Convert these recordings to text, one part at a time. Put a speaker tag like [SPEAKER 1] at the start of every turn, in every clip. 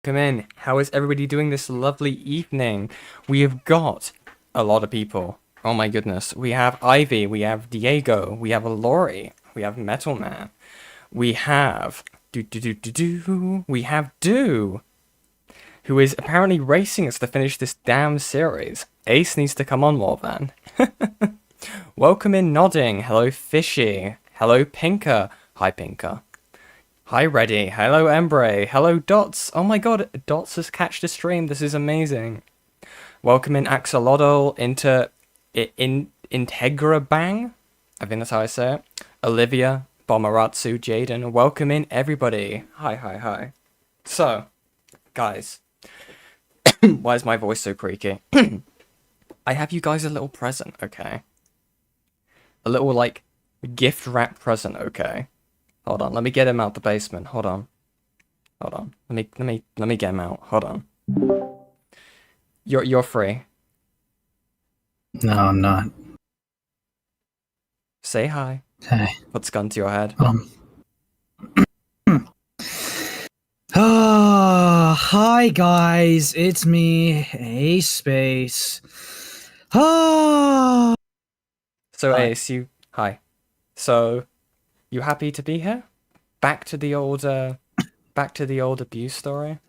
[SPEAKER 1] Welcome in. How is everybody doing this lovely evening? We have got a lot of people. Oh my goodness. We have Ivy, we have Diego, we have Lori, we have Metal Man, we have we have Do, who is apparently racing us to finish this damn series. Ace needs to come on more then. Welcome in Nodding. Hello Fishy. Hello Pinker. Hi Pinker. Hi Reddy. Hello Embrae. Hello Dots. Oh my god, Dots has catched the stream. This is amazing. Welcome in Axolotl Integra Bang. I think that's how I say it. Olivia, Bomaratsu, Jaden. Welcome in everybody. Hi. So, guys. Why is my voice so creaky? I have you guys a little present, okay? A little, like, gift wrap present, okay? Hold on, let me get him out the basement. Hold on. Let me get him out. Hold on. You're free.
[SPEAKER 2] No, I'm not.
[SPEAKER 1] Say hi.
[SPEAKER 2] Hey.
[SPEAKER 1] What's gun to your head?
[SPEAKER 2] Hi guys, it's me, Ace Space.
[SPEAKER 1] So Ace, hi. So, you happy to be here? Back to the old abuse story?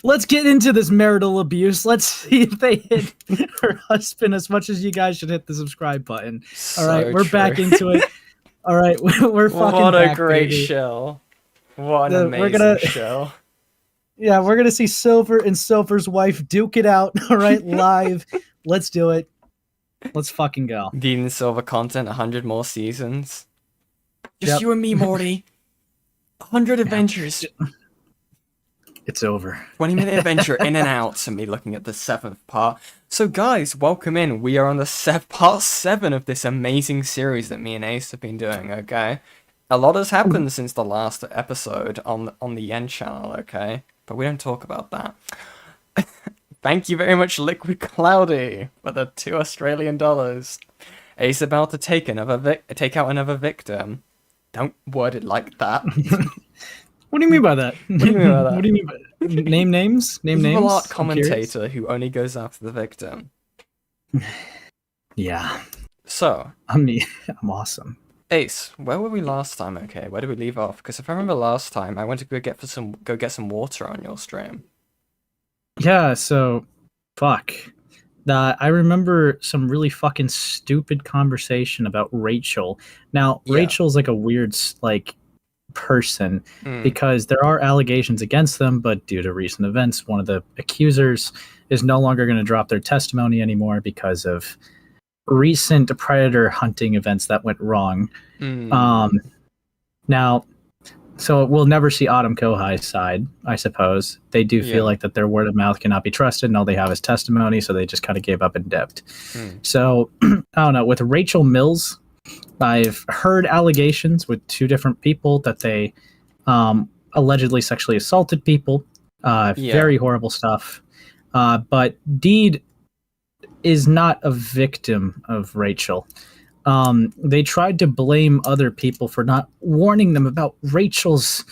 [SPEAKER 2] Let's get into this marital abuse. Let's see if they hit her husband as much as you guys should hit the subscribe button.
[SPEAKER 1] So
[SPEAKER 2] all right, we're
[SPEAKER 1] true.
[SPEAKER 2] back into it. All right, we're fucking
[SPEAKER 1] What a
[SPEAKER 2] back,
[SPEAKER 1] great
[SPEAKER 2] baby.
[SPEAKER 1] show. What an amazing show.
[SPEAKER 2] Yeah, we're gonna see Silver and Silver's wife duke it out, all right, live. Let's do it. Let's fucking go.
[SPEAKER 1] Dean and Silver content, 100 more seasons. Just
[SPEAKER 2] Yep.
[SPEAKER 1] you and me, Morty. 100 adventures.
[SPEAKER 2] It's over.
[SPEAKER 1] 20-minute adventure in and out, and me looking at the 7th part. So guys, welcome in. We are on the part 7 of this amazing series that me and Ace have been doing, okay? A lot has happened since the last episode on the Yen channel, okay? But we don't talk about that. Thank you very much, Liquid Cloudy, for the $2 Australian. Ace about to take out another victim. Don't word it like that.
[SPEAKER 2] What do you mean by that?
[SPEAKER 1] What do you mean by that?
[SPEAKER 2] What do you mean by name names? Name names?
[SPEAKER 1] Evil art
[SPEAKER 2] I'm
[SPEAKER 1] commentator who only goes after the victim.
[SPEAKER 2] Yeah.
[SPEAKER 1] So,
[SPEAKER 2] I'm awesome.
[SPEAKER 1] Ace, where were we last time? Okay, where did we leave off? Because if I remember last time, I went to go get some water on your stream.
[SPEAKER 2] Yeah. So, fuck. I remember some really fucking stupid conversation about Rachel. Now,
[SPEAKER 1] Yeah.
[SPEAKER 2] Rachel's like a weird person because there are allegations against them, but due to recent events, one of the accusers is no longer going to drop their testimony anymore because of recent predator hunting events that went wrong. Now, so we'll never see Autumn Kohai's side, I suppose. They do feel like that their word of mouth cannot be trusted, and all they have is testimony, so they just kind of gave up and dipped. So, I don't know, with Rachel Mills, I've heard allegations with 2 different people that they allegedly sexually assaulted people. Very horrible stuff. But Deed is not a victim of Rachel. They tried to blame other people for not warning them about Rachel's,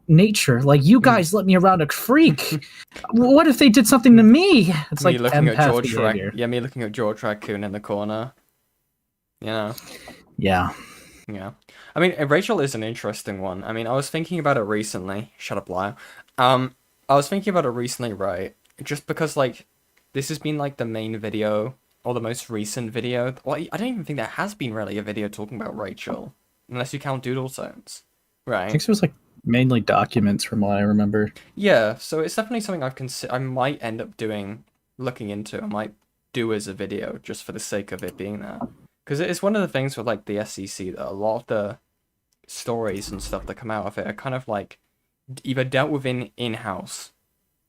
[SPEAKER 2] nature. Like, you guys let me around a freak. What if they did something to me? It's
[SPEAKER 1] me
[SPEAKER 2] like
[SPEAKER 1] looking at
[SPEAKER 2] empath behavior.
[SPEAKER 1] me looking at George Raccoon in the corner.
[SPEAKER 2] Yeah.
[SPEAKER 1] Yeah. I mean, Rachel is an interesting one. I mean, I was thinking about it recently. Shut up, liar. I was thinking about it recently, right? Just because, like, this has been, like, the main video, or the most recent video. Well, I don't even think there has been really a video talking about Rachel, unless you count Doodle Tones, right?
[SPEAKER 2] I think it was, like, mainly documents from what I remember.
[SPEAKER 1] Yeah, so it's definitely something I might end up looking into. I might do as a video, just for the sake of it being there. Because it's one of the things with, like, the SCC, that a lot of the stories and stuff that come out of it are kind of, like, either dealt with in-house,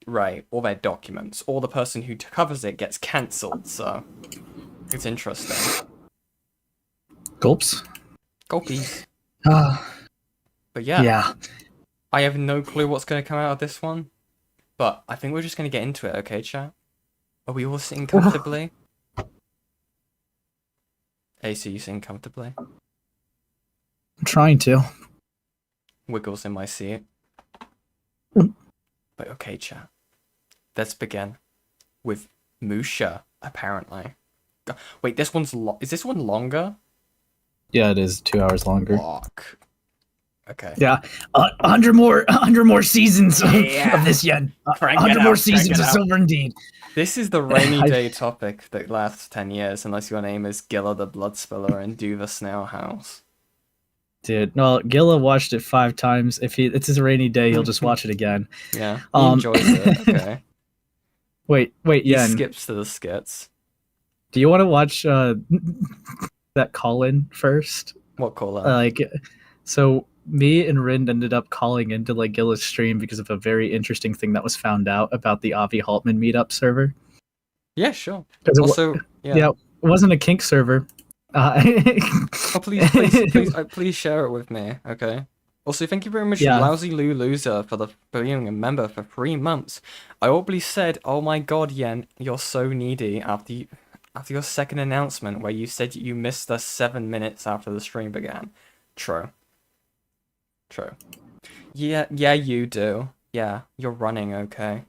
[SPEAKER 1] right, or their documents, or the person who covers it gets cancelled, so it's interesting.
[SPEAKER 2] Gulps?
[SPEAKER 1] Gulpies. But
[SPEAKER 2] yeah.
[SPEAKER 1] I have no clue what's going to come out of this one, but I think we're just going to get into it, okay, chat? Are we all sitting comfortably? Ace, are you sitting comfortably?
[SPEAKER 2] I'm trying to.
[SPEAKER 1] Wiggles in my seat. But okay, chat. Let's begin with Musha, apparently. Wait, this one's is this one longer?
[SPEAKER 2] Yeah, it is 2 hours longer.
[SPEAKER 1] Fuck. Okay.
[SPEAKER 2] Yeah, 100 more seasons of this yet. 100 more seasons of Silver Indeed.
[SPEAKER 1] This is the rainy day topic that lasts 10 years, unless your name is Gilla the Bloodspiller and Do the Snail House.
[SPEAKER 2] Dude, no, Gilla watched it 5 times. If it's his rainy day, he'll just watch it again.
[SPEAKER 1] Yeah, he enjoys it. Okay.
[SPEAKER 2] Wait,
[SPEAKER 1] He skips to the skits.
[SPEAKER 2] Do you want to watch that call-in first?
[SPEAKER 1] What call-in?
[SPEAKER 2] So me and Rind ended up calling into Gilla's stream because of a very interesting thing that was found out about the Avi Haltman meetup server.
[SPEAKER 1] Yeah, sure.
[SPEAKER 2] Also, it wasn't a kink server.
[SPEAKER 1] Please share it with me, okay? Also, thank you very much, Lousy Lou Loser, for being a member for 3 months. I audibly said, "Oh my god, Yen, you're so needy," after your second announcement, where you said you missed us 7 minutes after the stream began. True. Yeah, you do. Yeah, you're running, okay?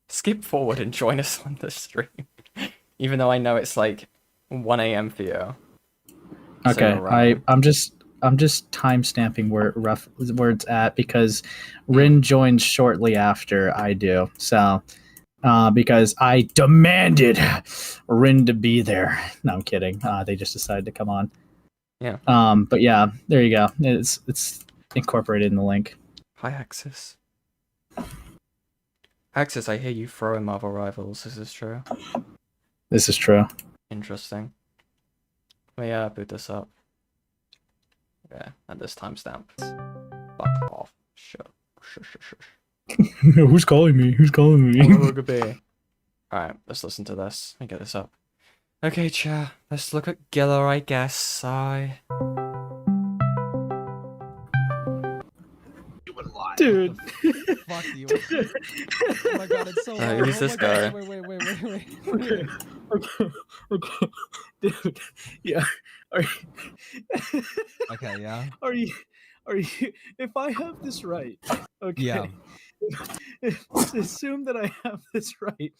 [SPEAKER 1] Skip forward and join us on the stream. Even though I know it's 1 a.m. for you.
[SPEAKER 2] Okay, so I'm just time stamping where it's at because Rin joins shortly after I do. So because I demanded Rin to be there. No, I'm kidding. They just decided to come on.
[SPEAKER 1] Yeah.
[SPEAKER 2] But yeah, there you go. It's incorporated in the link.
[SPEAKER 1] Hi, Axis. Axis, I hear you throwing Marvel Rivals. Is this true?
[SPEAKER 2] This is true.
[SPEAKER 1] Interesting. Let me boot this up. Yeah, and this timestamp. Fuck off. Shush.
[SPEAKER 2] Who's calling me?
[SPEAKER 1] Alright, let's listen to this. Let me get this up. Okay, chat. Let's look at Gilla, I guess.
[SPEAKER 2] Dude.
[SPEAKER 3] Fuck you. Oh my god, it's so hard.
[SPEAKER 1] Who's this guy?
[SPEAKER 3] Wait.
[SPEAKER 2] Okay. Dude. Yeah. Are you...
[SPEAKER 3] Okay, yeah.
[SPEAKER 2] Are you if I have this right, okay.
[SPEAKER 3] Yeah.
[SPEAKER 2] Assume that I have this right.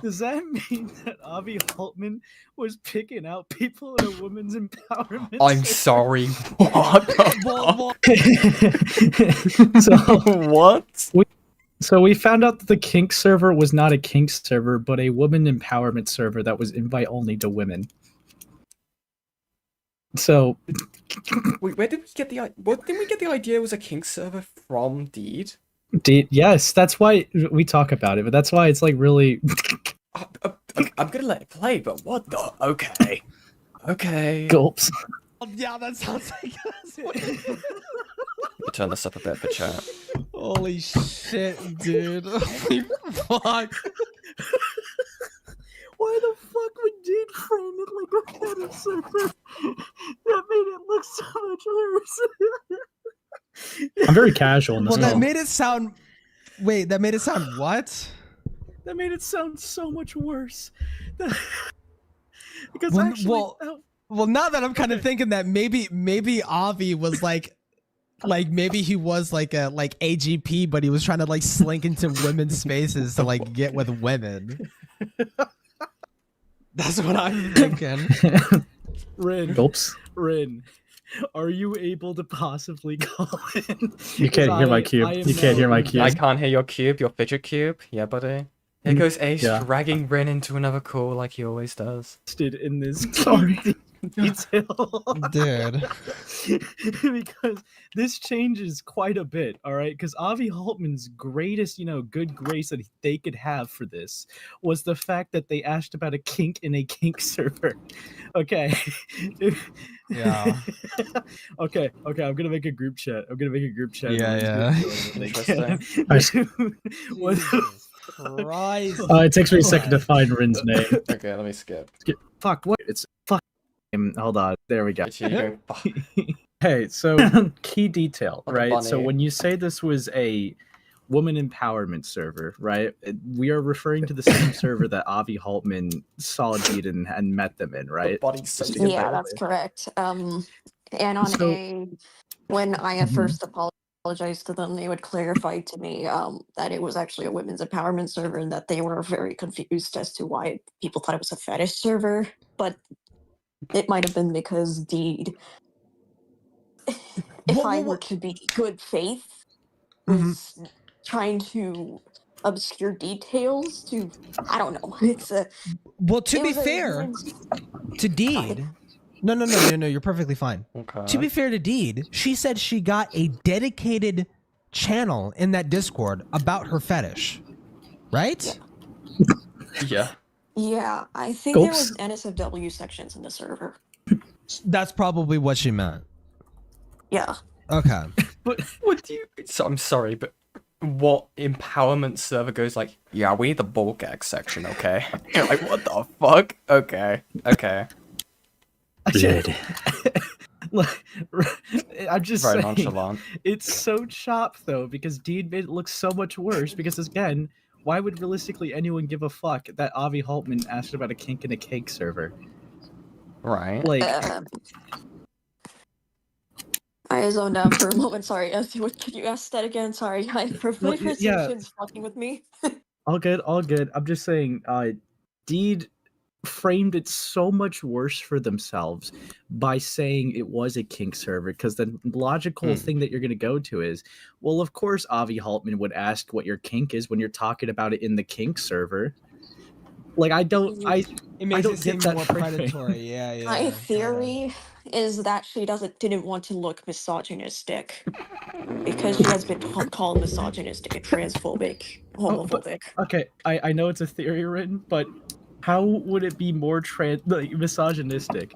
[SPEAKER 2] Does that mean that Avi Haltman was picking out people in a women's empowerment?
[SPEAKER 1] I'm sorry. What? What?
[SPEAKER 2] So we found out that the kink server was not a kink server, but a woman empowerment server that was invite only to women. So,
[SPEAKER 1] wait, where did we get didn't we get the idea it was a kink server from Deed?
[SPEAKER 2] Yes, that's why we talk about it, but that's why it's really...
[SPEAKER 1] I'm gonna let it play, but what the... Okay.
[SPEAKER 2] Gulps.
[SPEAKER 3] Yeah, that sounds like us.
[SPEAKER 1] I'll turn this up a bit for chat.
[SPEAKER 3] Holy shit, dude. Holy fuck.
[SPEAKER 2] Why the fuck would Deed frame it like a kind of server? That made it look so much worse. I'm very casual in this.
[SPEAKER 3] Well, that made it sound... Wait, that made it sound what?
[SPEAKER 2] That made it sound so much worse. Because
[SPEAKER 3] well, now that I'm kind of thinking that maybe Avi was maybe he was a AGP, but he was trying to slink into women's spaces to get with women. That's what I'm thinking.
[SPEAKER 2] Rin, are you able to possibly call in? You can't hear my cube. You can't hear my cube.
[SPEAKER 1] I can't hear your cube, your fidget cube. Yeah, buddy. Here goes Ace dragging Rin into another call like he always does.
[SPEAKER 2] In this detail.
[SPEAKER 3] Dude.
[SPEAKER 2] Because this changes quite a bit, all right? Because Avi Haltman's greatest, good grace that they could have for this was the fact that they asked about a kink in a kink server. Okay.
[SPEAKER 3] Yeah.
[SPEAKER 2] Okay, I'm gonna make a group chat.
[SPEAKER 3] Yeah. Christ.
[SPEAKER 2] It takes me a second to find Rin's name.
[SPEAKER 1] Okay, let me skip.
[SPEAKER 2] Fuck, what? It's fuck. Hold on. There we go.
[SPEAKER 1] Go,
[SPEAKER 2] Hey, so key detail, right? So when you say this was a woman empowerment server, right? We are referring to the same server that Avi Haltman saw Deed and met them in, right?
[SPEAKER 4] Yeah, that's correct. And on when I had first apologized apologize to them, they would clarify to me that it was actually a women's empowerment server and that they were very confused as to why people thought it was a fetish server. But it might have been because Deed, if I were to be good faith, was trying to obscure details to, I don't know. It's a
[SPEAKER 3] Well, to be fair to Deed, no, you're perfectly fine.
[SPEAKER 1] Okay.
[SPEAKER 3] To be fair to Deed, she said she got a dedicated channel in that Discord about her fetish, right?
[SPEAKER 1] Yeah.
[SPEAKER 4] Yeah, I think there was NSFW sections in the server.
[SPEAKER 3] That's probably what she meant.
[SPEAKER 4] Yeah.
[SPEAKER 3] Okay.
[SPEAKER 1] But what do you... So, I'm sorry, but what empowerment server goes like, yeah, we the bulk X section, okay? You're like, what the fuck? Okay.
[SPEAKER 2] I'm just
[SPEAKER 1] Very
[SPEAKER 2] saying,
[SPEAKER 1] nonchalant.
[SPEAKER 2] it's so chopped though, because Deed made it look so much worse. Because again, why would realistically anyone give a fuck that Avi Haltman asked about a kink in a cake server?
[SPEAKER 1] Right.
[SPEAKER 2] Like,
[SPEAKER 4] I zoned out for a moment. Sorry. Could you ask that again? Sorry. My presentation's fucking with me.
[SPEAKER 2] all good. I'm just saying, Deed framed it so much worse for themselves by saying it was a kink server, because the logical thing that you're going to go to is, well, of course Avi Haltman would ask what your kink is when you're talking about it in the kink server. Like,
[SPEAKER 3] It makes it seem more predatory. Yeah.
[SPEAKER 4] My theory is that she didn't want to look misogynistic because she has been called misogynistic and transphobic, homophobic.
[SPEAKER 2] Okay, I know it's a theory written, but how would it be more misogynistic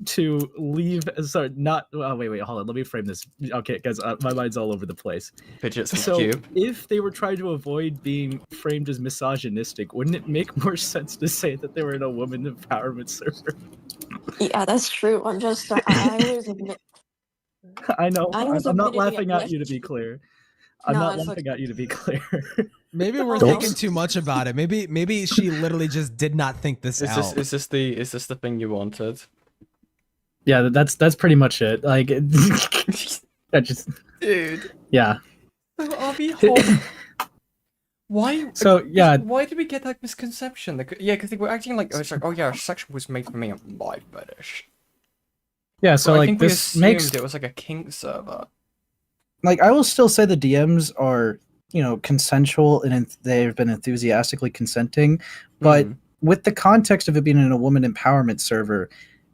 [SPEAKER 2] to leave? Sorry, not. Oh, wait, hold on. Let me frame this. Okay, guys, my mind's all over the place.
[SPEAKER 1] Fidgets with
[SPEAKER 2] So,
[SPEAKER 1] cube.
[SPEAKER 2] if they were trying to avoid being framed as misogynistic, wouldn't it make more sense to say that they were in a woman empowerment server?
[SPEAKER 4] Yeah, that's true. I'm just. I always admit.
[SPEAKER 2] I know. I'm not laughing at you, to be
[SPEAKER 4] admit-
[SPEAKER 2] clear. I'm not laughing at you, to be clear.
[SPEAKER 3] Maybe we're thinking too much about it. Maybe she literally just did not think this out.
[SPEAKER 1] Is this the thing you wanted?
[SPEAKER 2] Yeah, that's pretty much it. Like, that just,
[SPEAKER 1] dude.
[SPEAKER 2] Yeah.
[SPEAKER 1] So Avi Haltman. Why?
[SPEAKER 2] So yeah.
[SPEAKER 1] Why did we get that misconception? Yeah, because they were acting like it's like, oh yeah, section was made for me on my fetish.
[SPEAKER 2] Yeah, so
[SPEAKER 1] but
[SPEAKER 2] like
[SPEAKER 1] I think
[SPEAKER 2] this
[SPEAKER 1] we
[SPEAKER 2] makes
[SPEAKER 1] it was like a kink server.
[SPEAKER 2] Like, I will still say the DMs are, consensual and they've been enthusiastically consenting, but with the context of it being in a woman empowerment server,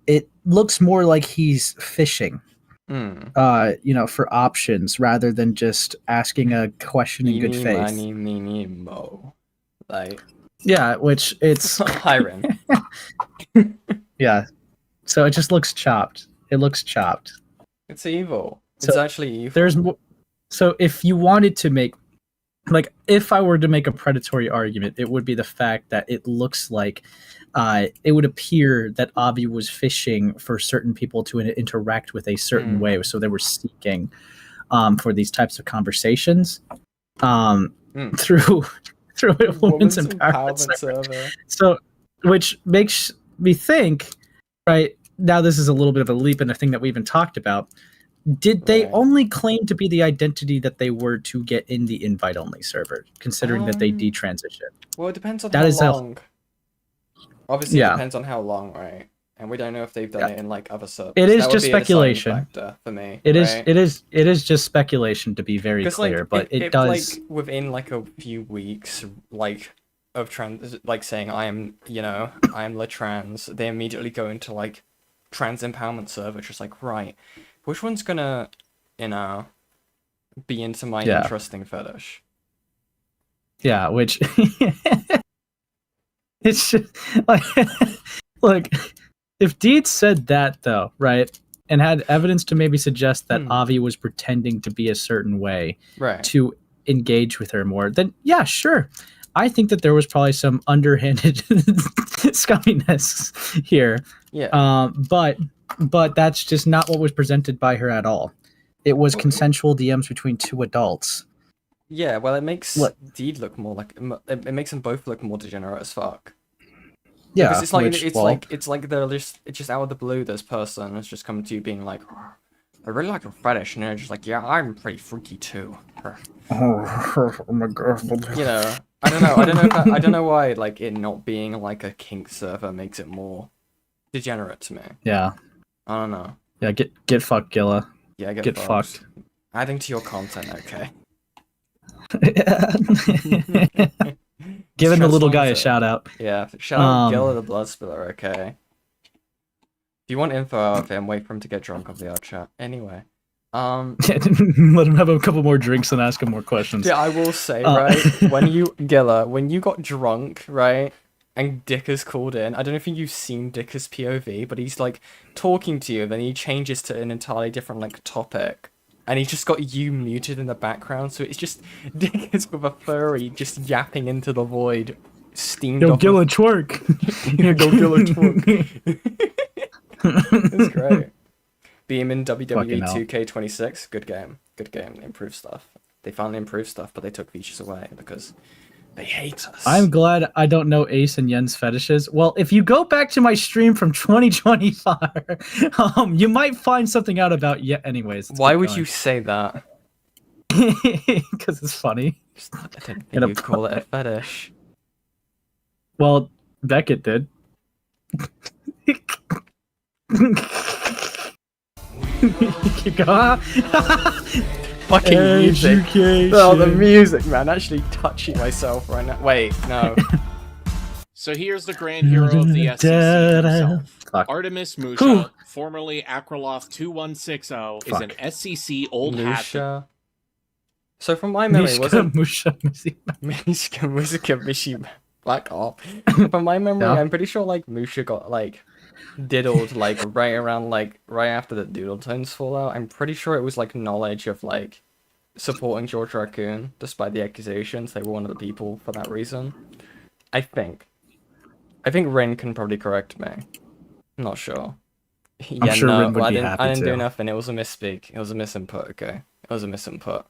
[SPEAKER 2] it looks more like he's fishing, for options rather than just asking a question in good faith.
[SPEAKER 1] Mo. Like,
[SPEAKER 2] yeah, which it's
[SPEAKER 1] Hiram.
[SPEAKER 2] Yeah, so it just looks chopped. It looks chopped.
[SPEAKER 1] It's evil. It's actually evil.
[SPEAKER 2] There's more. So if you wanted to make, like, if I were to make a predatory argument, it would be the fact that it looks like it would appear that Avi was fishing for certain people to interact with a certain way. So they were seeking for these types of conversations through a women's empowerment server. So, which makes me think, right, now this is a little bit of a leap in a thing that we even talked about. Did they only claim to be the identity that they were to get in the invite-only server, considering that they detransitioned?
[SPEAKER 1] Well, it depends on how long. Obviously, it depends on how long, right? And we don't know if they've done it in like other servers.
[SPEAKER 2] It is just speculation
[SPEAKER 1] for me.
[SPEAKER 2] It is just speculation, to be very clear.
[SPEAKER 1] Like,
[SPEAKER 2] but it does,
[SPEAKER 1] like, within like a few weeks, like, of trans, like saying I am le trans, they immediately go into like trans empowerment server, just like, right, which one's gonna, be into my interesting fetish?
[SPEAKER 2] Yeah, which it's just like, look, if Deed said that though, right, and had evidence to maybe suggest that Avi was pretending to be a certain way to engage with her more, then yeah, sure. I think that there was probably some underhanded scumminess here. Yeah. But that's just not what was presented by her at all. It was consensual DMs between two adults.
[SPEAKER 1] Yeah, well, it makes Deed look more like it makes them both look more degenerate as fuck. Yeah, because it's like they're just out of the blue. This person has just come to you being like, I really like your fetish, and they're just like, yeah, I'm pretty freaky too.
[SPEAKER 2] Oh my god.
[SPEAKER 1] You know, I don't know why like it not being like a kink server makes it more degenerate to me.
[SPEAKER 2] Yeah.
[SPEAKER 1] I don't know.
[SPEAKER 2] Yeah, get fucked, Gilla.
[SPEAKER 1] Yeah,
[SPEAKER 2] Get fucked.
[SPEAKER 1] Adding to your content, okay.
[SPEAKER 2] Giving the little guy a shout out.
[SPEAKER 1] Yeah, shout out Gilla the Blood Spiller, okay. If you want info out of him, wait for him to get drunk on VR chat. Anyway.
[SPEAKER 2] Let him have a couple more drinks and ask him more questions.
[SPEAKER 1] Yeah, I will say, right, when you got drunk, right, and Dicker's called in, I don't know if you've seen Dicker's POV, but he's like talking to you, then he changes to an entirely different like topic. And he's just got you muted in the background, so it's just Dickens with a furry just yapping into the void, steamed
[SPEAKER 2] Yo,
[SPEAKER 1] off.
[SPEAKER 2] Gilla twerk.
[SPEAKER 1] Yeah, go Gilla twerk. It's great. Beam in WWE 2K26, good game. Good game. They improved stuff. They finally improved stuff, but they took features away because they hate us.
[SPEAKER 2] I'm glad I don't know Ace and Yen's fetishes. Well, if you go back to my stream from 2025, you might find something out about Yen. Anyways,
[SPEAKER 1] why would you say that?
[SPEAKER 2] Because it's funny.
[SPEAKER 1] I didn't think you'd call it a fetish.
[SPEAKER 2] Well, Beckett did.
[SPEAKER 1] Fucking music. Oh, the music, man. Actually touching myself right now. Wait, no.
[SPEAKER 5] So here's the grand hero of the SCC himself. Artemis Musha, formerly Akraloff 2160, is an SCC old hat.
[SPEAKER 1] Musha. So from my memory, wasn't
[SPEAKER 2] Musha
[SPEAKER 1] Mishi Black Op? From my memory, I'm pretty sure like Musha got like diddled like right around like right after the Doodle Tones fallout. I'm pretty sure it was like knowledge of like supporting George Raccoon despite the accusations. They were one of the people for that reason. I think Rin can probably correct me. I'm not sure.
[SPEAKER 2] I'm sure Rin would be happy
[SPEAKER 1] I didn't do
[SPEAKER 2] to.
[SPEAKER 1] nothing. It was a misspeak. It was a misinput. Okay, it was a misinput.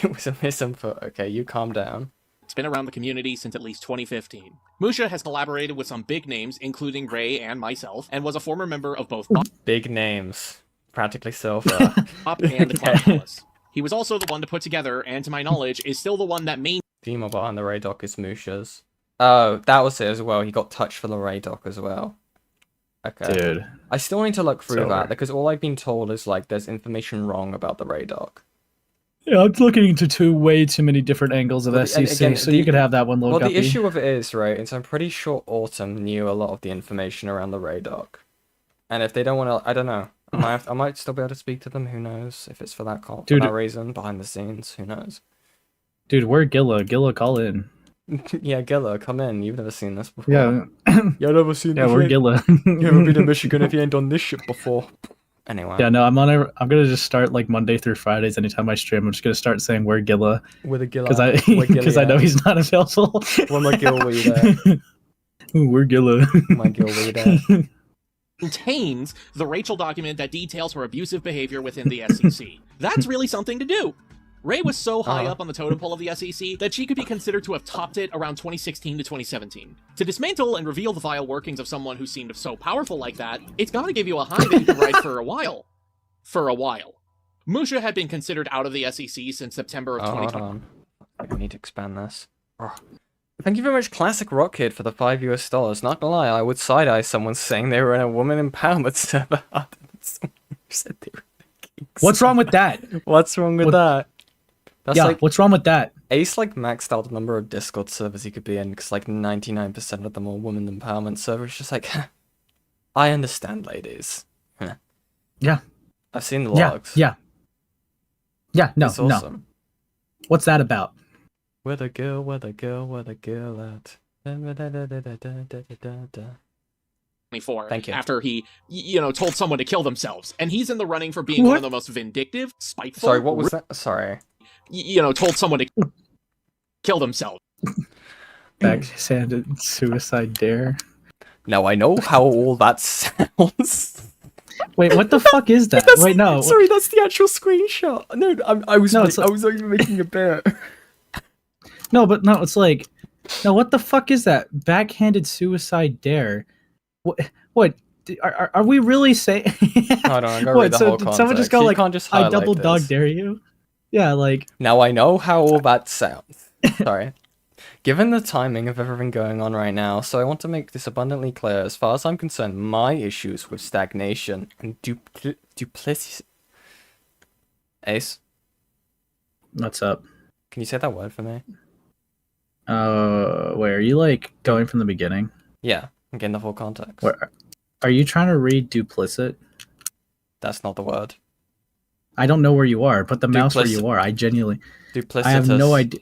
[SPEAKER 1] It was a misinput. Okay, you calm down.
[SPEAKER 5] It's been around the community since at least 2015. Musha has collaborated with some big names, including Ray and myself, and was a former member of both
[SPEAKER 1] Big names. Practically Silver.
[SPEAKER 5] Pop and the Clown Palace. He was also the one to put together, and to my knowledge, is still the one that main
[SPEAKER 1] Female behind the Ray doc is Musha's. Oh, that was it as well. He got touched for the Ray doc as well. Okay.
[SPEAKER 2] Dude.
[SPEAKER 1] I still need to look through that, because all I've been told is, like, there's information wrong about the Ray doc.
[SPEAKER 2] Yeah, I'm looking into way too many different angles of SCC,
[SPEAKER 1] again,
[SPEAKER 2] so you could have that one little
[SPEAKER 1] Well,
[SPEAKER 2] guppy.
[SPEAKER 1] the issue of it is, right, is I'm pretty sure Autumn knew a lot of the information around the Ray doc. And if they don't want to, I don't know. I might still be able to speak to them, who knows, if it's for that call, for that reason, behind the scenes, who knows.
[SPEAKER 2] Dude, where Gilla? Gilla, call in.
[SPEAKER 1] Yeah, Gilla, come in. You've never seen this before.
[SPEAKER 2] Yeah.
[SPEAKER 1] You've never seen this.
[SPEAKER 2] Yeah, we're Gilla.
[SPEAKER 1] You haven't been to Michigan if you ain't done this shit before. Anyway.
[SPEAKER 2] Yeah, no, I'm gonna just start like Monday through Fridays. Anytime I stream, I'm just gonna start saying "Where Gilla,"
[SPEAKER 1] with a Gilla,
[SPEAKER 2] because I know he's not available.
[SPEAKER 1] When my Gilla, were you there?
[SPEAKER 2] Ooh, where Gilla?
[SPEAKER 1] My Gilla, were you there?
[SPEAKER 5] contains the Rachel document that details her abusive behavior within the SCC. That's really something to do. Ray was so high up on the totem pole of the SCC that she could be considered to have topped it around 2016 to 2017. To dismantle and reveal the vile workings of someone who seemed so powerful like that, it's gotta give you a high that you can ride for a while. For a while. Musha had been considered out of the SCC since September of 2020.
[SPEAKER 1] Hold on. I need to expand this. Oh. Thank you very much, Classic Rock Kid, for the $5 US. Not gonna lie, I would side-eye someone saying they were in a woman empowerment server. Said they were
[SPEAKER 2] What's wrong with that?
[SPEAKER 1] What's wrong with that? That's
[SPEAKER 2] yeah,
[SPEAKER 1] like,
[SPEAKER 2] what's wrong with that?
[SPEAKER 1] Ace like maxed out the number of Discord servers he could be in because like 99% of them are woman empowerment servers. Just like, I understand, ladies.
[SPEAKER 2] Yeah.
[SPEAKER 1] I've seen the logs.
[SPEAKER 2] Yeah. No,
[SPEAKER 1] it's awesome.
[SPEAKER 2] No. What's that about?
[SPEAKER 1] Where the girl at?
[SPEAKER 5] 24.
[SPEAKER 1] Thank you.
[SPEAKER 5] After he, told someone to kill themselves. And he's in the running for being one of the most vindictive, spiteful...
[SPEAKER 1] Sorry, what was that? Sorry.
[SPEAKER 5] Told someone to kill themselves.
[SPEAKER 2] Backhanded suicide dare.
[SPEAKER 1] Now I know how all that sounds.
[SPEAKER 2] Wait, what the fuck is that? Wait, no.
[SPEAKER 1] Sorry, that's the actual screenshot. No, I was not even making a bit.
[SPEAKER 2] No, it's like... No, what the fuck is that? Backhanded suicide dare. What? are we really saying?
[SPEAKER 1] Hold on, I gotta read the whole
[SPEAKER 2] did someone just
[SPEAKER 1] context.
[SPEAKER 2] go
[SPEAKER 1] You
[SPEAKER 2] like,
[SPEAKER 1] can't just
[SPEAKER 2] "I
[SPEAKER 1] highlight
[SPEAKER 2] double dog
[SPEAKER 1] this.
[SPEAKER 2] dare you"? Yeah, like.
[SPEAKER 1] Now I know how all that sounds. Sorry. Given the timing of everything going on right now, so I want to make this abundantly clear. As far as I'm concerned, my issues with stagnation and duplicity. Ace,
[SPEAKER 2] What's up?
[SPEAKER 1] can you say that word for me?
[SPEAKER 2] Wait, are you like going from the beginning?
[SPEAKER 1] Yeah, I'm getting the full context.
[SPEAKER 2] Where are you trying to read duplicit?
[SPEAKER 1] That's not the word.
[SPEAKER 2] I don't know where you are. Put the mouse where you are. I genuinely.
[SPEAKER 1] Duplicitous.
[SPEAKER 2] I have no idea.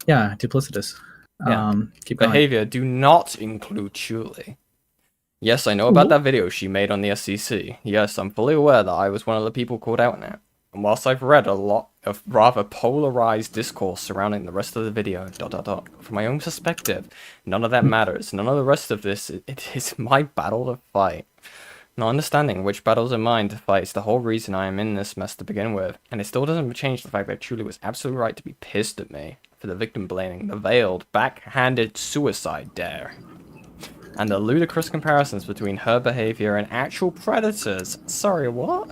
[SPEAKER 2] Yeah, duplicitous.
[SPEAKER 1] Yeah.
[SPEAKER 2] Keep going.
[SPEAKER 1] Behavior do not include Chuli. Yes, I know about that video she made on the SCC. Yes, I'm fully aware that I was one of the people called out in it. And whilst I've read a lot of rather polarized discourse surrounding the rest of the video, from my own perspective, none of that matters. None of the rest of this, it is my battle to fight. Not understanding which battles are mine to fight is the whole reason I am in this mess to begin with, and it still doesn't change the fact that Chuli was absolutely right to be pissed at me for the victim blaming, the veiled, backhanded suicide dare, and the ludicrous comparisons between her behavior and actual predators. Sorry, what?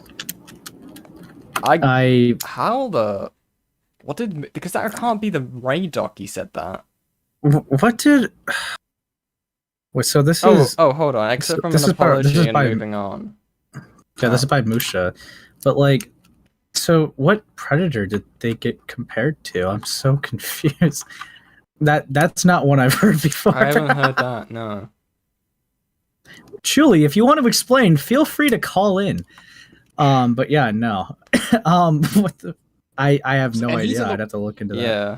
[SPEAKER 1] Because that can't be the Ray doc he said that.
[SPEAKER 2] What did... Wait, so this is...
[SPEAKER 1] Oh, hold on. Except from an apology and moving on.
[SPEAKER 2] Yeah, this is by Musha. But, like, so what predator did they get compared to? I'm so confused. That's not one I've heard before.
[SPEAKER 1] I haven't heard that, no.
[SPEAKER 2] Chuli, if you want to explain, feel free to call in. But yeah, no. What the... I have no idea. I'd have to look into that.
[SPEAKER 1] Yeah.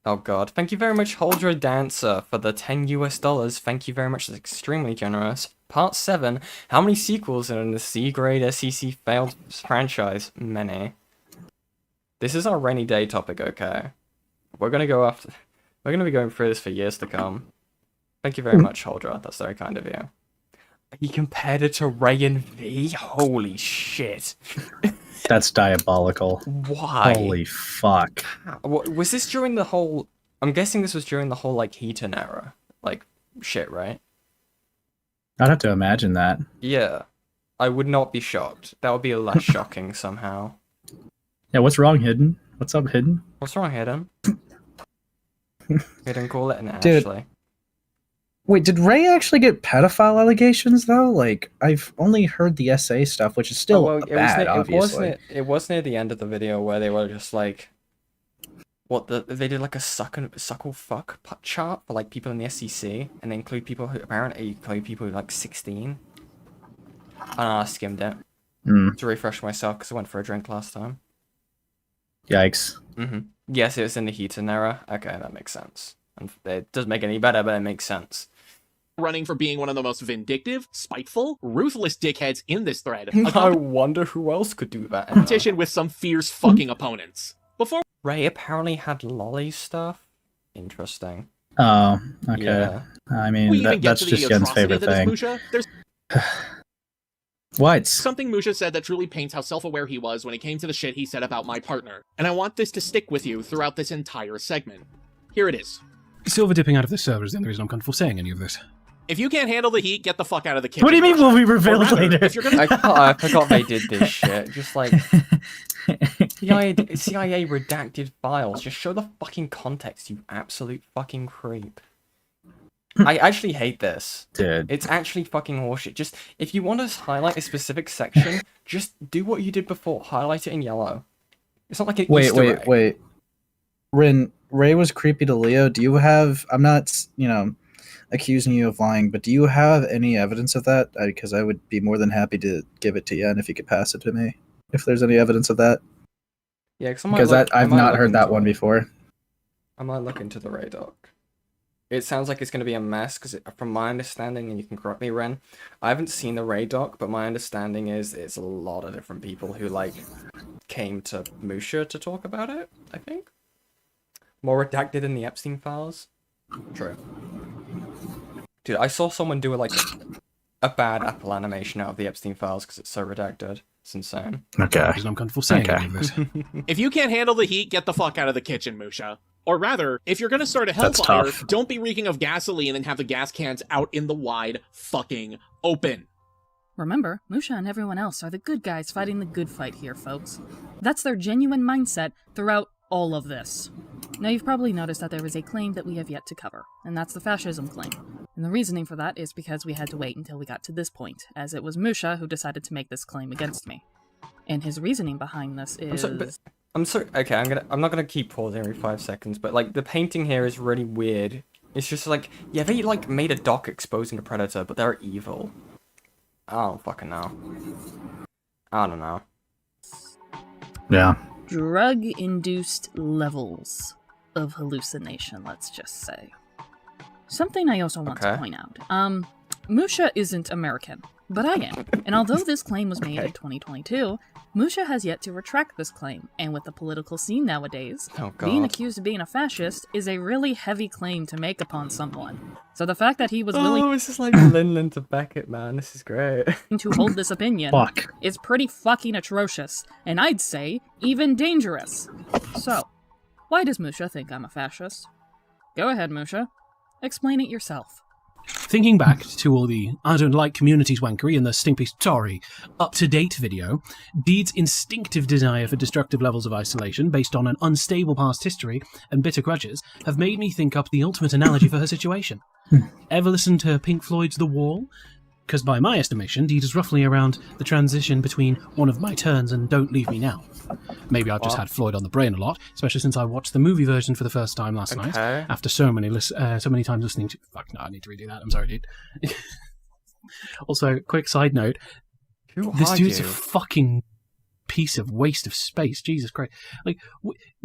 [SPEAKER 1] Oh god. Thank you very much, Holdra Dancer, for the $10 US. Thank you very much. That's extremely generous. Part 7. How many sequels are in the C-grade SCC failed franchise? Many. This is our rainy day topic, okay? We're gonna be going through this for years to come. Thank you very much, Holdra. That's very kind of you. He compared it to Ray and V? Holy shit.
[SPEAKER 2] That's diabolical.
[SPEAKER 1] Why?
[SPEAKER 2] Holy fuck.
[SPEAKER 1] Was this during the whole... I'm guessing this was during the whole, like, Heaton era. Like, shit, right?
[SPEAKER 2] I'd have to imagine that.
[SPEAKER 1] Yeah. I would not be shocked. That would be less shocking somehow.
[SPEAKER 2] Yeah, what's wrong, Hidden? What's up, Hidden?
[SPEAKER 1] What's wrong, Hidden? Hidden, call it an
[SPEAKER 2] Dude.
[SPEAKER 1] Ashley.
[SPEAKER 2] Wait, did Ray actually get pedophile allegations, though? Like, I've only heard the SA stuff, which is still bad, obviously.
[SPEAKER 1] It was near the end of the video where they were just like... They did like a suckle fuck chart for like people in the SCC, and they include people who apparently include people who are like 16. And I skimmed it to refresh myself because I went for a drink last time.
[SPEAKER 2] Yikes.
[SPEAKER 1] Yes, it was in the Heaton era. Okay, that makes sense. And it doesn't make it any better, but it makes sense.
[SPEAKER 5] Running for being one of the most vindictive, spiteful, ruthless dickheads in this thread.
[SPEAKER 1] I wonder who else could do that.
[SPEAKER 5] Competition with some fierce fucking opponents. Before
[SPEAKER 1] Ray apparently had lolly stuff. Interesting.
[SPEAKER 2] Oh, okay.
[SPEAKER 1] Yeah.
[SPEAKER 2] I mean, that's just Yen's favorite thing.
[SPEAKER 5] Musha, there's
[SPEAKER 2] What?
[SPEAKER 5] something Musha said that truly paints how self-aware he was when it came to the shit he said about my partner. And I want this to stick with you throughout this entire segment. Here it is.
[SPEAKER 6] Silver dipping out of this server is the only reason I'm comfortable saying any of this.
[SPEAKER 5] If you can't handle the heat, get the fuck out of the kitchen.
[SPEAKER 2] What do you mean will be revealed
[SPEAKER 5] Rather,
[SPEAKER 2] later?
[SPEAKER 5] If you're gonna...
[SPEAKER 1] I forgot they did this shit. Just like CIA redacted files. Just show the fucking context, you absolute fucking creep. I actually hate this.
[SPEAKER 2] Dude.
[SPEAKER 1] It's actually fucking horseshit. Just, if you want to highlight a specific section, just do what you did before. Highlight it in yellow. It's not like an Easter egg.
[SPEAKER 2] Wait. Ray was creepy to Leo. Do you have... I'm not, accusing you of lying, but do you have any evidence of that? Because I would be more than happy to give it to you, and if you could pass it to me, if there's any evidence of that.
[SPEAKER 1] Yeah,
[SPEAKER 2] because I've not heard that one before.
[SPEAKER 1] I might look into the Ray doc. It sounds like it's going to be a mess, because from my understanding, and you can correct me, Ren, I haven't seen the Ray doc, but my understanding is it's a lot of different people who, like, came to Musha to talk about it, I think. More redacted in the Epstein files. True. Dude, I saw someone do like a bad Apple animation out of the Epstein files because it's so redacted. It's insane.
[SPEAKER 2] Okay.
[SPEAKER 6] I'm comfortable saying any of this.
[SPEAKER 5] If you can't handle the heat, get the fuck out of the kitchen, Musha. Or rather, if you're gonna start a hellfire, don't be reeking of gasoline and have the gas cans out in the wide fucking open.
[SPEAKER 7] Remember, Musha and everyone else are the good guys fighting the good fight here, folks. That's their genuine mindset throughout all of this. Now, you've probably noticed that there is a claim that we have yet to cover, and that's the fascism claim. And the reasoning for that is because we had to wait until we got to this point, as it was Musha who decided to make this claim against me. And his reasoning behind this is...
[SPEAKER 1] I'm sorry. Okay, I'm not gonna keep pausing every 5 seconds, but like the painting here is really weird. It's just like, yeah, they like made a doc exposing a predator, but they're evil. I don't fucking know. I don't know.
[SPEAKER 2] Yeah.
[SPEAKER 7] Drug-induced levels of hallucination, let's just say. Something I also want to point out. Musha isn't American, but I am. And although this claim was made in 2022, Musha has yet to retract this claim, and with the political scene nowadays, being accused of being a fascist is a really heavy claim to make upon someone. So the fact that he was willing...
[SPEAKER 1] Oh, it's just like Linland to Beckett, man. This is great.
[SPEAKER 7] ...to hold this opinion is pretty fucking atrocious, and I'd say even dangerous. So, why does Musha think I'm a fascist? Go ahead, Musha. Explain it yourself.
[SPEAKER 6] Thinking back to all the I don't like communities wankery and the stimpy up-to-date video, Deed's instinctive desire for destructive levels of isolation based on an unstable past history and bitter grudges have made me think up the ultimate analogy for her situation. Ever listen to Pink Floyd's The Wall? Because by my estimation, Deed is roughly around the transition between One of My Turns and Don't Leave Me Now. Maybe I've just had Floyd on the brain a lot, especially since I watched the movie version for the first time last night, after so many times listening to... Fuck, no, I need to redo that. I'm sorry, dude. Also, quick side note. This dude's a fucking piece of waste of space. Jesus Christ. Like,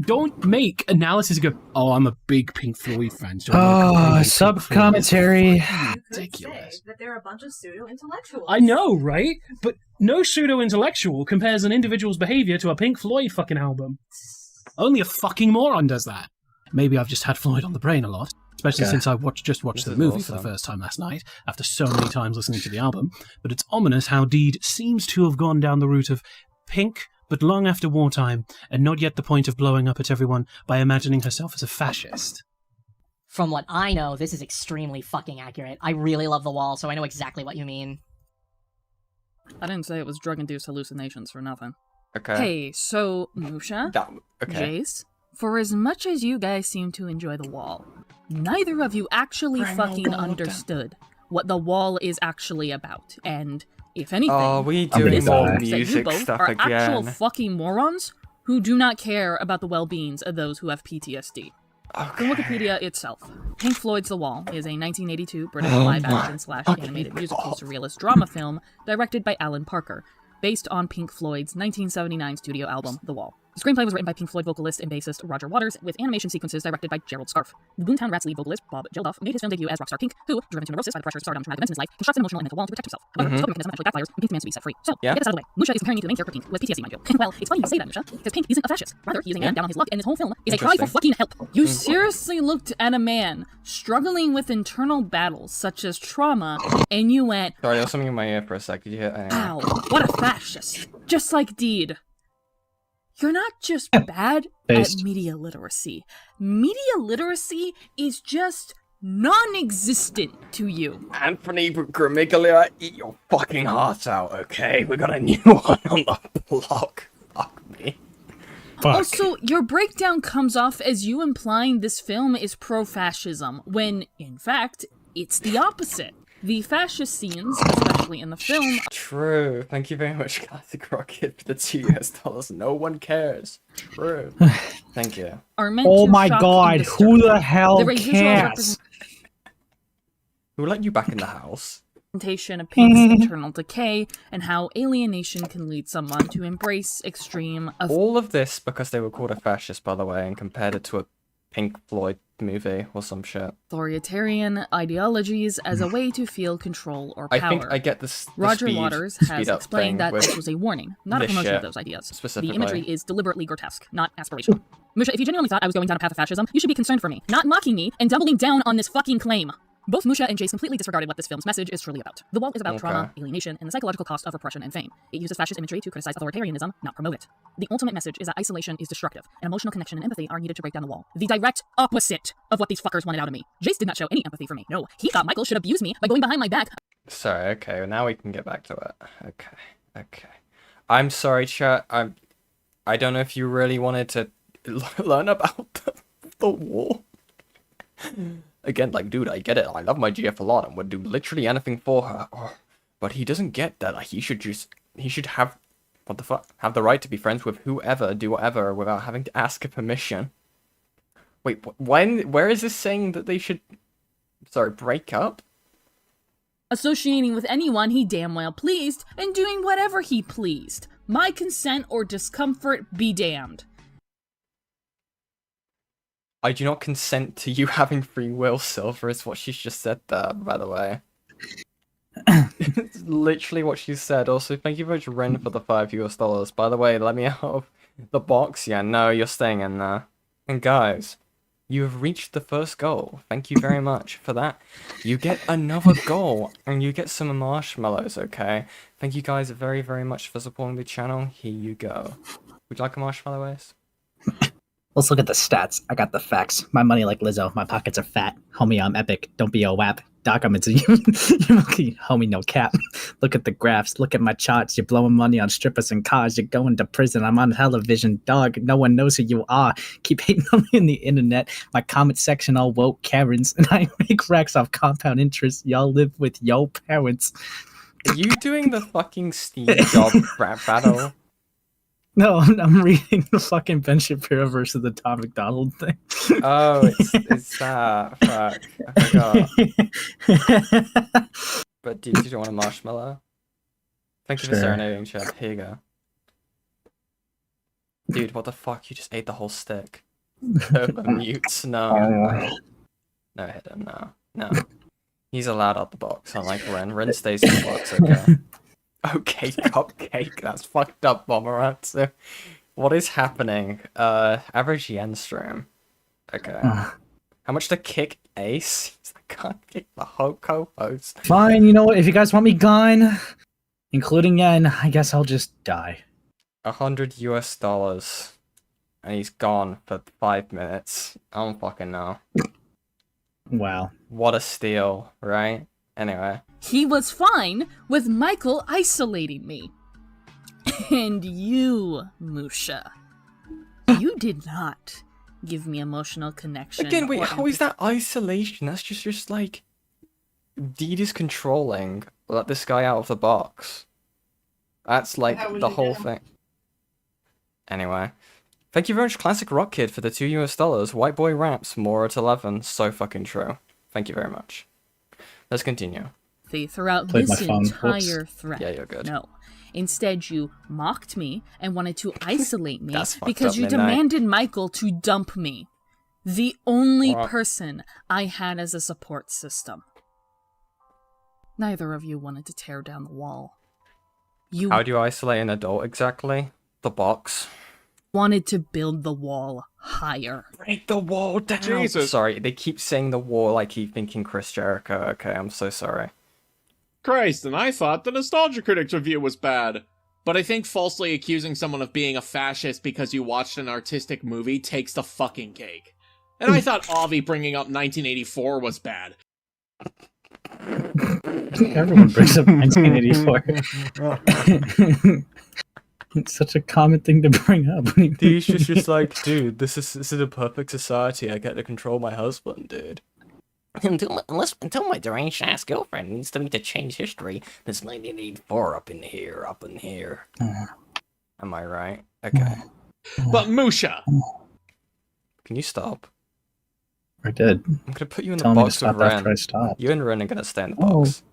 [SPEAKER 6] don't make analysis go, oh, I'm a big Pink Floyd fan. So
[SPEAKER 2] sub-commentary.
[SPEAKER 6] Ridiculous.
[SPEAKER 8] That they're a bunch of pseudo-intellectuals.
[SPEAKER 6] I know, right? But no pseudo-intellectual compares an individual's behavior to a Pink Floyd fucking album. Only a fucking moron does that. Maybe I've just had Floyd on the brain a lot, especially since I just watched the movie for the first time last night, after so many times listening to the album. But it's ominous how Deed seems to have gone down the route of Pink, but long after wartime, and not yet the point of blowing up at everyone by imagining herself as a fascist.
[SPEAKER 9] From what I know, this is extremely fucking accurate. I really love The Wall, so I know exactly what you mean.
[SPEAKER 7] I didn't say it was drug-induced hallucinations for nothing.
[SPEAKER 1] Okay.
[SPEAKER 7] Hey, so, Musha, Jace, for as much as you guys seem to enjoy The Wall, neither of you actually fucking understood what The Wall is actually about, and... if anything,
[SPEAKER 1] we doing more music
[SPEAKER 7] you both
[SPEAKER 1] stuff
[SPEAKER 7] are
[SPEAKER 1] again.
[SPEAKER 7] actual fucking morons who do not care about the well-beings of those who have PTSD. From Wikipedia itself, Pink Floyd's The Wall is a 1982 British live-action/animated musical surrealist drama film directed by Alan Parker, based on Pink Floyd's 1979 studio album, The Wall. The screenplay was written by Pink Floyd vocalist and bassist Roger Waters, with animation sequences directed by Gerald Scarfe. The Boomtown Rats lead vocalist Bob Geldof made his film debut as rockstar Pink, who, driven to neurosis by the pressures of stardom and traumatic events in his life, constructs an emotional and mental wall to protect himself. However, his coping mechanism eventually backfires, and Pink demands to be set free. So, get this out of the way. Musha is comparing me to the main character Pink, who has PTSD, mind you. Well, it's funny you say that, Musha, because Pink isn't a fascist. Rather, he's a man down on his luck, and this whole film is a cry for fucking help. You seriously looked at a man struggling with internal battles, such as trauma, and you went...
[SPEAKER 1] Sorry, there was something in my ear for a sec. Did you hear?
[SPEAKER 7] Ow, what a fascist. Just like Deed. You're not just bad at media literacy. Media literacy is just non-existent to you.
[SPEAKER 1] Anthony Gramiglia, eat your fucking heart out, okay? We got a new one on the block. Fuck me.
[SPEAKER 7] Also, your breakdown comes off as you implying this film is pro-fascism, when, in fact, it's the opposite. The fascist scenes, especially in the film...
[SPEAKER 1] True. Thank you very much, Classic Rocket, for the $2. No one cares. True. Thank you.
[SPEAKER 7] Are meant to
[SPEAKER 2] my
[SPEAKER 7] shock
[SPEAKER 2] god,
[SPEAKER 7] and
[SPEAKER 2] who the hell
[SPEAKER 7] cares?
[SPEAKER 1] Who let you back in the house?
[SPEAKER 7] Representation of Pink's internal decay, and how alienation can lead someone to embrace extreme...
[SPEAKER 1] All of this because they were called a fascist, by the way, and compared it to a Pink Floyd movie or some shit.
[SPEAKER 7] Authoritarian ideologies as a way to feel control or power.
[SPEAKER 1] I think I get this.
[SPEAKER 7] Roger Waters has explained that this was a warning, not a promotion of those ideas. The imagery is deliberately grotesque, not aspirational. Musha, if you genuinely thought I was going down a path of fascism, you should be concerned for me, not mocking me and doubling down on this fucking claim. Both Musha and Jace completely disregarded what this film's message is truly about. The Wall is about trauma, alienation, and the psychological cost of repression and fame. It uses fascist imagery to criticize authoritarianism, not promote it. The ultimate message is that isolation is destructive, and emotional connection and empathy are needed to break down the wall. The direct opposite of what these fuckers wanted out of me. Jace did not show any empathy for me. No, he thought Michael should abuse me by going behind my back.
[SPEAKER 1] Sorry, okay, well, now we can get back to it. Okay. I'm sorry, chat. I don't know if you really wanted to learn about the war. Again, like, dude, I get it. I love my GF a lot and would do literally anything for her. But he doesn't get that. Like, he should have, what the fuck? Have the right to be friends with whoever, do whatever, without having to ask a permission. Wait, where is this saying that they should, sorry, break up?
[SPEAKER 7] Associating with anyone he damn well pleased, and doing whatever he pleased. My consent or discomfort be damned.
[SPEAKER 1] I do not consent to you having free will, Silver, is what she's just said there, by the way. It's literally what she said. Also, thank you very much, Ren, for the $5 US. By the way, let me out of the box. Yeah, no, you're staying in there. And guys, you have reached the first goal. Thank you very much for that. You get another goal, and you get some marshmallows, okay? Thank you guys very, very much for supporting the channel. Here you go. Would you like a marshmallow, Ace?
[SPEAKER 2] Let's look at the stats. I got the facts. My money like Lizzo. My pockets are fat. Homie, I'm epic. Don't be a wap. Doc, I'm into you. You monkey. Homie, no cap. Look at the graphs. Look at my charts. You're blowing money on strippers and cars. You're going to prison. I'm on television. Dog, no one knows who you are. Keep hating on me in the internet. My comment section all woke Karens. And I make racks off compound interest. Y'all live with yo parents.
[SPEAKER 1] Are you doing the fucking Steve Jobs rap battle?
[SPEAKER 2] No, I'm reading the fucking Ben Shapiro versus the Tom McDonald thing.
[SPEAKER 1] Oh, it's that. Fuck. I forgot. But did you want a marshmallow? Thank you for serenading, chat. Here you go. Dude, what the fuck? You just ate the whole stick. Mutes, no. No, hit him, no. He's allowed out the box, unlike Ren. Ren stays in the box, okay. Okay, cupcake. That's fucked up, Bomeratsu. What is happening? Average yen stream. Okay. How much to kick Ace? I can't kick the whole co-host.
[SPEAKER 2] Fine, you know what? If you guys want me gone, including yen, I guess I'll just die.
[SPEAKER 1] $100 US. And he's gone for 5 minutes. I don't fucking know.
[SPEAKER 2] Wow.
[SPEAKER 1] What a steal, right? Anyway.
[SPEAKER 7] He was fine with Michael isolating me. And you, Musha, you did not give me emotional connection.
[SPEAKER 1] Again, wait, how is that isolation? That's just like... Deed is controlling. Let this guy out of the box. That's like the whole thing. Anyway. Thank you very much, Classic Rock Kid, for the $2 US. White Boy Raps, more at 11. So fucking true. Thank you very much. Let's continue.
[SPEAKER 7] Throughout this entire thread.
[SPEAKER 1] Yeah, you're good.
[SPEAKER 7] No. Instead, you mocked me and wanted to isolate me
[SPEAKER 1] up,
[SPEAKER 7] because you demanded Michael to dump me. The only person I had as a support system. Neither of you wanted to tear down the wall. You
[SPEAKER 1] How do you isolate an adult exactly? The box.
[SPEAKER 7] Wanted to build the wall higher.
[SPEAKER 1] Break the wall down. Jesus. Sorry, they keep saying the wall. I keep thinking Chris Jericho. Okay, I'm so sorry.
[SPEAKER 5] Christ, and I thought the Nostalgia Critics review was bad. But I think falsely accusing someone of being a fascist because you watched an artistic movie takes the fucking cake. And I thought Avi bringing up 1984 was bad.
[SPEAKER 2] Everyone brings up 1984. It's such a common thing to bring up.
[SPEAKER 1] He's just like, dude, this is a perfect society. I get to control my husband, dude. Until my deranged ass girlfriend needs me to change history. There's 1984 up in here. Am I right? Okay.
[SPEAKER 5] But Musha!
[SPEAKER 1] Can you stop?
[SPEAKER 2] I did.
[SPEAKER 1] I'm gonna put you in the box with Ren. You and Ren are gonna stay in the box.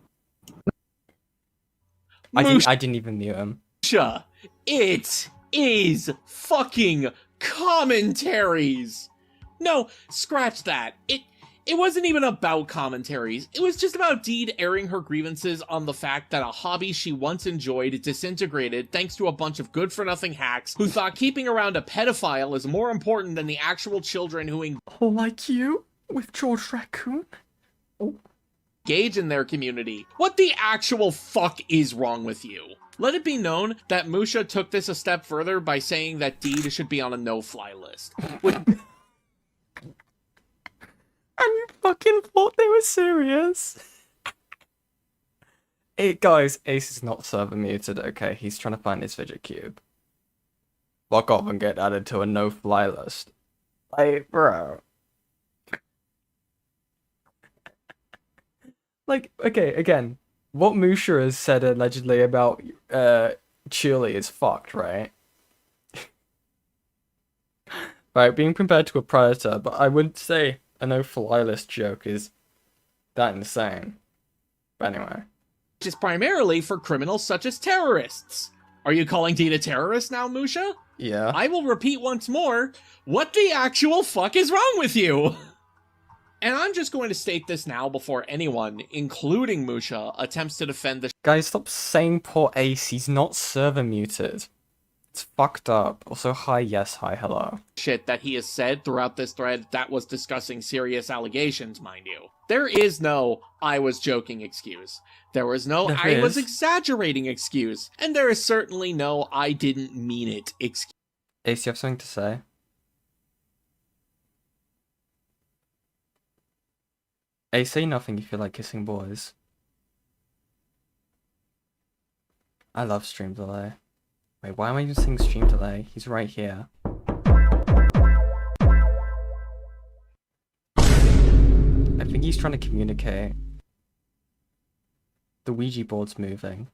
[SPEAKER 1] I didn't even mute him.
[SPEAKER 5] Musha! It is fucking commentaries! No, scratch that. It wasn't even about commentaries. It was just about Deed airing her grievances on the fact that a hobby she once enjoyed disintegrated thanks to a bunch of good-for-nothing hacks who thought keeping around a pedophile is more important than the actual children who
[SPEAKER 1] like you? With George Raccoon?
[SPEAKER 5] engage in their community. What the actual fuck is wrong with you? Let it be known that Musha took this a step further by saying that Deed should be on a no-fly list.
[SPEAKER 1] And you fucking thought they were serious? Guys, Ace is not server muted, okay? He's trying to find his fidget cube. Fuck off and get added to a no-fly list. Like, bro. Like, okay, again, what Musha has said allegedly about Chili is fucked, right? Right, being compared to a predator, but I wouldn't say a no-fly list joke is that insane. But anyway.
[SPEAKER 5] Which is primarily for criminals such as terrorists. Are you calling Deed a terrorist now, Musha?
[SPEAKER 1] Yeah.
[SPEAKER 5] I will repeat once more, what the actual fuck is wrong with you? And I'm just going to state this now before anyone, including Musha, attempts to defend the
[SPEAKER 1] Guys, stop saying poor Ace, he's not server muted. It's fucked up. Also, hi, yes, hi, hello.
[SPEAKER 5] shit that he has said throughout this thread that was discussing serious allegations, mind you. There is no I was joking excuse. There was no I was exaggerating excuse. And there is certainly no I didn't mean it excuse.
[SPEAKER 1] Ace, you have something to say? Ace, say nothing if you like kissing boys. I love stream delay. Wait, why am I using stream delay? He's right here. I think he's trying to communicate. The Ouija board's moving.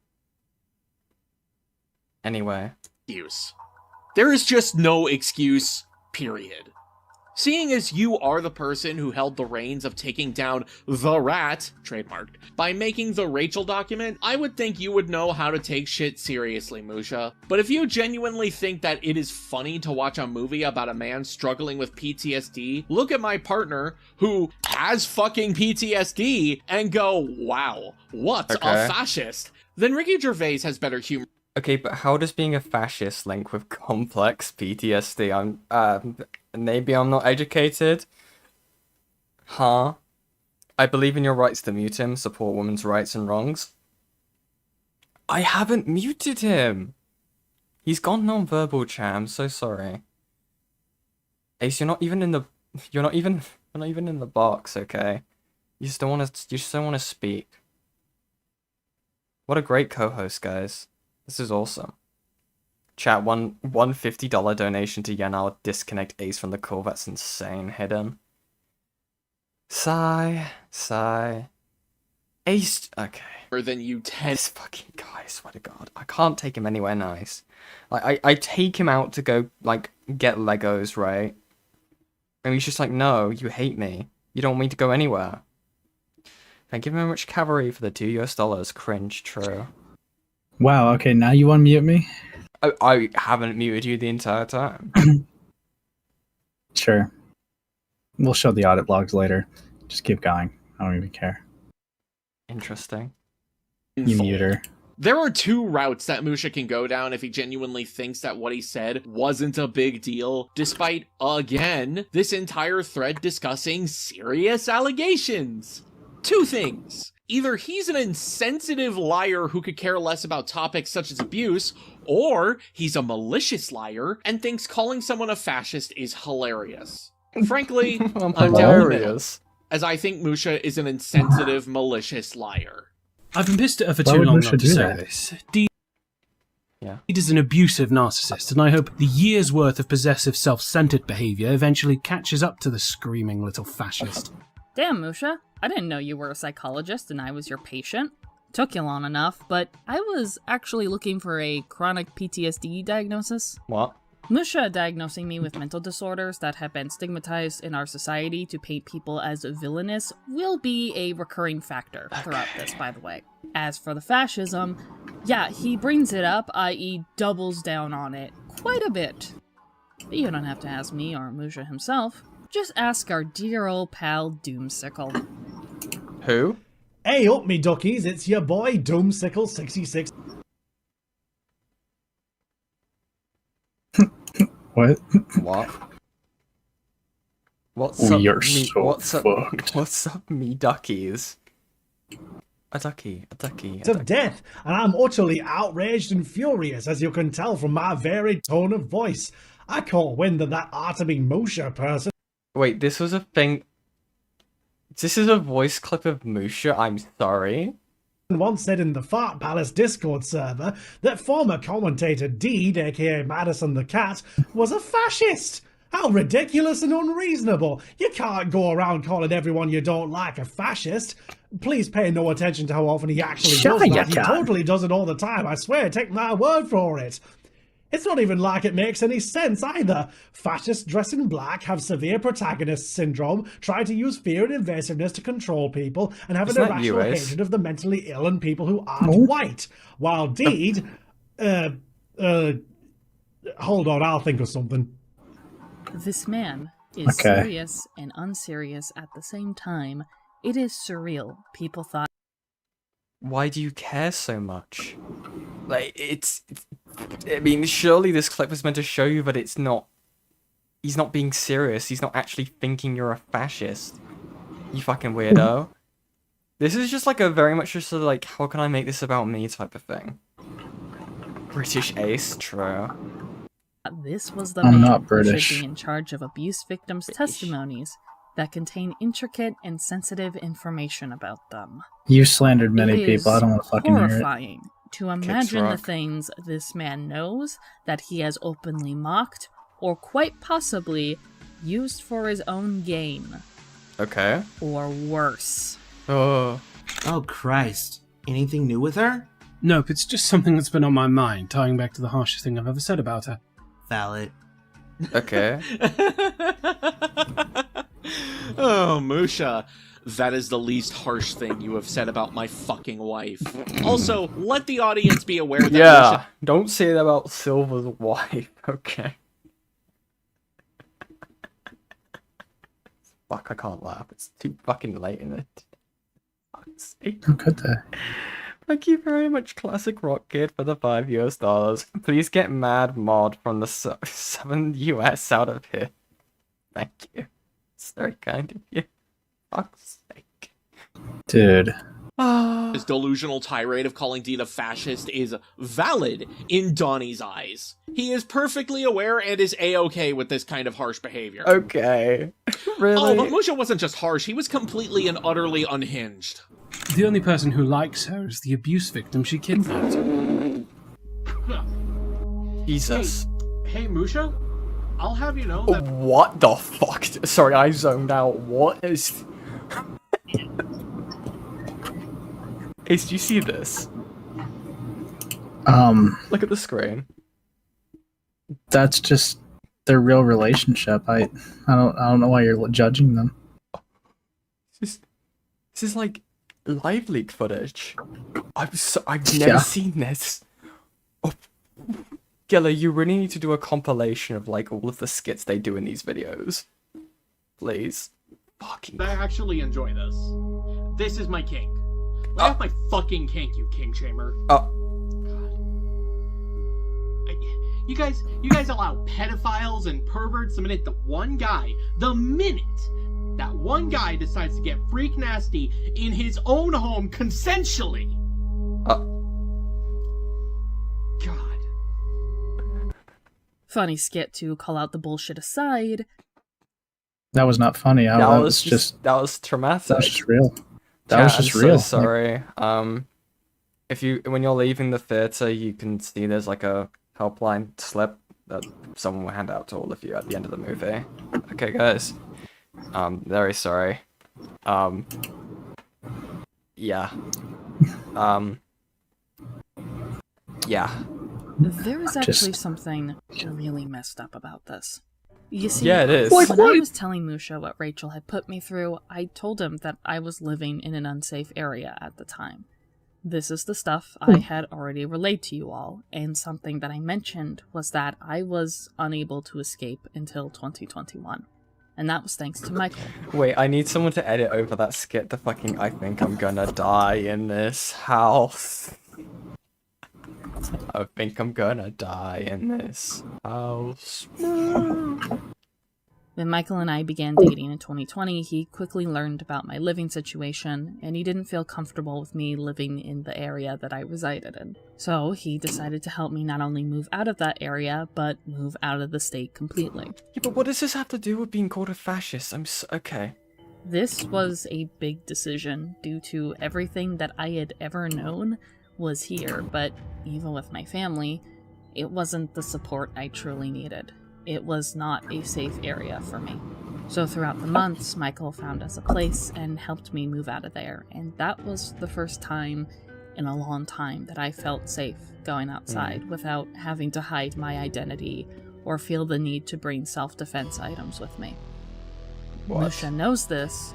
[SPEAKER 1] Anyway.
[SPEAKER 5] Excuse. There is just no excuse, period. Seeing as you are the person who held the reins of taking down the rat, trademarked, by making the Rachel document, I would think you would know how to take shit seriously, Musha. But if you genuinely think that it is funny to watch a movie about a man struggling with PTSD, look at my partner, who has fucking PTSD, and go, wow, what a fascist. Then Ricky Gervais has better humor.
[SPEAKER 1] Okay, but how does being a fascist link with complex PTSD? Maybe I'm not educated. Huh? I believe in your rights to mute him, support women's rights and wrongs. I haven't muted him. He's gone non-verbal, chat. I'm so sorry. Ace, you're not even in the box, okay? You just don't want to speak. What a great co-host, guys. This is awesome. Chat, one $50 donation to Yanal disconnect Ace from the call. That's insane. Hidden. Sigh. Ace. Okay.
[SPEAKER 5] Than you 10.
[SPEAKER 1] This fucking guy, I swear to God. I can't take him anywhere nice. Like, I take him out to go, like, get Legos, right? And he's just like, no, you hate me. You don't want me to go anywhere. Thank you very much, Cavalry, for the $2 US. Cringe, true.
[SPEAKER 2] Wow, okay, now you unmute me?
[SPEAKER 1] I haven't muted you the entire time.
[SPEAKER 2] Sure. We'll show the audit logs later. Just keep going. I don't even care.
[SPEAKER 1] Interesting.
[SPEAKER 2] You mute her.
[SPEAKER 5] There are two routes that Musha can go down if he genuinely thinks that what he said wasn't a big deal, despite, again, this entire thread discussing serious allegations. Two things. Either he's an insensitive liar who could care less about topics such as abuse, or he's a malicious liar and thinks calling someone a fascist is hilarious. Frankly, I'm down the middle, as I think Musha is an insensitive, malicious liar.
[SPEAKER 6] I've been pissed at her for too long not to say this. Deed is an abusive narcissist, and I hope the year's worth of possessive, self-centered behavior eventually catches up to the screaming little fascist.
[SPEAKER 7] Damn, Musha. I didn't know you were a psychologist and I was your patient. Took you long enough, but I was actually looking for a chronic PTSD diagnosis.
[SPEAKER 1] What?
[SPEAKER 7] Musha diagnosing me with mental disorders that have been stigmatized in our society to paint people as villainous will be a recurring factor throughout this, by the way. As for the fascism, yeah, he brings it up, i.e. doubles down on it quite a bit. But you don't have to ask me or Musha himself. Just ask our dear old pal Doomsicle.
[SPEAKER 1] Who?
[SPEAKER 10] Hey up me duckies, it's your boy Doomsicle66.
[SPEAKER 2] What?
[SPEAKER 1] What? What's up,
[SPEAKER 2] You're
[SPEAKER 1] me?
[SPEAKER 2] so
[SPEAKER 1] What's up?
[SPEAKER 2] fucked.
[SPEAKER 1] What's up, me duckies? A ducky.
[SPEAKER 10] To death, and I'm utterly outraged and furious, as you can tell from my varied tone of voice. I can't win that Artemy Musha person.
[SPEAKER 1] Wait, this was a thing. This is a voice clip of Musha. I'm sorry.
[SPEAKER 10] once said in the Fart Palace Discord server that former commentator Deed, aka Madison the Cat, was a fascist. How ridiculous and unreasonable. You can't go around calling everyone you don't like a fascist. Please pay no attention to how often he actually does that. He totally does it all the time, I swear, take my word for it. It's not even like it makes any sense either. Fascists dress in black, have severe protagonist syndrome, try to use fear and invasiveness to control people, and have an irrational hatred of the mentally ill and people who aren't white. While Deed... hold on, I'll think of something.
[SPEAKER 7] This man is serious and unserious at the same time. It is surreal. People thought...
[SPEAKER 1] Why do you care so much? Like, I mean, surely this clip was meant to show you that it's not... He's not being serious. He's not actually thinking you're a fascist. You fucking weirdo. This is just like a very much just sort of like, how can I make this about me type of thing. British ace, true.
[SPEAKER 7] This was the man who should be in charge of abuse victims' testimonies that contain intricate and sensitive information about them.
[SPEAKER 2] You slandered many people. I don't want to fucking hear it.
[SPEAKER 7] Horrifying to imagine the things this man knows that he has openly mocked or quite possibly used for his own gain.
[SPEAKER 1] Okay.
[SPEAKER 7] Or worse.
[SPEAKER 11] Oh Christ. Anything new with her?
[SPEAKER 6] Nope, it's just something that's been on my mind, tying back to the harshest thing I've ever said about her.
[SPEAKER 11] Valid.
[SPEAKER 1] Okay.
[SPEAKER 5] Oh, Musha. That is the least harsh thing you have said about my fucking wife. Also, let the audience be aware that Musha...
[SPEAKER 1] don't say that about Silver's wife, okay? Fuck, I can't laugh. It's too fucking late in it. Fuck's sake.
[SPEAKER 2] Good day.
[SPEAKER 1] Thank you very much, Classic Rock Kid, for the $5. Please get Mad Mod from the $7 out of here. Thank you. It's very kind of you. Fuck's sake.
[SPEAKER 2] Dude.
[SPEAKER 5] His delusional tirade of calling Deed a fascist is valid in Donnie's eyes. He is perfectly aware and is a-okay with this kind of harsh behavior.
[SPEAKER 1] Okay. Really?
[SPEAKER 5] Oh, but Musha wasn't just harsh, he was completely and utterly unhinged.
[SPEAKER 6] The only person who likes her is the abuse victim she kidnapped.
[SPEAKER 1] Jesus.
[SPEAKER 5] Hey, Musha? I'll have you know that...
[SPEAKER 1] What the fuck? Sorry, I zoned out. What is... Ace, do you see this? Look at the screen.
[SPEAKER 2] That's just their real relationship. I don't know why you're judging them.
[SPEAKER 1] This is like live leak footage. I've never seen this. Oh, Gilla, you really need to do a compilation of like all of the skits they do in these videos. Please. Fucking.
[SPEAKER 5] I actually enjoy this. This is my kink. Lay off my fucking kink, you king shamer. God. You guys allow pedophiles and perverts the minute that one guy decides to get freak nasty in his own home consensually. God.
[SPEAKER 7] Funny skit to call out the bullshit aside.
[SPEAKER 2] That was not funny.
[SPEAKER 1] That was traumatic.
[SPEAKER 2] That was just real. That was just real.
[SPEAKER 1] So sorry. When you're leaving the theater, you can see there's like a helpline slip that someone will hand out to all of you at the end of the movie. Okay, guys. Very sorry. Yeah. Yeah.
[SPEAKER 7] There is actually something really messed up about this. You see,
[SPEAKER 1] yeah, it is.
[SPEAKER 7] When I was telling Musha what Rachel had put me through, I told him that I was living in an unsafe area at the time. This is the stuff I had already relayed to you all, and something that I mentioned was that I was unable to escape until 2021. And that was thanks to Michael.
[SPEAKER 1] Wait, I need someone to edit over that skit to fucking I think I'm gonna die in this house. I think I'm gonna die in this house.
[SPEAKER 7] When Michael and I began dating in 2020, he quickly learned about my living situation, and he didn't feel comfortable with me living in the area that I resided in. So he decided to help me not only move out of that area, but move out of the state completely.
[SPEAKER 1] Yeah, but what does this have to do with being called a fascist? Okay.
[SPEAKER 7] This was a big decision due to everything that I had ever known was here, but even with my family, it wasn't the support I truly needed. It was not a safe area for me. So throughout the months, Michael found us a place and helped me move out of there, and that was the first time in a long time that I felt safe going outside without having to hide my identity or feel the need to bring self-defense items with me. Musha knows this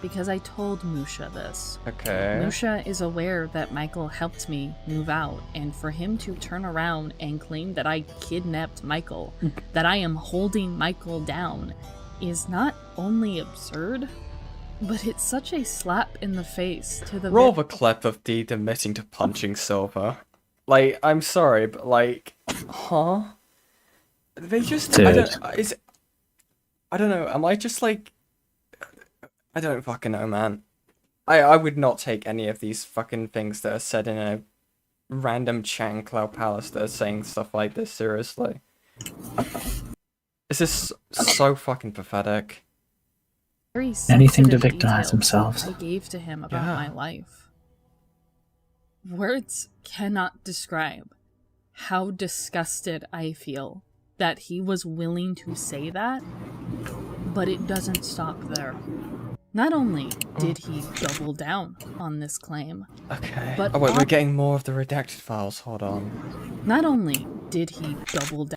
[SPEAKER 7] because I told Musha this.
[SPEAKER 1] Okay.
[SPEAKER 7] Musha is aware that Michael helped me move out, and for him to turn around and claim that I kidnapped Michael, that I am holding Michael down, is not only absurd, but it's such a slap in the face to the
[SPEAKER 1] Roll the clip of Deed admitting to punching Silver. Like, I'm sorry, but like, huh? They just,
[SPEAKER 2] Dude.
[SPEAKER 1] I don't know, am I just like, I don't fucking know, man. I would not take any of these fucking things that are said in a random chat in Cloud Palace that are saying stuff like this seriously. This is so fucking pathetic.
[SPEAKER 7] very
[SPEAKER 2] Anything to
[SPEAKER 7] sensitive
[SPEAKER 2] victimize
[SPEAKER 7] details
[SPEAKER 2] themselves.
[SPEAKER 7] I gave to him about my life. Words cannot describe how disgusted I feel that he was willing to say that, but it doesn't stop there. Not only did he double down on this claim,
[SPEAKER 1] Okay.
[SPEAKER 7] but
[SPEAKER 1] Oh wait, we're getting more of the redacted files, hold on.
[SPEAKER 7] not only did he double down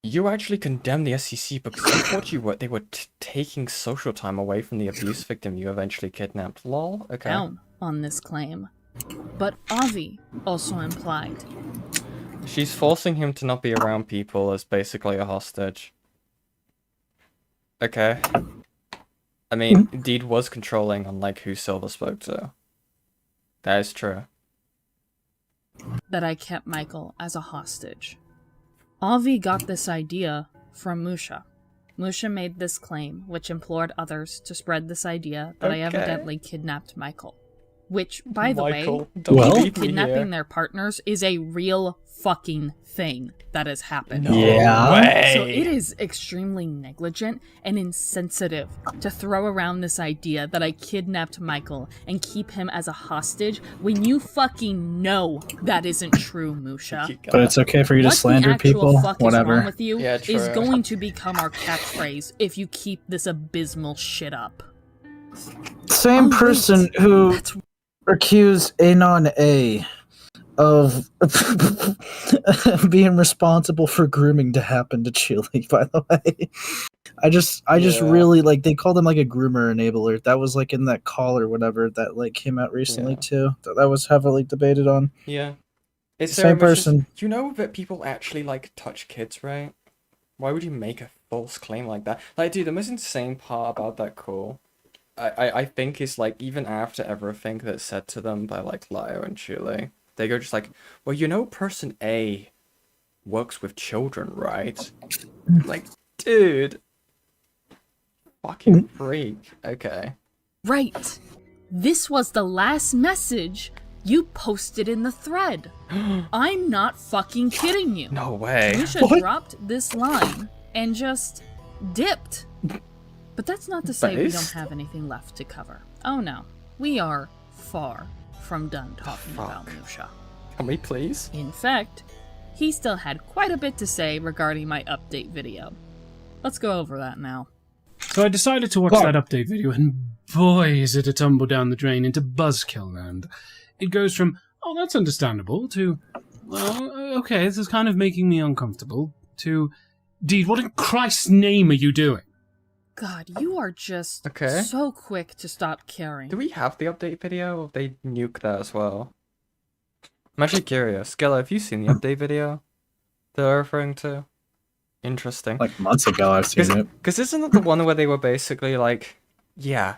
[SPEAKER 1] You actually condemned the SCC because you thought they were taking social time away from the abuse victim you eventually kidnapped. Lol. Okay.
[SPEAKER 7] down on this claim, but Avi also implied
[SPEAKER 1] She's forcing him to not be around people as basically a hostage. Okay. I mean, Deed was controlling on like who Silver spoke to. That is true.
[SPEAKER 7] that I kept Michael as a hostage. Avi got this idea from Musha. Musha made this claim, which implored others to spread this idea that I
[SPEAKER 1] Okay.
[SPEAKER 7] evidently kidnapped Michael. Which, by the way,
[SPEAKER 1] Michael,
[SPEAKER 2] Well-
[SPEAKER 1] leave me
[SPEAKER 7] kidnapping
[SPEAKER 1] here.
[SPEAKER 7] their partners is a real fucking thing that has happened.
[SPEAKER 1] No
[SPEAKER 2] Yeah.
[SPEAKER 1] way.
[SPEAKER 7] So it is extremely negligent and insensitive to throw around this idea that I kidnapped Michael and keep him as a hostage when you fucking know that isn't true, Musha.
[SPEAKER 2] But it's okay for you to
[SPEAKER 7] What the
[SPEAKER 2] slander
[SPEAKER 7] actual
[SPEAKER 2] people,
[SPEAKER 7] fuck is
[SPEAKER 2] whatever.
[SPEAKER 7] wrong with you
[SPEAKER 1] Yeah,
[SPEAKER 7] is
[SPEAKER 1] true.
[SPEAKER 7] going to become our catchphrase if you keep this abysmal shit up.
[SPEAKER 2] Same
[SPEAKER 7] Oh, wait.
[SPEAKER 2] person who
[SPEAKER 7] That's
[SPEAKER 2] accused Anon A of being responsible for grooming to happen to Chili, by the way. I just
[SPEAKER 1] Yeah.
[SPEAKER 2] really like they called him like a groomer enabler. That was like in that call or whatever that like came out recently
[SPEAKER 1] Yeah.
[SPEAKER 2] too. That was heavily debated on.
[SPEAKER 1] Yeah. It's
[SPEAKER 2] Same
[SPEAKER 1] very much just-
[SPEAKER 2] person.
[SPEAKER 1] you know that people actually like touch kids, right? Why would you make a false claim like that? Like, dude, the most insane part about that call, I think is like even after everything that's said to them by like Lio and Chile, they go just like, well, you know, person A works with children, right? Like, dude, fucking freak. Okay.
[SPEAKER 7] right. This was the last message you posted in the thread. I'm not fucking kidding you.
[SPEAKER 1] No way.
[SPEAKER 7] Musha dropped this line and just dipped. But that's not to say we don't
[SPEAKER 1] Based?
[SPEAKER 7] have anything left to cover. Oh no, we are far from done talking about
[SPEAKER 1] Fuck.
[SPEAKER 7] Musha.
[SPEAKER 1] Can we please?
[SPEAKER 7] In fact, he still had quite a bit to say regarding my update video. Let's go over that now.
[SPEAKER 6] So I decided to watch that update video, and boy, is it a tumble down the drain into buzzkill land. It goes from, oh, that's understandable, to, well, okay, this is kind of making me uncomfortable, to, Deed, what in Christ's name are you doing?
[SPEAKER 7] God, you are just
[SPEAKER 1] Okay.
[SPEAKER 7] so quick to stop caring.
[SPEAKER 1] Do we have the update video, or they nuke that as well? I'm actually curious. Skella, have you seen the update video that they're referring to? Interesting.
[SPEAKER 2] Like months ago, I've seen it.
[SPEAKER 1] Because isn't it the one where they were basically like, yeah,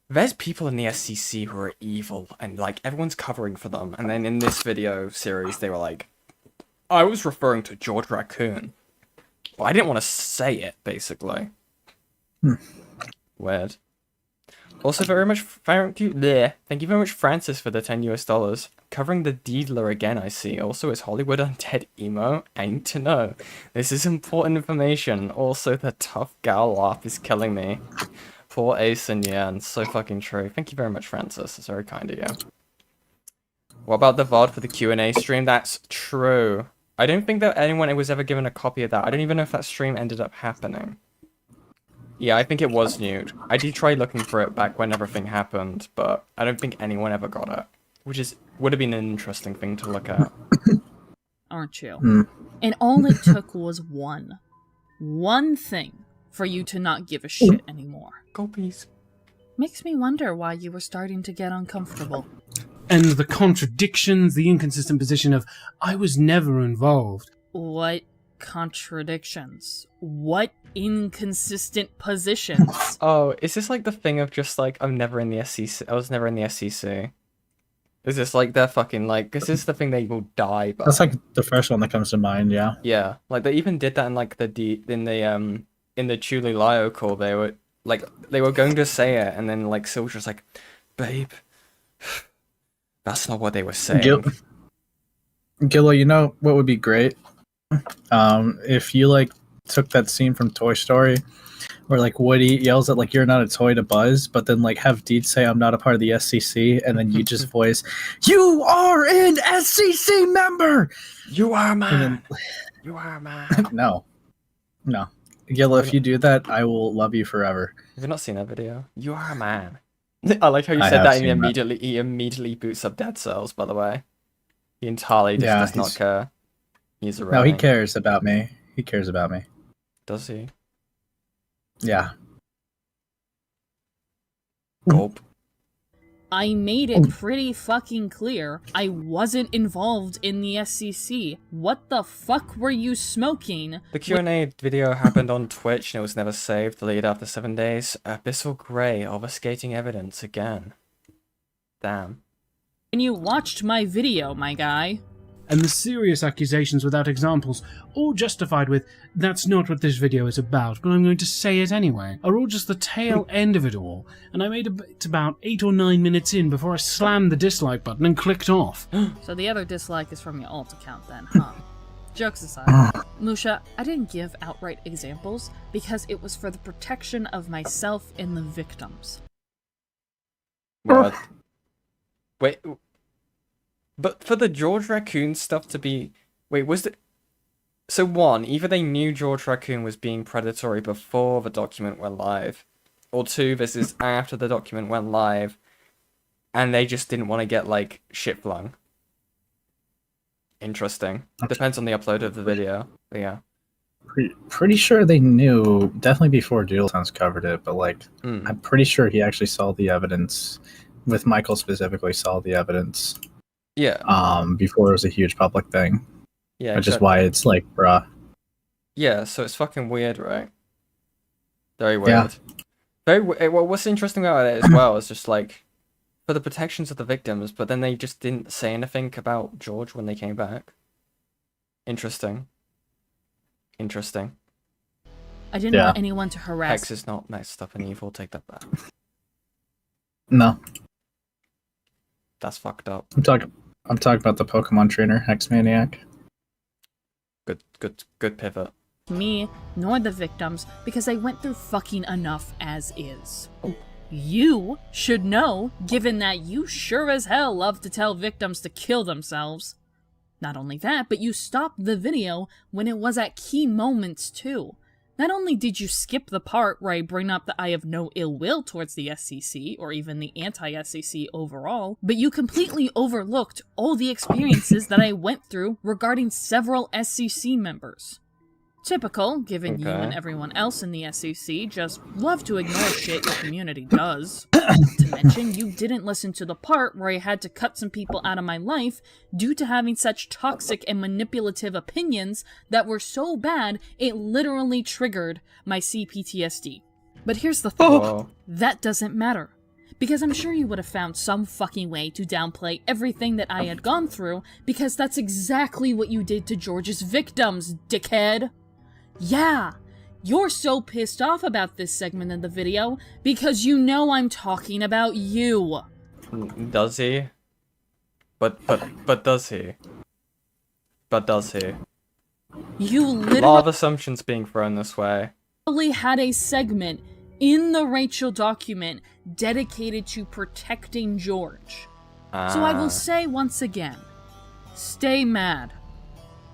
[SPEAKER 1] there's people in the SCC who are evil, and like everyone's covering for them. And then in this video series, they were like, I was referring to George Raccoon. But I didn't want to say it, basically. Weird. Also, thank you very much, Francis, for the $10 US. Covering the Deedler again, I see. Also, is Hollywood undead emo? I need to know. This is important information. Also, the tough gal laugh is killing me. Poor Asen, yeah, and so fucking true. Thank you very much, Francis. It's very kind of you. What about the VOD for the Q&A stream? That's true. I don't think that anyone was ever given a copy of that. I don't even know if that stream ended up happening. Yeah, I think it was nude. I did try looking for it back when everything happened, but I don't think anyone ever got it. Which would have been an interesting thing to look at.
[SPEAKER 7] Aren't you? And all it took was one thing for you to not give a shit anymore.
[SPEAKER 1] Go please.
[SPEAKER 7] Makes me wonder why you were starting to get uncomfortable.
[SPEAKER 6] And the contradictions, the inconsistent position of, I was never involved.
[SPEAKER 7] What contradictions? What inconsistent positions?
[SPEAKER 1] Oh, is this like the thing of just like, I'm never in the SCC, I was never in the SCC? Is this like their fucking like, is this the thing they will die by?
[SPEAKER 2] That's like the first one that comes to mind, yeah.
[SPEAKER 1] Yeah, like they even did that in like in the Chuli Lyo call. They were going to say it, and then like Silver's just like, babe, that's not what they were saying.
[SPEAKER 2] Gillo, you know what would be great? If you like took that scene from Toy Story where like Woody yells at like you're not a toy to Buzz, but then like have Deed say I'm not a part of the SCC, and then you just voice, you are an SCC member!
[SPEAKER 1] You are mine!
[SPEAKER 2] Then,
[SPEAKER 1] you are mine!
[SPEAKER 2] No. Gillo, if you do that, I will love you forever.
[SPEAKER 1] Have you not seen that video? You are a man. I like how you said that, and he immediately boots up Dead Cells, by the way. He entirely just does not care. He's a
[SPEAKER 2] No, he cares about me. He cares about me.
[SPEAKER 1] Does he?
[SPEAKER 2] Yeah.
[SPEAKER 1] Gulp.
[SPEAKER 7] I made it pretty fucking clear I wasn't involved in the SCC. What the fuck were you smoking?
[SPEAKER 1] The Q&A video happened on Twitch and it was never saved, deleted after 7 days. Abyssal Grey, obfuscating evidence again. Damn.
[SPEAKER 7] And you watched my video, my guy.
[SPEAKER 6] And the serious accusations without examples, all justified with, that's not what this video is about, but I'm going to say it anyway, are all just the tail end of it all, and I made it about 8 or 9 minutes in before I slammed the dislike button and clicked off.
[SPEAKER 7] So the other dislike is from your alt account then, huh? Jokes aside, Musha, I didn't give outright examples because it was for the protection of myself and the victims.
[SPEAKER 1] What? Wait... But for the George Raccoon stuff to be... Wait, was it... So one, either they knew George Raccoon was being predatory before the document went live, or two, this is after the document went live, and they just didn't want to get, like, shit flung. Interesting. Depends on the upload of the video, but yeah.
[SPEAKER 2] Pretty sure they knew, definitely before Doodle Sounds covered it, but, like, I'm pretty sure he actually saw the evidence, with Michael specifically saw the evidence.
[SPEAKER 1] Yeah.
[SPEAKER 2] Before it was a huge public thing.
[SPEAKER 1] Yeah.
[SPEAKER 2] Which is why it's like, bruh.
[SPEAKER 1] Yeah, so it's fucking weird, right? Very weird. Yeah. Well, what's interesting about it as well is just like, for the protections of the victims, but then they just didn't say anything about George when they came back. Interesting. Interesting.
[SPEAKER 7] I didn't want anyone to harass.
[SPEAKER 1] Hex is not messed up and evil, take that back.
[SPEAKER 2] No.
[SPEAKER 1] That's fucked up.
[SPEAKER 2] I'm talking about the Pokemon trainer, Hex Maniac.
[SPEAKER 1] Good pivot.
[SPEAKER 7] Me, nor the victims, because they went through fucking enough as is. You should know, given that you sure as hell love to tell victims to kill themselves. Not only that, but you stopped the video when it was at key moments too. Not only did you skip the part where I bring up that I have no ill will towards the SCC, or even the anti-SCC overall, but you completely overlooked all the experiences that I went through regarding several SCC members. Typical, given you and everyone else in the SCC just love to ignore shit your community does. To mention, you didn't listen to the part where I had to cut some people out of my life due to having such toxic and manipulative opinions that were so bad it literally triggered my CPTSD. But here's the thing, that doesn't matter. Because I'm sure you would have found some fucking way to downplay everything that I had gone through, because that's exactly what you did to George's victims, dickhead. Yeah, you're so pissed off about this segment of the video because you know I'm talking about you.
[SPEAKER 1] Does he? But does he? But does he?
[SPEAKER 7] You literally
[SPEAKER 1] a lot of assumptions being thrown this way.
[SPEAKER 7] Had a segment in the Rachel document dedicated to protecting George. So I will say once again, stay mad.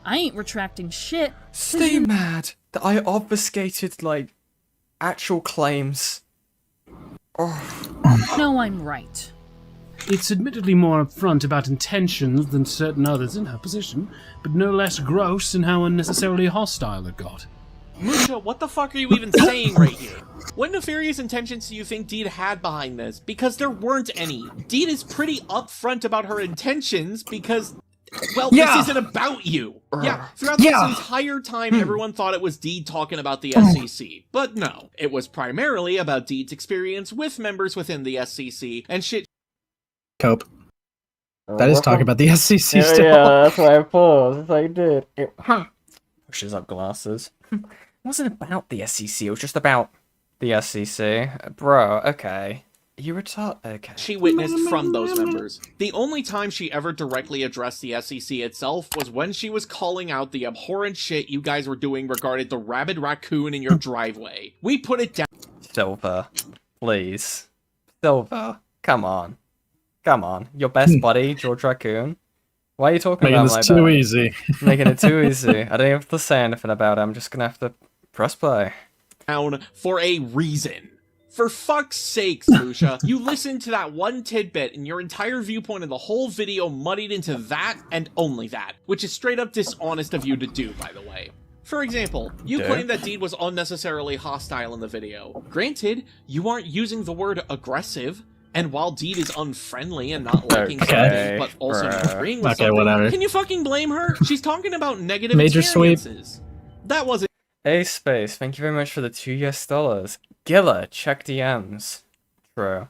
[SPEAKER 7] I ain't retracting shit.
[SPEAKER 1] Stay mad that I obfuscated, like, actual claims. Oh.
[SPEAKER 7] No, I'm right.
[SPEAKER 6] It's admittedly more upfront about intentions than certain others in her position, but no less gross in how unnecessarily hostile it got.
[SPEAKER 5] Musha, what the fuck are you even saying right here? What nefarious intentions do you think Deed had behind this? Because there weren't any. Deed is pretty upfront about her intentions because, well, this isn't about you. Yeah, throughout this entire time, everyone thought it was Deed talking about the SCC. But no, it was primarily about Deed's experience with members within the SCC and shit.
[SPEAKER 2] Cope. That is talking about the SCC still.
[SPEAKER 1] Yeah, that's why I paused. That's what I did. Pushes up glasses. It wasn't about the SCC, it was just about the SCC. Bro, okay. You retard. Okay.
[SPEAKER 5] She witnessed from those members. The only time she ever directly addressed the SCC itself was when she was calling out the abhorrent shit you guys were doing regarding the rabid raccoon in your driveway. We put it down.
[SPEAKER 1] Silver. Please. Silver. Come on. Come on. Your best buddy, George Raccoon. Why are you talking
[SPEAKER 2] Making
[SPEAKER 1] about
[SPEAKER 2] this
[SPEAKER 1] my
[SPEAKER 2] too
[SPEAKER 1] bad?
[SPEAKER 2] easy.
[SPEAKER 1] Making it too easy. I don't even have to say anything about it. I'm just gonna have to press play.
[SPEAKER 5] Down for a reason. For fuck's sakes, Musha, you listened to that one tidbit and your entire viewpoint of the whole video muddied into that and only that, which is straight up dishonest of you to do, by the way. For example, you claim that Deed was unnecessarily hostile in the video. Granted, you aren't using the word aggressive, and while Deed is unfriendly and not liking something, but also not agreeing with something,
[SPEAKER 2] whatever.
[SPEAKER 5] Can you fucking blame her? She's talking about negative
[SPEAKER 2] Major
[SPEAKER 5] experiences. That wasn't.
[SPEAKER 1] A Space, thank you very much for the $2 US. Gilla, check DMs. True.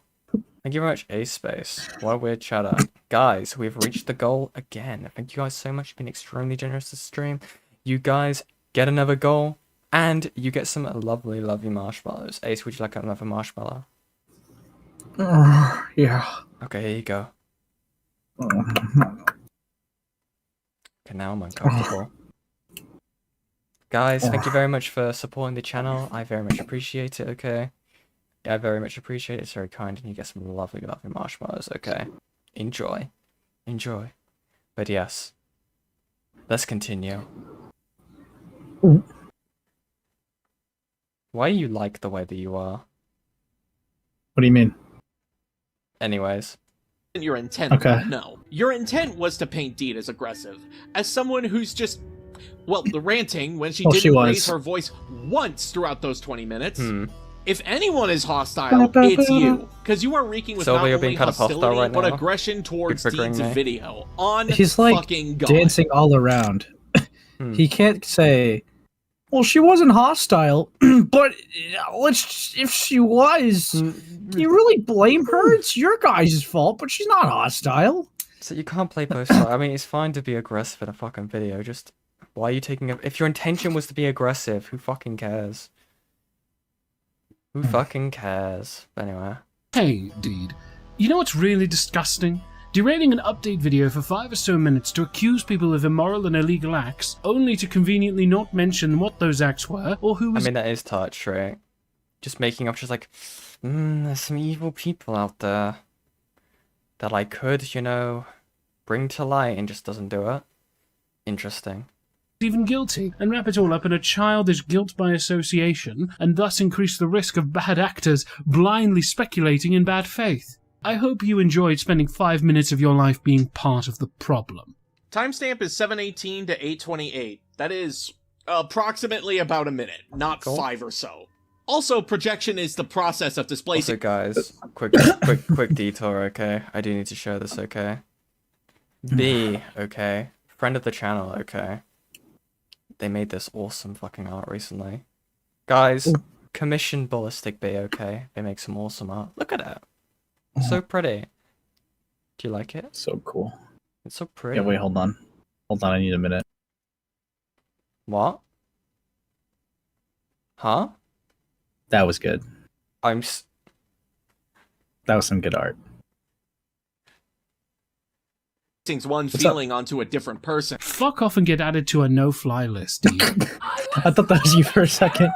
[SPEAKER 1] Thank you very much, A Space. What a weird chatter. Guys, we've reached the goal again. Thank you guys so much. You've been extremely generous this stream. You guys get another goal, and you get some lovely, lovely marshmallows. Ace, would you like another marshmallow?
[SPEAKER 2] Yeah.
[SPEAKER 1] Okay, here you go. Okay, now I'm uncomfortable. Guys, thank you very much for supporting the channel. I very much appreciate it, okay? I very much appreciate it. It's very kind, and you get some lovely, lovely marshmallows, okay? Enjoy. Enjoy. But yes, let's continue. Why are you like the way that you are?
[SPEAKER 2] What do you mean?
[SPEAKER 5] Your
[SPEAKER 1] Anyways.
[SPEAKER 5] intent,
[SPEAKER 2] okay.
[SPEAKER 5] No. Your intent was to paint Deed as aggressive. As someone who's just, well, the ranting when she didn't raise her voice once throughout those 20 minutes. If anyone is hostile, it's you. Because you are wreaking with not only hostility, but aggression towards Deed's video.
[SPEAKER 2] He's like
[SPEAKER 5] fucking God.
[SPEAKER 2] Dancing all around. He can't say, well, she wasn't hostile, but if she was, you really blame her? It's your guys' fault, but she's not hostile.
[SPEAKER 1] So you can't play both sides. I mean, it's fine to be aggressive in a fucking video. Just, why are you taking it? If your intention was to be aggressive, who fucking cares? Who fucking cares? Anyway.
[SPEAKER 6] Hey, Deed. You know what's really disgusting? Derailing an update video for 5 or so minutes to accuse people of immoral and illegal acts, only to conveniently not mention what those acts were, or who was—
[SPEAKER 1] I mean, that is touch, right? Just making up, just like, there's some evil people out there that I could, you know, bring to light, and just doesn't do it. Interesting.
[SPEAKER 6] Even guilty, and wrap it all up in a childish guilt by association, and thus increase the risk of bad actors blindly speculating in bad faith. I hope you enjoyed spending 5 minutes of your life being part of the problem.
[SPEAKER 5] Timestamp is 7:18 to 8:28. That is approximately about a minute, not 5 or so. Also, projection is the process of displacing.
[SPEAKER 1] Also, guys, quick detour, okay? I do need to show this, okay? B, okay? Friend of the channel, okay? They made this awesome fucking art recently. Guys, commission Ballistic B, okay? They make some awesome art. Look at it. So pretty. Do you like it?
[SPEAKER 2] So cool.
[SPEAKER 1] It's so pretty.
[SPEAKER 2] Yeah, wait, hold on. Hold on, I need a minute.
[SPEAKER 1] What? Huh?
[SPEAKER 2] That was good. That was some good art.
[SPEAKER 5] One feeling onto a different person.
[SPEAKER 6] Fuck off and get added to a no-fly list, Deed.
[SPEAKER 2] I thought that was you for a second.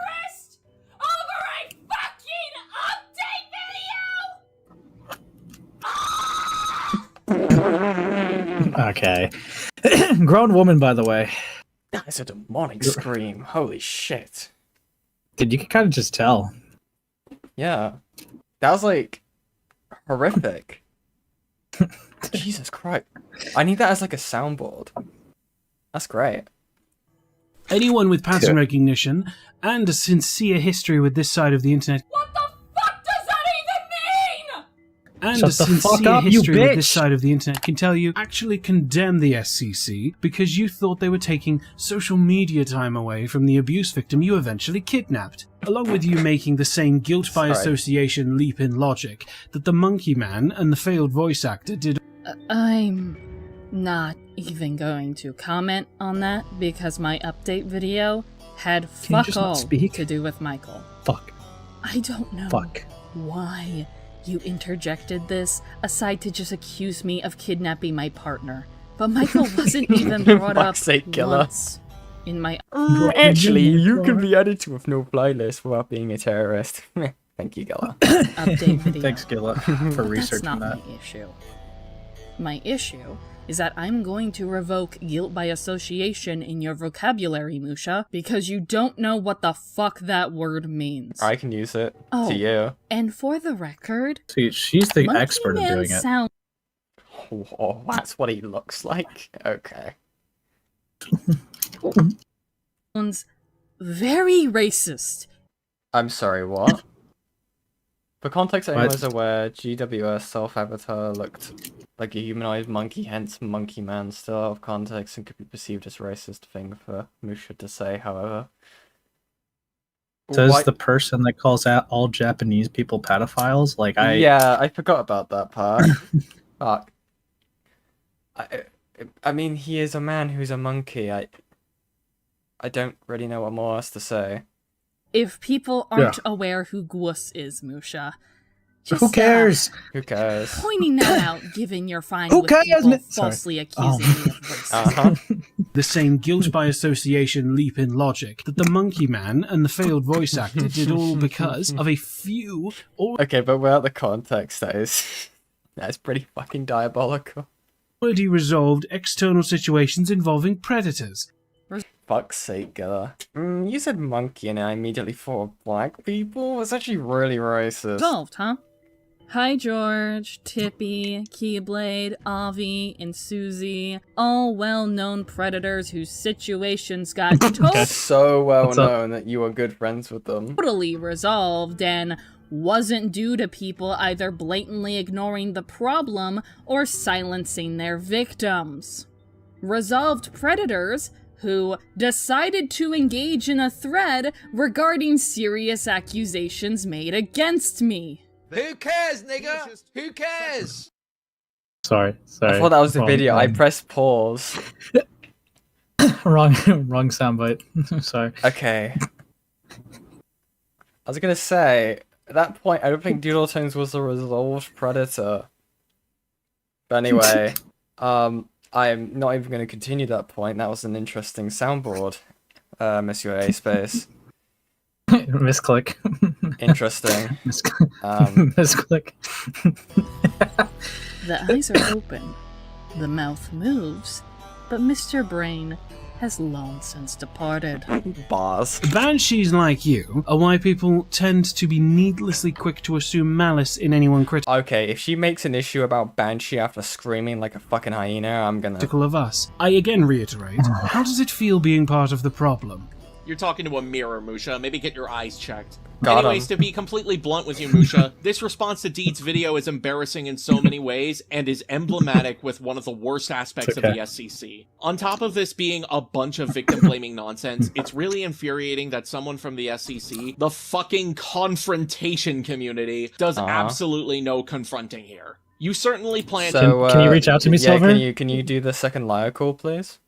[SPEAKER 2] Okay. Grown woman, by the way.
[SPEAKER 1] That is a demonic scream. Holy shit.
[SPEAKER 2] Dude, you can kind of just tell.
[SPEAKER 1] Yeah. That was like horrific. Jesus Christ. I need that as like a soundboard. That's great.
[SPEAKER 6] Anyone with pattern recognition and a sincere history with this side of the internet.
[SPEAKER 7] What the fuck does that even mean?
[SPEAKER 6] And
[SPEAKER 2] Shut
[SPEAKER 6] a
[SPEAKER 2] the fuck
[SPEAKER 6] sincere
[SPEAKER 2] up, you
[SPEAKER 6] history with this
[SPEAKER 2] bitch!
[SPEAKER 6] side of the internet can tell you actually condemn the SCC because you thought they were taking social media time away from the abuse victim you eventually kidnapped, along with you making the same guilt by association leap in logic that the Monkey Man and the failed voice actor did.
[SPEAKER 7] I'm not even going to comment on that because my update video had fuck all to do with Michael.
[SPEAKER 2] Fuck.
[SPEAKER 7] I don't know
[SPEAKER 2] Fuck.
[SPEAKER 7] why you interjected this aside to just accuse me of kidnapping my partner. But Michael wasn't even brought up once in my...
[SPEAKER 1] Actually, you can be added to a no-fly list without being a terrorist. Thank you, Gilla.
[SPEAKER 7] update video.
[SPEAKER 2] Thanks, Gilla, for researching
[SPEAKER 7] That's not
[SPEAKER 2] that.
[SPEAKER 7] my issue. My issue is that I'm going to revoke guilt by association in your vocabulary, Musha, because you don't know what the fuck that word means.
[SPEAKER 1] I can use it
[SPEAKER 7] Oh,
[SPEAKER 1] to you.
[SPEAKER 7] and for the record,
[SPEAKER 2] See, she's the
[SPEAKER 7] Monkey
[SPEAKER 2] expert at
[SPEAKER 7] Man
[SPEAKER 2] doing it.
[SPEAKER 7] sounds
[SPEAKER 1] Oh, that's what he looks like. Okay.
[SPEAKER 7] very racist.
[SPEAKER 1] I'm sorry, what? For context, anyone
[SPEAKER 2] What?
[SPEAKER 1] is aware, GWS self-avatar looked like a humanoid monkey, hence Monkey Man, still out of context and could be perceived as a racist thing for Musha to say, however.
[SPEAKER 2] Says
[SPEAKER 1] Why-
[SPEAKER 2] the person that calls out all Japanese people pedophiles? Like,
[SPEAKER 1] Yeah, I forgot about that part. Fuck. I mean, he is a man who's a monkey. I don't really know what more else to say.
[SPEAKER 7] If people aren't aware who Gwus is, Musha, just
[SPEAKER 2] Who cares?
[SPEAKER 1] Who cares?
[SPEAKER 7] pointing that out, given you're fine
[SPEAKER 2] Who
[SPEAKER 7] with
[SPEAKER 2] cares?
[SPEAKER 7] people
[SPEAKER 2] Sorry.
[SPEAKER 7] falsely accusing me of racism.
[SPEAKER 1] Uh-huh.
[SPEAKER 6] The same guilt by association leap in logic that the Monkey Man and the failed voice actor did all because of a few
[SPEAKER 1] Okay, but without the context, that's pretty fucking diabolical.
[SPEAKER 6] already resolved external situations involving predators.
[SPEAKER 1] Fuck's sake, Gilla. You said monkey and I immediately thought of black people? It's actually really racist.
[SPEAKER 7] Resolved, huh? Hi, George, Tippy, Keyblade, Avi, and Susie, all well-known predators whose situations got
[SPEAKER 1] So well known that you are good friends with them.
[SPEAKER 7] totally resolved and wasn't due to people either blatantly ignoring the problem or silencing their victims. Resolved predators who decided to engage in a thread regarding serious accusations made against me.
[SPEAKER 12] Who cares, nigga? Who cares?
[SPEAKER 2] Sorry.
[SPEAKER 1] I thought that was the
[SPEAKER 2] Wrong
[SPEAKER 1] video. I
[SPEAKER 2] button.
[SPEAKER 1] pressed pause.
[SPEAKER 2] wrong soundbite. Sorry.
[SPEAKER 1] Okay. I was gonna say, at that point, I don't think Doodle Tones was a resolved predator. But anyway, I'm not even gonna continue that point. That was an interesting soundboard, Monsieur A Space.
[SPEAKER 2] Misclick.
[SPEAKER 1] Interesting.
[SPEAKER 2] Misclick.
[SPEAKER 7] The eyes are open, the mouth moves, but Mr. Brain has long since departed.
[SPEAKER 1] Bars.
[SPEAKER 6] Banshees like you are why people tend to be needlessly quick to assume malice in anyone critical
[SPEAKER 1] Okay, if she makes an issue about Banshee after screaming like a fucking hyena, I'm gonna...
[SPEAKER 6] of us. I again reiterate, how does it feel being part of the problem?
[SPEAKER 5] You're talking to a mirror, Musha. Maybe get your eyes checked.
[SPEAKER 1] Got
[SPEAKER 5] Anyways,
[SPEAKER 1] him.
[SPEAKER 5] to be completely blunt with you, Musha, this response to Deed's video is embarrassing in so many ways and is emblematic with one of the worst aspects of the SCC. On top of this being a bunch of victim-blaming nonsense, it's really infuriating that someone from the SCC, the fucking confrontation community, does absolutely no confronting here. You certainly plan to...
[SPEAKER 1] So,
[SPEAKER 2] Can you reach out to me,
[SPEAKER 1] yeah,
[SPEAKER 2] Silver?
[SPEAKER 1] Can you do the second liar call, please?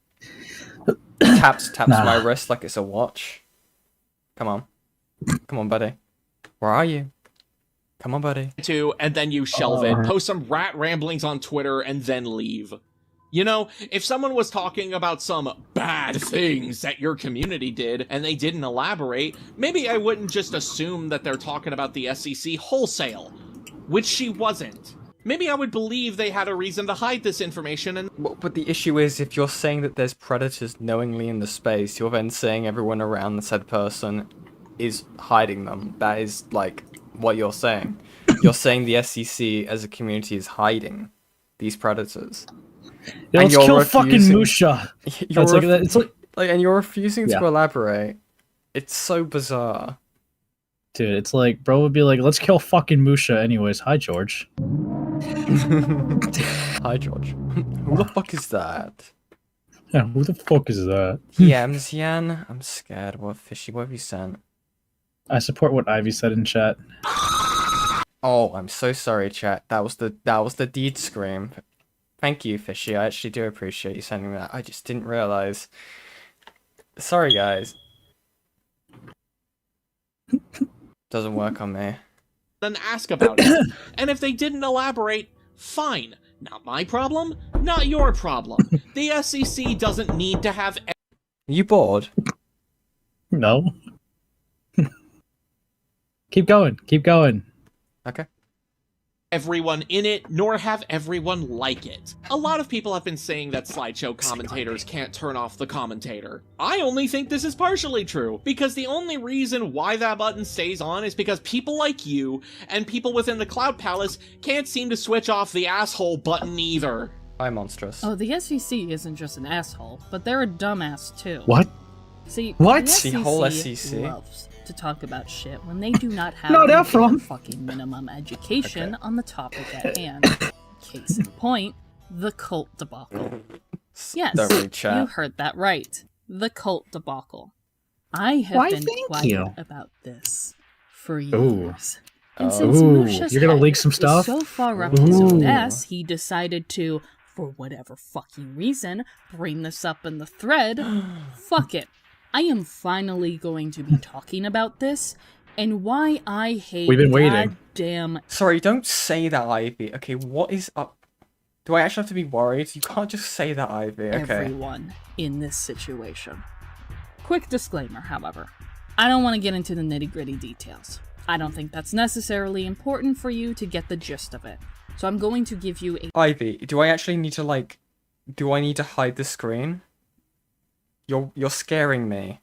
[SPEAKER 1] taps my wrist like it's a watch. Come on, buddy. Where are you? Come on, buddy.
[SPEAKER 5] And then you shelve it, post some rat ramblings on Twitter, and then leave. You know, if someone was talking about some bad things that your community did, and they didn't elaborate, maybe I wouldn't just assume that they're talking about the SCC wholesale. Which she wasn't. maybe I would believe they had a reason to hide this information and...
[SPEAKER 1] But the issue is, if you're saying that there's predators knowingly in the space, you're then saying everyone around the said person is hiding them. That is, like, what you're saying. You're saying the SCC as a community is hiding these predators.
[SPEAKER 2] Yeah, let's kill fucking Musha.
[SPEAKER 1] And you're refusing to elaborate. It's so bizarre.
[SPEAKER 2] Dude, it's like, bro would be like, let's kill fucking Musha anyways. Hi, George.
[SPEAKER 1] Hi, George. Who the fuck is that?
[SPEAKER 2] Yeah, who the fuck is that?
[SPEAKER 1] PMs, Yan? I'm scared. What fishy? What have you sent?
[SPEAKER 2] I support what Ivy said in chat.
[SPEAKER 1] Oh, I'm so sorry, chat. That was the deed scream. Thank you, Fishy. I actually do appreciate you sending that. I just didn't realize. Sorry, guys. Doesn't work on me.
[SPEAKER 5] Then ask about it. And if they didn't elaborate, fine. Not my problem, not your problem. The SCC doesn't need to have...
[SPEAKER 1] You bored?
[SPEAKER 2] No. Keep going. Keep going.
[SPEAKER 1] Okay.
[SPEAKER 5] Everyone in it, nor have everyone like it. A lot of people have been saying that slideshow commentators can't turn off the commentator. I only think this is partially true, because the only reason why that button stays on is because people like you, and people within the Cloud Palace, can't seem to switch off the asshole button either.
[SPEAKER 1] I'm monstrous.
[SPEAKER 7] Oh, the SCC isn't just an asshole, but they're a dumbass too.
[SPEAKER 2] What?
[SPEAKER 7] See,
[SPEAKER 2] what?
[SPEAKER 7] The
[SPEAKER 1] whole SCC
[SPEAKER 7] loves to talk about shit when they do not have
[SPEAKER 2] no,
[SPEAKER 7] fucking minimum education on the topic at hand. Case in point, the cult debacle. Yes, you heard that right. The cult debacle. I have been quiet about this for years. And since Musha's
[SPEAKER 2] you're gonna leak some stuff?
[SPEAKER 7] So far up his own ass, he decided to, for whatever fucking reason, bring this up in the thread. Fuck it. I am finally going to be talking about this, and why I hate
[SPEAKER 2] We've been waiting.
[SPEAKER 7] Goddamn...
[SPEAKER 1] Sorry, don't say that, Ivy. Okay, what is up? Do I actually have to be worried? You can't just say that, Ivy. Okay.
[SPEAKER 7] Everyone in this situation. Quick disclaimer, however. I don't want to get into the nitty-gritty details. I don't think that's necessarily important for you to get the gist of it. So I'm going to give you a...
[SPEAKER 1] Ivy, do I actually need to, like... Do I need to hide the screen? You're scaring me.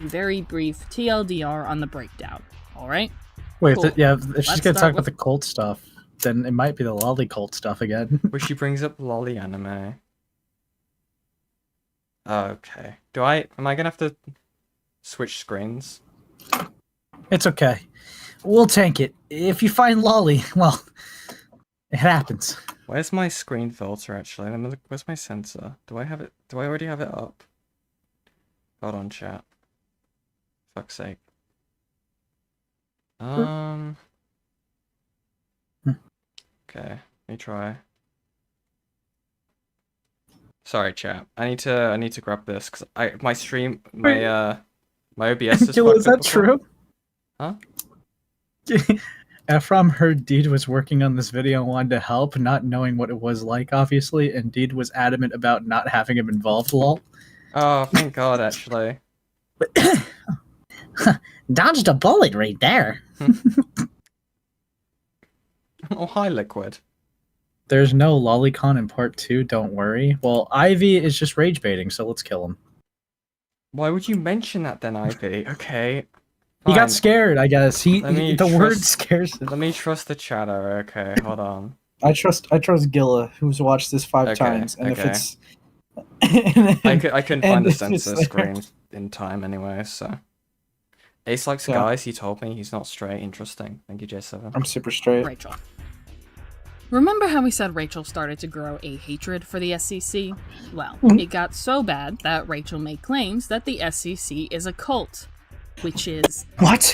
[SPEAKER 7] Very brief TLDR on the breakdown, alright?
[SPEAKER 2] Wait,
[SPEAKER 7] Cool.
[SPEAKER 2] If she's gonna talk about the cult stuff, then it might be the lolly cult stuff again.
[SPEAKER 1] Where she brings up lolly anime. Okay. Am I gonna have to switch screens?
[SPEAKER 2] It's okay. We'll tank it. If you find lolly, well, it happens.
[SPEAKER 1] Where's my screen filter, actually? Where's my sensor? Do I already have it up? Hold on, chat. Fuck's sake. Okay, let me try. Sorry, chat. I need to grab this because my stream, my OBS is
[SPEAKER 2] Is that true?
[SPEAKER 1] Huh?
[SPEAKER 2] Ephraim heard Deed was working on this video and wanted to help, not knowing what it was like, obviously, and Deed was adamant about not having him involved, lol.
[SPEAKER 1] Oh, thank God, actually.
[SPEAKER 2] Dodged a bullet right there.
[SPEAKER 1] Oh, hi, Liquid.
[SPEAKER 2] There's no lolicon in part 2, don't worry. Well, Ivy is just rage baiting, so let's kill him.
[SPEAKER 1] Why would you mention that then, Ivy? Okay.
[SPEAKER 2] He got scared, I guess. The word scares him.
[SPEAKER 1] Let me trust the chatter. Okay, hold on.
[SPEAKER 2] I trust Gilla, who's watched this 5 times, and if it's...
[SPEAKER 1] I couldn't find the sensor screen in time anyway, so... Ace likes guys, he told me. He's not straight. Interesting. Thank you, J7.
[SPEAKER 2] I'm super straight.
[SPEAKER 7] Rachel. Remember how we said Rachel started to grow a hatred for the SCC? Well, it got so bad that Rachel made claims that the SCC is a cult. Which is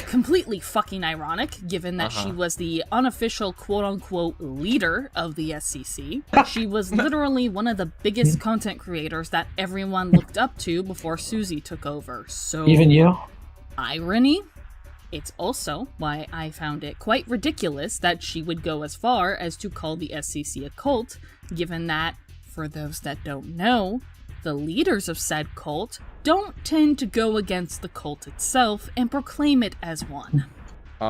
[SPEAKER 7] completely fucking ironic, given that she was the unofficial quote-unquote leader of the SCC. She was literally one of the biggest content creators that everyone looked up to before Susie took over, so...
[SPEAKER 2] Even you?
[SPEAKER 7] Irony? It's also why I found it quite ridiculous that she would go as far as to call the SCC a cult, given that, for those that don't know, the leaders of said cult don't tend to go against the cult itself and proclaim it as one.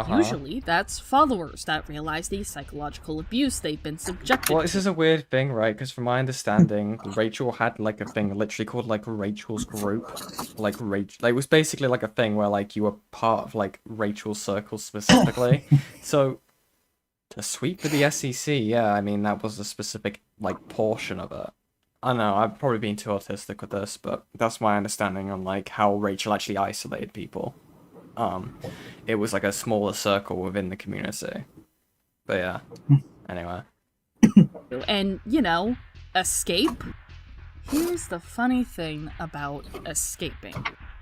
[SPEAKER 7] Usually, that's followers that realize the psychological abuse they've been subjected
[SPEAKER 1] Well,
[SPEAKER 7] to.
[SPEAKER 1] this is a weird thing, right? Because from my understanding, Rachel had like a thing literally called like Rachel's group, like Rachel. It was basically like a thing where like you were part of like Rachel's circle specifically. So to sweep for the SCC, yeah, I mean that was a specific like portion of it. I don't know, I've probably been too autistic with this, but that's my understanding on like how Rachel actually isolated people. It was like a smaller circle within the community. But yeah, anyway.
[SPEAKER 7] And, you know, escape? Here's the funny thing about escaping.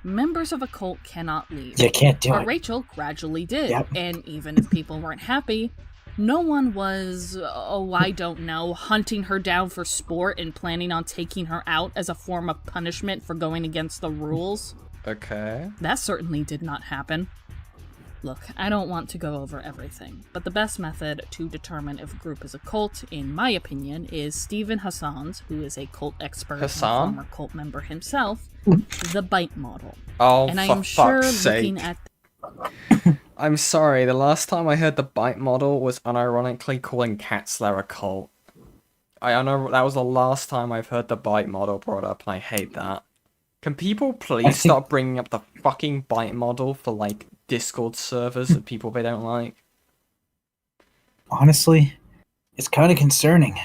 [SPEAKER 7] Members of a cult cannot leave.
[SPEAKER 2] You can't do
[SPEAKER 7] but
[SPEAKER 2] it.
[SPEAKER 7] Rachel gradually did.
[SPEAKER 2] Yep.
[SPEAKER 7] And even if people weren't happy, no one was, I don't know, hunting her down for sport and planning on taking her out as a form of punishment for going against the rules.
[SPEAKER 1] Okay.
[SPEAKER 7] That certainly did not happen. Look, I don't want to go over everything, but the best method to determine if a group is a cult, in my opinion, is Stephen Hassan's, who is a cult expert and former cult member himself, the bite model.
[SPEAKER 1] Oh,
[SPEAKER 7] and I
[SPEAKER 1] for
[SPEAKER 7] am sure
[SPEAKER 1] fuck's
[SPEAKER 7] looking
[SPEAKER 1] sake.
[SPEAKER 7] at
[SPEAKER 1] I'm sorry, the last time I heard the bite model was unironically calling Cat Slayer a cult. I know that was the last time I've heard the bite model brought up, and I hate that. Can people please stop bringing up the fucking bite model for, like, Discord servers of people they don't like?
[SPEAKER 13] Honestly, it's kind of concerning.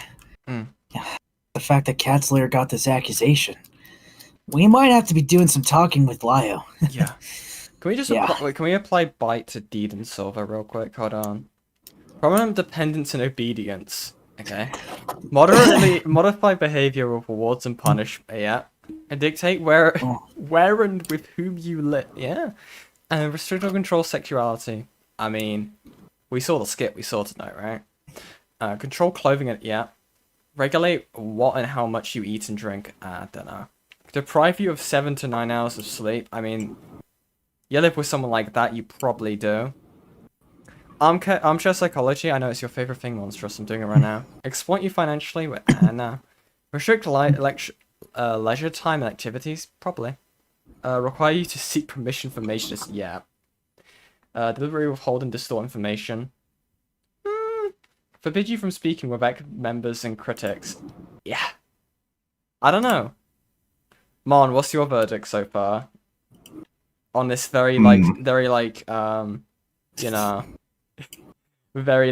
[SPEAKER 1] Mm.
[SPEAKER 13] The fact that Catslayer got this accusation. We might have to be doing some talking with Lio.
[SPEAKER 1] Yeah. Can we just can we apply bite to Deed and Silver real quick? Hold on. Prominent dependence and obedience. Okay. Moderately modify behavior with rewards and punishment. Yeah. And dictate where and with whom you live. Yeah. And restrict or control sexuality. I mean, we saw the skit. We saw tonight, right? Control clothing. Yeah. Regulate what and how much you eat and drink. I don't know. Deprive you of 7 to 9 hours of sleep. I mean, you live with someone like that, you probably do. Armchair psychology. I know it's your favorite thing, Monstrous. I'm doing it right now. Exploit you financially. No. Restrict leisure time and activities. Probably. Require you to seek permission for mages. Yeah. Deliberately withhold and distort information. Forbid you from speaking with members and critics. Yeah. I don't know. Mon, what's your verdict so far? On this very, you know, very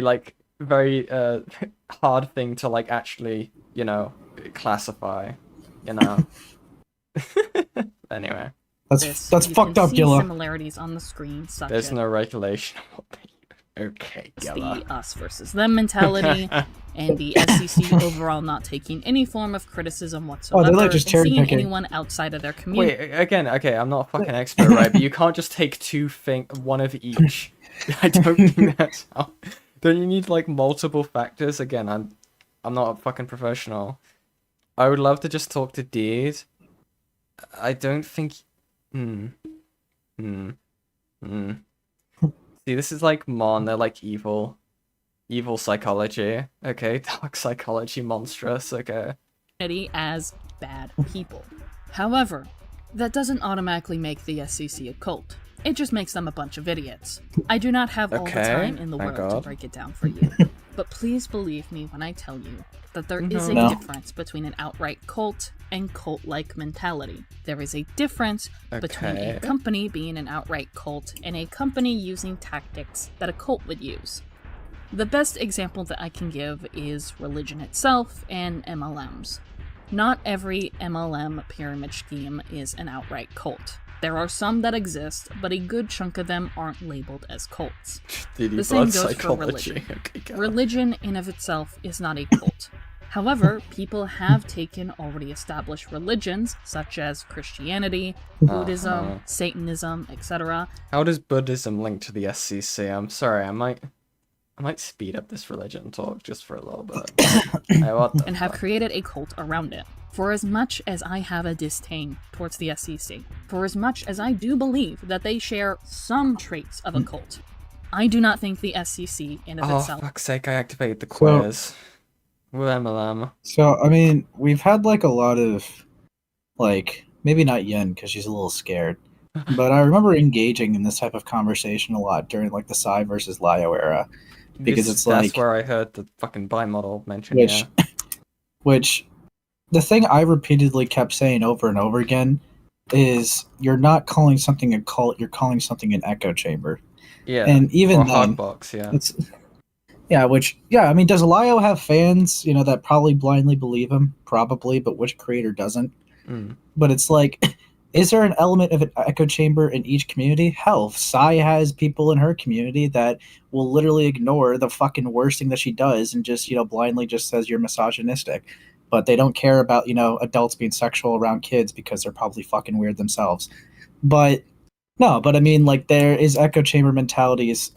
[SPEAKER 1] hard thing to, like, actually, you know, classify, you know. Anyway.
[SPEAKER 13] That's fucked up, Gilla.
[SPEAKER 7] Similarities on the screen, such
[SPEAKER 1] There's
[SPEAKER 7] as
[SPEAKER 1] no regulation. Okay,
[SPEAKER 7] it's
[SPEAKER 1] Gilla.
[SPEAKER 7] the us versus them mentality, and the SCC overall not taking any form of criticism whatsoever,
[SPEAKER 13] like just
[SPEAKER 7] and seeing
[SPEAKER 13] picking.
[SPEAKER 7] anyone outside of their community.
[SPEAKER 1] Wait, again, okay, I'm not a fucking expert, right? But you can't just take one of each. I don't think that's how. Don't you need, like, multiple factors? Again, I'm not a fucking professional. I would love to just talk to Deed. I don't think. See, this is like Mon. They're like evil psychology. Okay, dark psychology, monstrous. Okay.
[SPEAKER 7] As bad people. However, that doesn't automatically make the SCC a cult. It just makes them a bunch of idiots. I do not have all the time in the world to break it down for you. But please believe me when I tell you that there is a difference between an outright cult and cult-like mentality. There is a difference between a company being an outright cult and a company using tactics that a cult would use. The best example that I can give is religion itself and MLMs. Not every MLM pyramid scheme is an outright cult. There are some that exist, but a good chunk of them aren't labeled as cults. The same goes for religion. Religion in of itself is not a cult. However, people have taken already established religions, such as Christianity, Buddhism, Satanism, etc.
[SPEAKER 1] How does Buddhism link to the SCC? I'm sorry, I might speed up this religion talk just for a little bit.
[SPEAKER 7] And have created a cult around it. For as much as I have a disdain towards the SCC, for as much as I do believe that they share some traits of a cult, I do not think the SCC in of itself...
[SPEAKER 1] Oh, fuck's sake, I activated the quiz. With MLM.
[SPEAKER 13] So, I mean, we've had, like, a lot of, like, maybe not Yen, because she's a little scared,
[SPEAKER 2] But I remember engaging in this type of conversation a lot during like the Psy versus Lio era, because it's
[SPEAKER 1] that's
[SPEAKER 2] like
[SPEAKER 1] where I heard the fucking bimodal mentioned.
[SPEAKER 2] which, which the thing I repeatedly kept saying over and over again is you're not calling something a cult, you're calling something an echo chamber.
[SPEAKER 1] Yeah,
[SPEAKER 2] and even
[SPEAKER 1] or
[SPEAKER 2] then,
[SPEAKER 1] Hogbox, yeah.
[SPEAKER 2] it's I mean, does Lio have fans? You know, that probably blindly believe him, probably, but which creator doesn't? But it's like, is there an element of an echo chamber in each community? Hell, Psy has people in her community that will literally ignore the fucking worst thing that she does and just, blindly just says you're misogynistic. But they don't care about, adults being sexual around kids because they're probably fucking weird themselves. But no, but I mean, like, there is echo chamber mentalities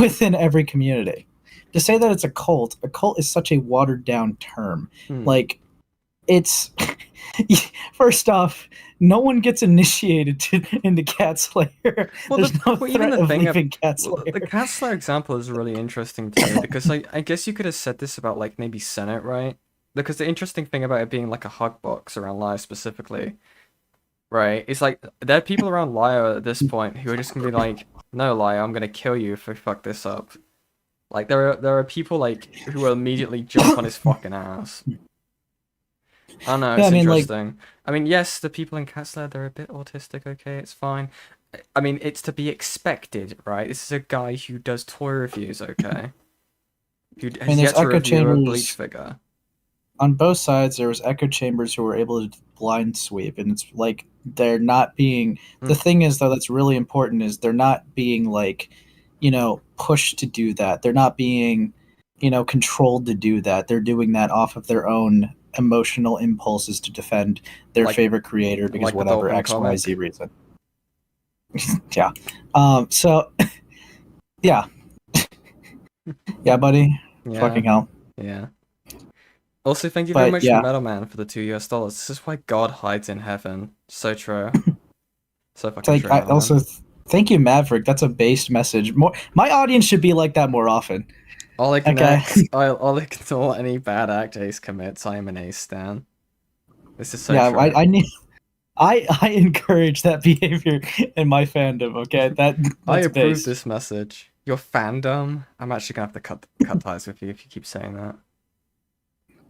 [SPEAKER 2] within every community. To say that it's a cult is such a watered down term. Like, it's first off, no one gets initiated into Cat Slayer.
[SPEAKER 1] Well,
[SPEAKER 2] There's no threat of leaving Cat
[SPEAKER 1] Slayer. The Cat Slayer example is really interesting too, because I guess you could have said this about like maybe Senate, right? Because the interesting thing about it being like a hug box around Lio specifically, right? It's like there are people around Lio at this point who are just gonna be like, "No, Lio, I'm gonna kill you if we fuck this up." Like there are people like who will immediately jump on his fucking ass. I don't know, it's interesting. I mean, yes, the people in Cat Slayer, they're a bit autistic, okay, it's fine. I mean, it's to be expected, right? This is a guy who does toy reviews, okay? Who has yet to review a Bleach figure.
[SPEAKER 2] On both sides, there was echo chambers who were able to blind sweep, and it's like they're not being... The thing is, though, that's really important is they're not being, like, pushed to do that. They're not being, controlled to do that. They're doing that off of their own emotional impulses to defend their favorite creator because whatever XYZ reason. Yeah. So yeah. Yeah, buddy.
[SPEAKER 1] Yeah.
[SPEAKER 2] Fucking hell.
[SPEAKER 1] Yeah. Also, thank you very much, Metal Man, for the $2. This is why God hides in heaven. So true. So fucking true.
[SPEAKER 2] Also, thank you, Maverick. That's a based message. My audience should be like that more often.
[SPEAKER 1] I'll ignore any bad act Ace commits. I am an Ace stan. This is so true.
[SPEAKER 2] I encourage that behavior in my fandom, okay?
[SPEAKER 1] I approve this message. Your fandom? I'm actually gonna have to cut ties with you if you keep saying that.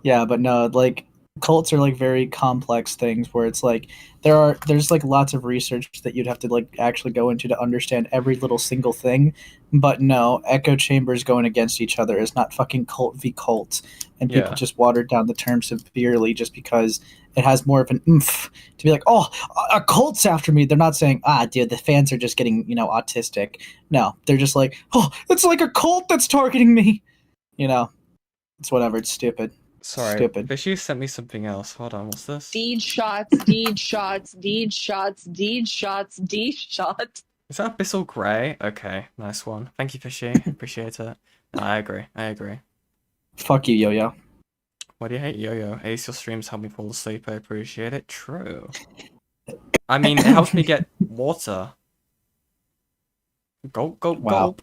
[SPEAKER 2] Yeah, but no, like, cults are like very complex things where it's like there's like lots of research that you'd have to like actually go into to understand every little single thing. But no, echo chambers going against each other is not fucking cult v cult, and people just watered down the term severely just because it has more of an oomph to be like, oh, a cult's after me. They're not saying, dude, the fans are just getting autistic. No, they're just like, oh, it's like a cult that's targeting me. It's whatever. It's stupid.
[SPEAKER 1] Sorry,
[SPEAKER 2] stupid.
[SPEAKER 1] Fishy sent me something else. Hold on, what's this?
[SPEAKER 14] Deed shots, deed shots, deed shots, deed shots, deed shots.
[SPEAKER 1] Is that Abyssal Grey? Okay, nice one. Thank you, Fishy. Appreciate it. No, I agree.
[SPEAKER 2] Fuck you, Yo-Yo.
[SPEAKER 1] Why do you hate Yo-Yo? Ace, your streams help me fall asleep. I appreciate it. True. I mean, it helps me get water. Gulp, gulp, gulp.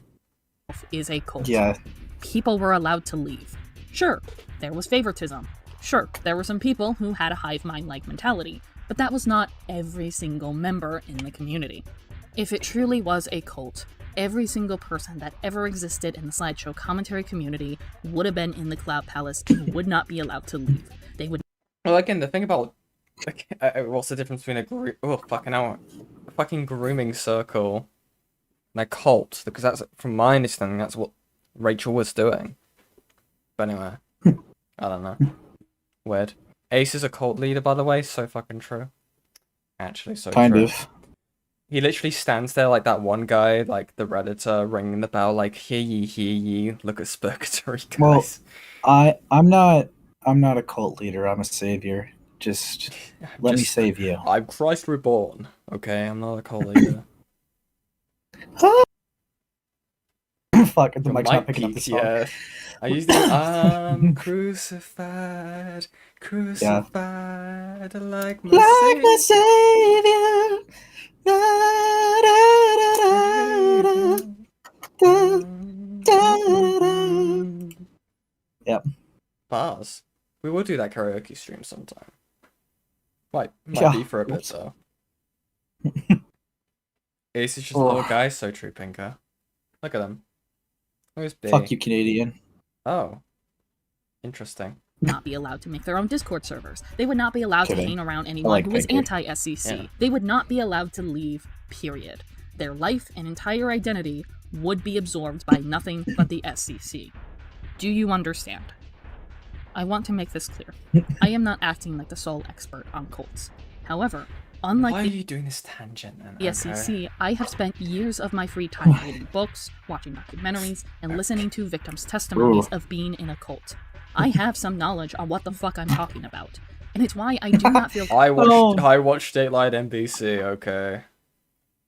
[SPEAKER 7] Is a cult.
[SPEAKER 2] Yeah.
[SPEAKER 7] People were allowed to leave. Sure, there was favoritism. Sure, there were some people who had a hive mind-like mentality, but that was not every single member in the community. If it truly was a cult, every single person that ever existed in the Sideshow commentary community would have been in the Cloud Palace and would not be allowed to leave. They would.
[SPEAKER 1] Well, again, the thing about what's the difference between a fucking grooming circle and a cult? Because that's, from my understanding, that's what Rachel was doing. But anyway, I don't know. Weird. Ace is a cult leader, by the way. So fucking true. Actually, so
[SPEAKER 2] kind
[SPEAKER 1] true.
[SPEAKER 2] of.
[SPEAKER 1] He literally stands there like that one guy, like the Redditor, ringing the bell, like, hear ye, look at Spurgatory, guys.
[SPEAKER 2] Well, I'm not a cult leader. I'm a savior. Just let me save you.
[SPEAKER 1] I'm Christ reborn. Okay, I'm not a cult leader.
[SPEAKER 2] Fuck, the mic's not picking up the song.
[SPEAKER 1] Yeah. I used to. I'm crucified, like my
[SPEAKER 2] savior. Yep.
[SPEAKER 1] Bars. We will do that karaoke stream sometime. Might be for a bit though. Ace is just a little guy, so true, Pinker. Look at him. Where's B?
[SPEAKER 13] Fuck you, Canadian.
[SPEAKER 1] Oh. Interesting.
[SPEAKER 7] Not be allowed to make their own Discord servers. They would not be allowed to hang around anyone
[SPEAKER 13] like
[SPEAKER 7] who was
[SPEAKER 13] Pinker.
[SPEAKER 7] anti-SCC.
[SPEAKER 1] Yeah.
[SPEAKER 7] They would not be allowed to leave, period. Their life and entire identity would be absorbed by nothing but the SCC. Do you understand? I want to make this clear. I am not acting like the sole expert on cults. However, unlike
[SPEAKER 1] Why are
[SPEAKER 7] the
[SPEAKER 1] you doing this tangent then?
[SPEAKER 7] SCC, I have spent years of my free time reading books, watching documentaries, and listening to victims' testimonies of being in a cult. I have some knowledge on what the fuck I'm talking about, and it's why I do not feel.
[SPEAKER 1] I watched Dateline NBC. Okay.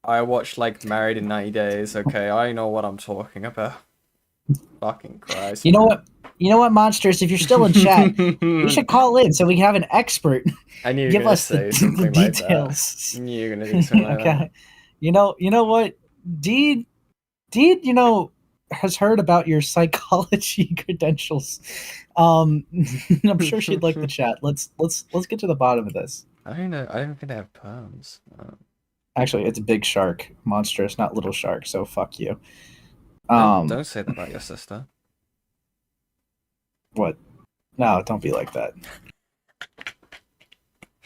[SPEAKER 1] I watched like Married in 90 Days. Okay, I know what I'm talking about. Fucking Christ.
[SPEAKER 13] You know what? You know what, monsters? If you're still in chat, you should call in so we can have an expert
[SPEAKER 1] I knew you were
[SPEAKER 13] give
[SPEAKER 1] gonna
[SPEAKER 13] us
[SPEAKER 1] say
[SPEAKER 13] the
[SPEAKER 1] something
[SPEAKER 13] details.
[SPEAKER 1] like that. You were gonna do something like that.
[SPEAKER 13] Okay. You know what? Deed, has heard about your psychology credentials. I'm sure she'd like the chat. Let's get to the bottom of this.
[SPEAKER 1] I don't know. I don't think they have perms.
[SPEAKER 13] Actually, it's a big shark, monstrous, not little shark. So fuck you.
[SPEAKER 1] Don't say that about your sister.
[SPEAKER 13] What? No, don't be like that.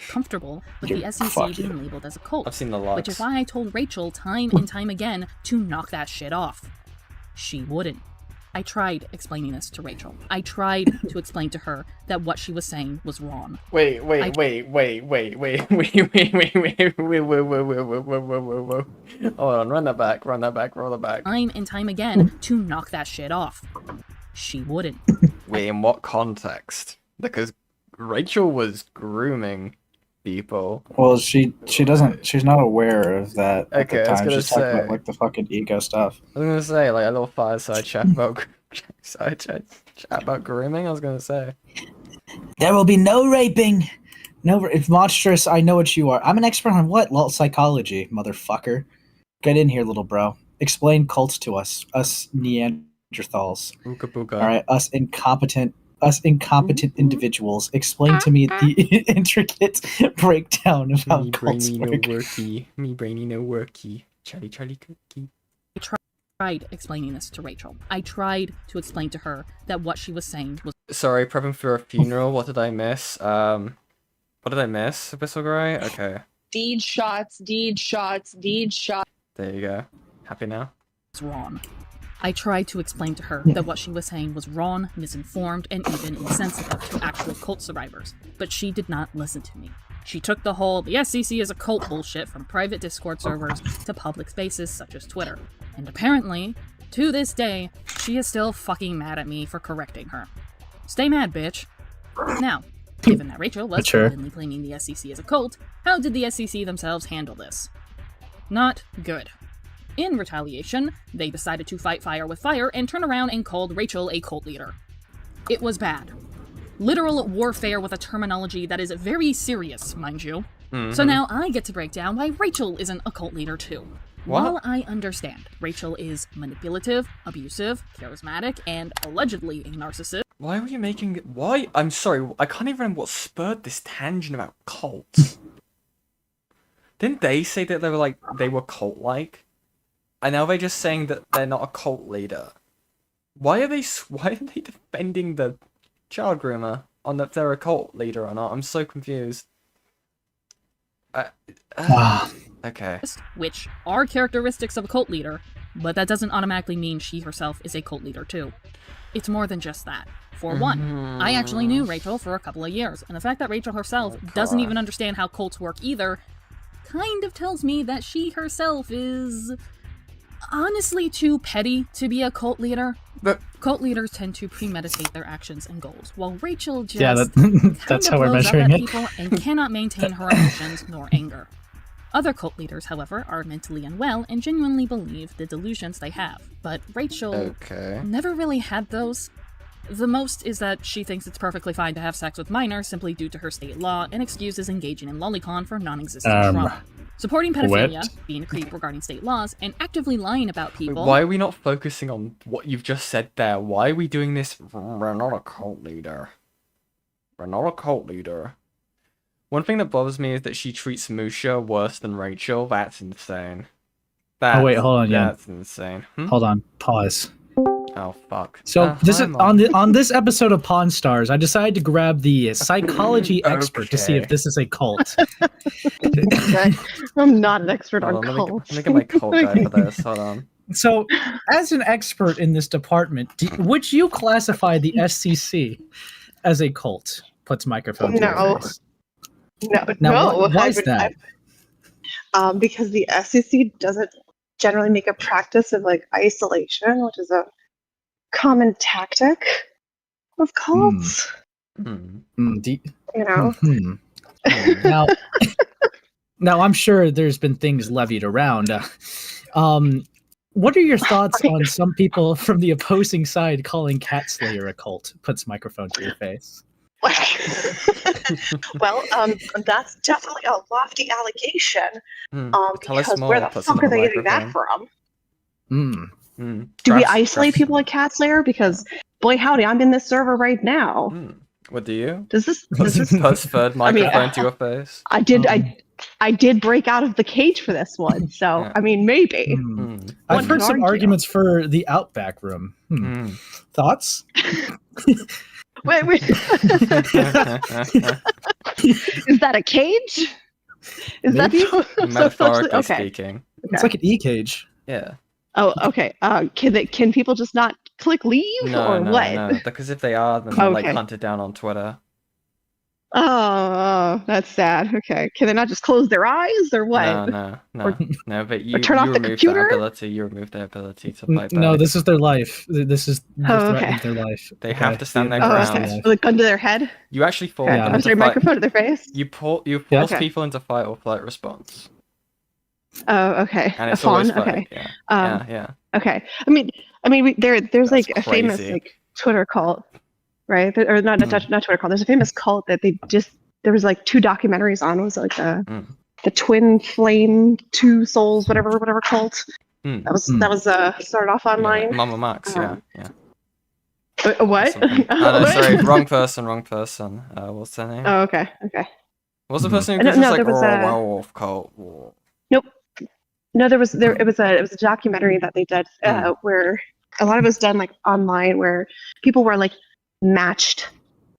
[SPEAKER 7] Comfortable with
[SPEAKER 13] Fuck
[SPEAKER 7] the SCC
[SPEAKER 13] you.
[SPEAKER 7] being labeled as a cult.
[SPEAKER 1] I've seen the
[SPEAKER 7] Which is
[SPEAKER 1] logs.
[SPEAKER 7] why I told Rachel time and time again to knock that shit off. She wouldn't. I tried explaining this to Rachel. I tried to explain to her that what she was saying was wrong.
[SPEAKER 1] Wait. Hold on, run that back, roll it back.
[SPEAKER 7] Time and time again to knock that shit off. She wouldn't.
[SPEAKER 1] Wait, in what context? Because Rachel was grooming people.
[SPEAKER 13] Well, she's not aware of that at
[SPEAKER 1] Okay,
[SPEAKER 13] the
[SPEAKER 1] I was
[SPEAKER 13] time.
[SPEAKER 1] gonna
[SPEAKER 13] She's talking
[SPEAKER 1] say.
[SPEAKER 13] about like the fucking ego stuff.
[SPEAKER 1] I was gonna say, like, a little fireside chat about chat about grooming, I was gonna say.
[SPEAKER 13] There will be no raping. No, if monstrous, I know what you are. I'm an expert on what? Lol, psychology, motherfucker. Get in here, little bro. Explain cults to us Neanderthals.
[SPEAKER 1] Ooga booga.
[SPEAKER 13] All right, us incompetent individuals. Explain to me the intricate breakdown of how
[SPEAKER 1] Me
[SPEAKER 13] cults
[SPEAKER 1] brainy no
[SPEAKER 13] work.
[SPEAKER 1] worky. Me brainy no worky. Charlie cookie.
[SPEAKER 7] I tried explaining this to Rachel. I tried to explain to her that what she was saying was.
[SPEAKER 1] Sorry, prepping for a funeral. What did I miss? What did I miss? Whistlegray? Okay.
[SPEAKER 14] Deed shots, deed shots, deed shots.
[SPEAKER 1] There you go. Happy now?
[SPEAKER 7] Wrong. I tried to explain to her that what she was saying was wrong, misinformed, and even insensitive to actual cult survivors, but she did not listen to me. She took the whole "the SCC is a cult" bullshit from private Discord servers to public spaces such as Twitter. And apparently, to this day, she is still fucking mad at me for correcting her. Stay mad, bitch. Now, given that Rachel was
[SPEAKER 2] Mature.
[SPEAKER 7] openly claiming the SCC as a cult, how did the SCC themselves handle this? Not good. In retaliation, they decided to fight fire with fire and turn around and called Rachel a cult leader. It was bad. Literal warfare with a terminology that is very serious, mind you. So now I get to break down why Rachel isn't a cult leader too.
[SPEAKER 1] What?
[SPEAKER 7] While I understand Rachel is manipulative, abusive, charismatic, and allegedly a narcissist.
[SPEAKER 1] Why were you making... Why? I'm sorry, I can't even remember what spurred this tangent about cults. Didn't they say that they were cult-like? And now they're just saying that they're not a cult leader. Why are they defending the child groomer on if they're a cult leader or not? I'm so confused. Okay.
[SPEAKER 7] Which are characteristics of a cult leader, but that doesn't automatically mean she herself is a cult leader too. It's more than just that. For one, I actually knew Rachel for a couple of years, and the fact that Rachel herself doesn't even understand how cults work either kind of tells me that she herself is honestly too petty to be a cult leader.
[SPEAKER 1] But
[SPEAKER 7] cult leaders tend to premeditate their actions and goals, while Rachel just
[SPEAKER 2] that's how
[SPEAKER 7] kinda
[SPEAKER 2] we're
[SPEAKER 7] blows up
[SPEAKER 2] measuring
[SPEAKER 7] at
[SPEAKER 2] it.
[SPEAKER 7] people and cannot maintain her emotions nor anger. Other cult leaders, however, are mentally unwell and genuinely believe the delusions they have, but Rachel never really had those. The most is that she thinks it's perfectly fine to have sex with minors simply due to her state law and excuses engaging in lolicon for non-existent trauma. Supporting pedophilia, being a creep regarding state laws, and actively lying about people.
[SPEAKER 1] Why are we not focusing on what you've just said there? Why are we doing this? We're not a cult leader. We're not a cult leader. One thing that bothers me is that she treats Musha worse than Rachel. That's insane. That's,
[SPEAKER 2] Oh wait, hold on, yeah.
[SPEAKER 1] That's insane.
[SPEAKER 2] Hold on, pause.
[SPEAKER 1] Oh fuck.
[SPEAKER 2] So this
[SPEAKER 1] hi,
[SPEAKER 2] is
[SPEAKER 1] Mom.
[SPEAKER 2] on this episode of Pawn Stars, I decided to grab the psychology expert to see if
[SPEAKER 1] Okay.
[SPEAKER 2] this is a cult.
[SPEAKER 14] I'm not an expert
[SPEAKER 1] Hold
[SPEAKER 14] on
[SPEAKER 1] on,
[SPEAKER 14] cults.
[SPEAKER 1] let me get my cult guy for this. Hold on.
[SPEAKER 2] So, as an expert in this department, would you classify the SCC as a cult? Puts microphone to
[SPEAKER 14] No.
[SPEAKER 2] your face.
[SPEAKER 14] No,
[SPEAKER 2] Now,
[SPEAKER 14] no.
[SPEAKER 2] why is that?
[SPEAKER 14] Because the SCC doesn't generally make a practice of like isolation, which is a common tactic of cults. You know.
[SPEAKER 2] Now, I'm sure there's been things levied around. What are your thoughts on some people from the opposing side calling Cat Slayer a cult? Puts microphone to your face.
[SPEAKER 14] Well, that's definitely a lofty allegation.
[SPEAKER 1] Tell us
[SPEAKER 14] Because
[SPEAKER 1] more,
[SPEAKER 14] where the
[SPEAKER 1] puts
[SPEAKER 14] fuck
[SPEAKER 1] another
[SPEAKER 14] are they getting that
[SPEAKER 1] microphone.
[SPEAKER 14] from? Do we isolate people like Cat Slayer? Because boy howdy, I'm in this server right now.
[SPEAKER 1] What do you?
[SPEAKER 14] Does this
[SPEAKER 1] Puts third microphone to your face?
[SPEAKER 14] I did break out of the cage for this one, so I mean maybe.
[SPEAKER 2] I've heard some arguments for the Outback Room. Thoughts?
[SPEAKER 14] Wait. Is that a cage? Is
[SPEAKER 2] Maybe?
[SPEAKER 14] that
[SPEAKER 1] Metaphorically
[SPEAKER 14] okay?
[SPEAKER 1] speaking.
[SPEAKER 2] It's like an e-cage.
[SPEAKER 1] Yeah.
[SPEAKER 14] Oh, okay. Can people just not click leave or what?
[SPEAKER 1] No, because if they are, then they're like
[SPEAKER 14] Okay.
[SPEAKER 1] hunted down on Twitter.
[SPEAKER 14] Oh, that's sad. Okay. Can they not just close their eyes or what?
[SPEAKER 1] No, but you
[SPEAKER 14] turn off the
[SPEAKER 1] removed
[SPEAKER 14] computer?
[SPEAKER 1] you removed their ability to fight back.
[SPEAKER 2] No, this is their life. This is threatening their life.
[SPEAKER 1] They have to stand their
[SPEAKER 14] Oh,
[SPEAKER 1] ground.
[SPEAKER 14] okay. With a gun to their head?
[SPEAKER 1] You actually force
[SPEAKER 14] Okay.
[SPEAKER 1] them
[SPEAKER 14] I'm
[SPEAKER 1] into
[SPEAKER 14] sorry,
[SPEAKER 1] fight.
[SPEAKER 14] microphone to their face?
[SPEAKER 1] You force
[SPEAKER 14] Okay.
[SPEAKER 1] people into fight or flight response.
[SPEAKER 14] Oh, okay.
[SPEAKER 1] And
[SPEAKER 14] A
[SPEAKER 1] it's always
[SPEAKER 14] fawn?
[SPEAKER 1] fight.
[SPEAKER 14] Okay.
[SPEAKER 1] Yeah.
[SPEAKER 14] Okay. I mean, there's like a famous
[SPEAKER 1] crazy.
[SPEAKER 14] like Twitter cult, right? Or not Twitter cult. There's a famous cult that there was like 2 documentaries on. It was like the Twin Flame, 2 Souls, whatever cult. That was started off online.
[SPEAKER 1] Yeah, Mama Max, yeah.
[SPEAKER 14] What?
[SPEAKER 1] No, sorry, wrong person. What's their name?
[SPEAKER 14] Oh, okay.
[SPEAKER 1] What's the person who
[SPEAKER 14] No,
[SPEAKER 1] gives us like
[SPEAKER 14] there was a-
[SPEAKER 1] werewolf cult?
[SPEAKER 14] Nope. No, it was a documentary that they did where a lot of it was done like online, where people were like matched,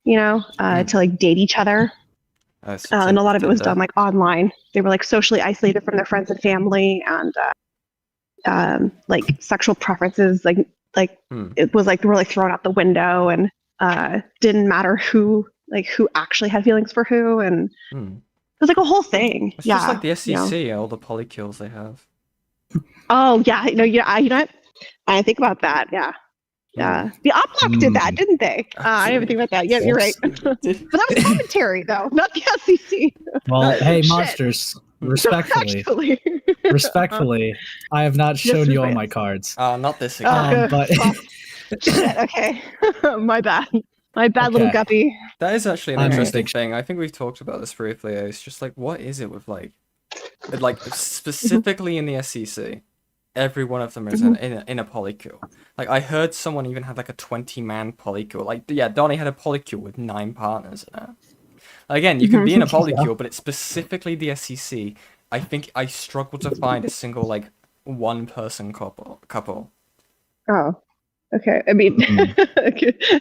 [SPEAKER 14] to like date each other. And a lot of it was done like online. They were like socially isolated from their friends and family, and like sexual preferences, like it was like they were like thrown out the window, and didn't matter who actually had feelings for who, and it was like a whole thing.
[SPEAKER 1] It's just like the SCC, all the polykills they have.
[SPEAKER 14] Oh yeah, I I think about that. Yeah. The Oplok did that, didn't they? I didn't even think about that. Yeah, you're right. But that was commentary, though, not the SCC.
[SPEAKER 2] Well, hey,
[SPEAKER 14] Shit.
[SPEAKER 2] monsters, respectfully, I have not shown you all my cards.
[SPEAKER 1] Not this again.
[SPEAKER 2] But
[SPEAKER 14] Shit, okay. My bad, little guppy.
[SPEAKER 1] That is actually an interesting thing. I think we've talked about this briefly. It's just like, what is it with like specifically in the SCC? Every one of them is in a polycule. Like, I heard someone even had like a 20-man polycule. Like, yeah, Donnie had a polycule with 9 partners in it. Again, you can be in a polycule, but it's specifically the SCC. I think I struggle to find a single like 1-person couple.
[SPEAKER 14] Oh, okay. I mean,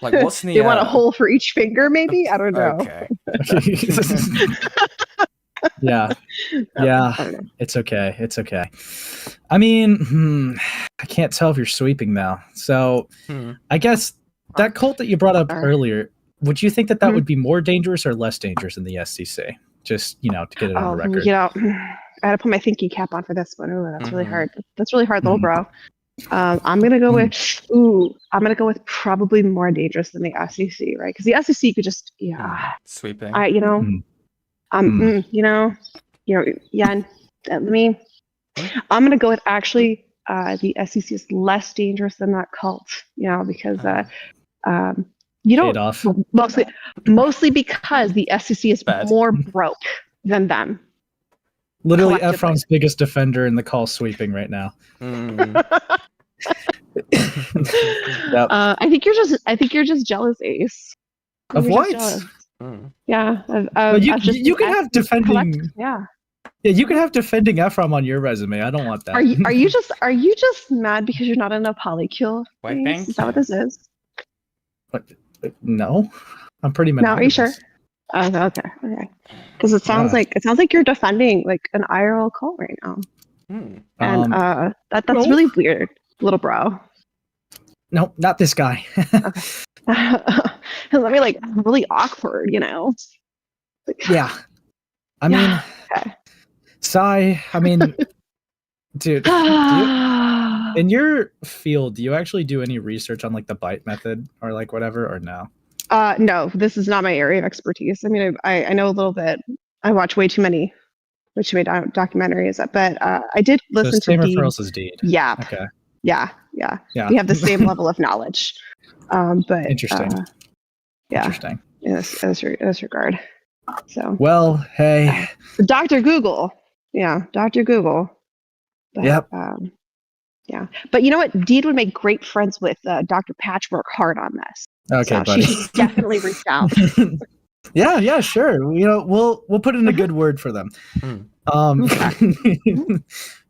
[SPEAKER 1] like, what's in the?
[SPEAKER 14] You want a hole for each finger, maybe? I don't know.
[SPEAKER 1] Okay.
[SPEAKER 2] Yeah, it's okay. I mean, I can't tell if you're sweeping though. So, I guess that cult that you brought up earlier, would you think that would be more dangerous or less dangerous in the SCC? Just to get it on the record.
[SPEAKER 14] I had to put my thinking cap on for this one. Ooh, that's really hard. That's really hard, little bro. I'm gonna go with probably more dangerous than the SCC, right? Because the SCC could just
[SPEAKER 1] sweeping.
[SPEAKER 14] I'm gonna go with actually the SCC is less dangerous than that cult, because you don't mostly because the SCC is more broke than them.
[SPEAKER 2] Literally, Ephraim's biggest defender in the call sweeping right now.
[SPEAKER 14] Yep. I think you're just jealous, Ace.
[SPEAKER 2] Of what?
[SPEAKER 14] Yeah.
[SPEAKER 2] You can have defending.
[SPEAKER 14] Yeah.
[SPEAKER 2] Yeah, you can have defending Ephraim on your resume. I don't want that.
[SPEAKER 14] Are you just mad because you're not in a polycule?
[SPEAKER 1] Wait,
[SPEAKER 14] Is that what this is?
[SPEAKER 2] What? No, I'm pretty mad.
[SPEAKER 14] No, are you sure? Oh, okay. Because it sounds like you're defending like an IRL cult right now, and that's really weird, little bro.
[SPEAKER 2] No, not this guy.
[SPEAKER 14] Okay. Let me like really awkward, you know.
[SPEAKER 2] Yeah. I mean,
[SPEAKER 14] okay.
[SPEAKER 2] Sai, I mean, dude, in your field, do you actually do any research on like the bite method or like whatever, or no?
[SPEAKER 14] No, this is not my area of expertise. I mean, I know a little bit. I watch way too many documentaries, but I did listen to
[SPEAKER 2] Same
[SPEAKER 14] Deed.
[SPEAKER 2] referrals as Deed.
[SPEAKER 14] Yeah.
[SPEAKER 2] Okay.
[SPEAKER 14] Yeah. We have the same level of knowledge. But
[SPEAKER 2] interesting.
[SPEAKER 14] Yeah.
[SPEAKER 2] Interesting.
[SPEAKER 14] In this regard. So.
[SPEAKER 2] Well, hey.
[SPEAKER 14] Dr. Google. Yeah, Dr. Google. But,
[SPEAKER 2] yep.
[SPEAKER 14] Yeah, but you know what? Deed would make great friends with Dr. Patchwork Hart on this.
[SPEAKER 2] Okay,
[SPEAKER 14] so
[SPEAKER 2] buddy.
[SPEAKER 14] She should definitely reach out.
[SPEAKER 2] Yeah, sure. You know, we'll put in a good word for them.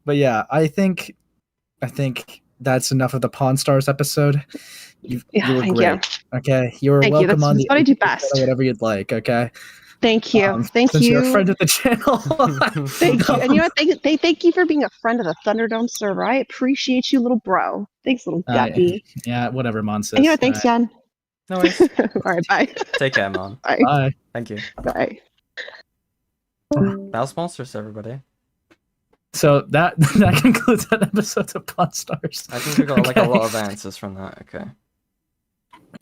[SPEAKER 2] But yeah, I think that's enough of the Pawn Stars episode. You were
[SPEAKER 14] thank
[SPEAKER 2] great.
[SPEAKER 14] you.
[SPEAKER 2] Okay, you were
[SPEAKER 14] Thank
[SPEAKER 2] welcome
[SPEAKER 14] you.
[SPEAKER 2] on
[SPEAKER 14] That's
[SPEAKER 2] the
[SPEAKER 14] what I do best.
[SPEAKER 2] whatever you'd like. Okay.
[SPEAKER 14] Thank you. Thank
[SPEAKER 2] since
[SPEAKER 14] you.
[SPEAKER 2] You're a friend of the channel.
[SPEAKER 14] Thank you. And you know what? Thank you for being a friend of the Thunderdome server. I appreciate you, little bro. Thanks, little guppy.
[SPEAKER 2] Yeah, whatever, Monsis.
[SPEAKER 14] And you know what? Thanks, Jan.
[SPEAKER 1] No worries.
[SPEAKER 14] All right, bye.
[SPEAKER 1] Take care, Mon.
[SPEAKER 14] Bye.
[SPEAKER 1] Thank you.
[SPEAKER 14] Bye.
[SPEAKER 1] That was monstrous, everybody.
[SPEAKER 2] So that concludes that episode of Pawn Stars.
[SPEAKER 1] I think we got like a lot of answers from that. Okay.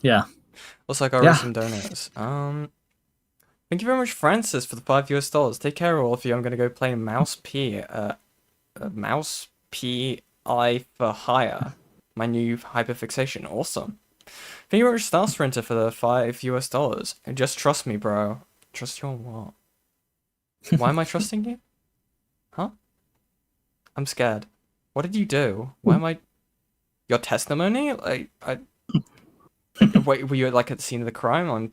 [SPEAKER 2] Yeah.
[SPEAKER 1] Also, I got some donuts. Thank you very much, Francis, for the $5 US. Take care, all of you. I'm gonna go play Mouse P.I. for Hire, my new hyperfixation. Awesome. Thank you very much, Star Sprinter, for the $5 US. And just trust me, bro. Trust you on what? Why am I trusting you? Huh? I'm scared. What did you do? Why am I? Your testimony? Like, wait, were you like at the scene of the crime? I'm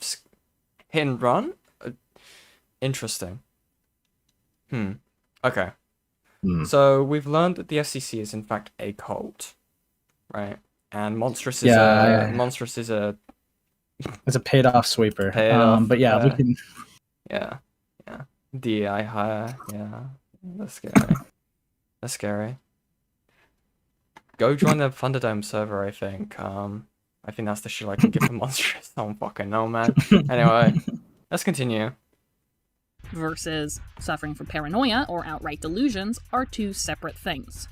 [SPEAKER 1] hit and run. Interesting. Okay. So we've learned that the SCC is in fact a cult, right? And Monstrous is Monstrous is a.
[SPEAKER 2] It's a paid-off sweeper. But yeah, we can.
[SPEAKER 1] Yeah. DI hire. Yeah. That's scary. That's scary. Go join the Thunderdome server, I think. I think that's the shit I can give the Monstrous. I don't fucking know, man. Anyway, let's continue.
[SPEAKER 7] Versus suffering from paranoia or outright delusions are two separate things.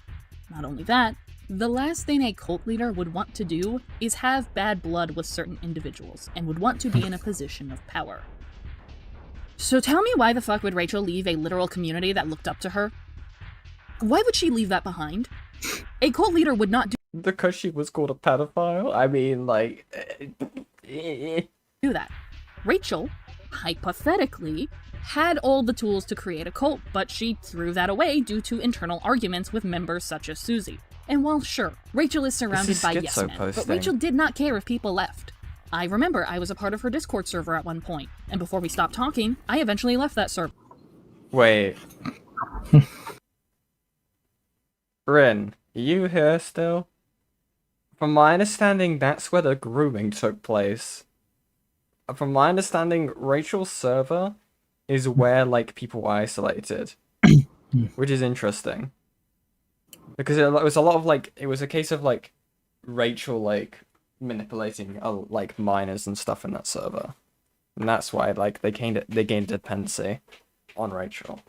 [SPEAKER 7] Not only that, the last thing a cult leader would want to do is have bad blood with certain individuals and would want to be in a position of power. So tell me, why the fuck would Rachel leave a literal community that looked up to her? Why would she leave that behind? A cult leader would not do
[SPEAKER 1] because she was called a pedophile? I mean, like...
[SPEAKER 7] do that. Rachel, hypothetically, had all the tools to create a cult, but she threw that away due to internal arguments with members such as Susie. And while sure, Rachel is surrounded by yes men, but Rachel did not care if people left. I remember I was a part of her Discord server at one point, and before we stopped talking, I eventually left that server.
[SPEAKER 1] Wait. Rin, are you here still? From my understanding, that's where the grooming took place. From my understanding, Rachel's server is where, like, people were isolated. Which is interesting. Because it was a lot of, like, it was a case of, like, Rachel, like, manipulating, like, minors and stuff in that server. And that's why, like, they gained dependency on Rachel.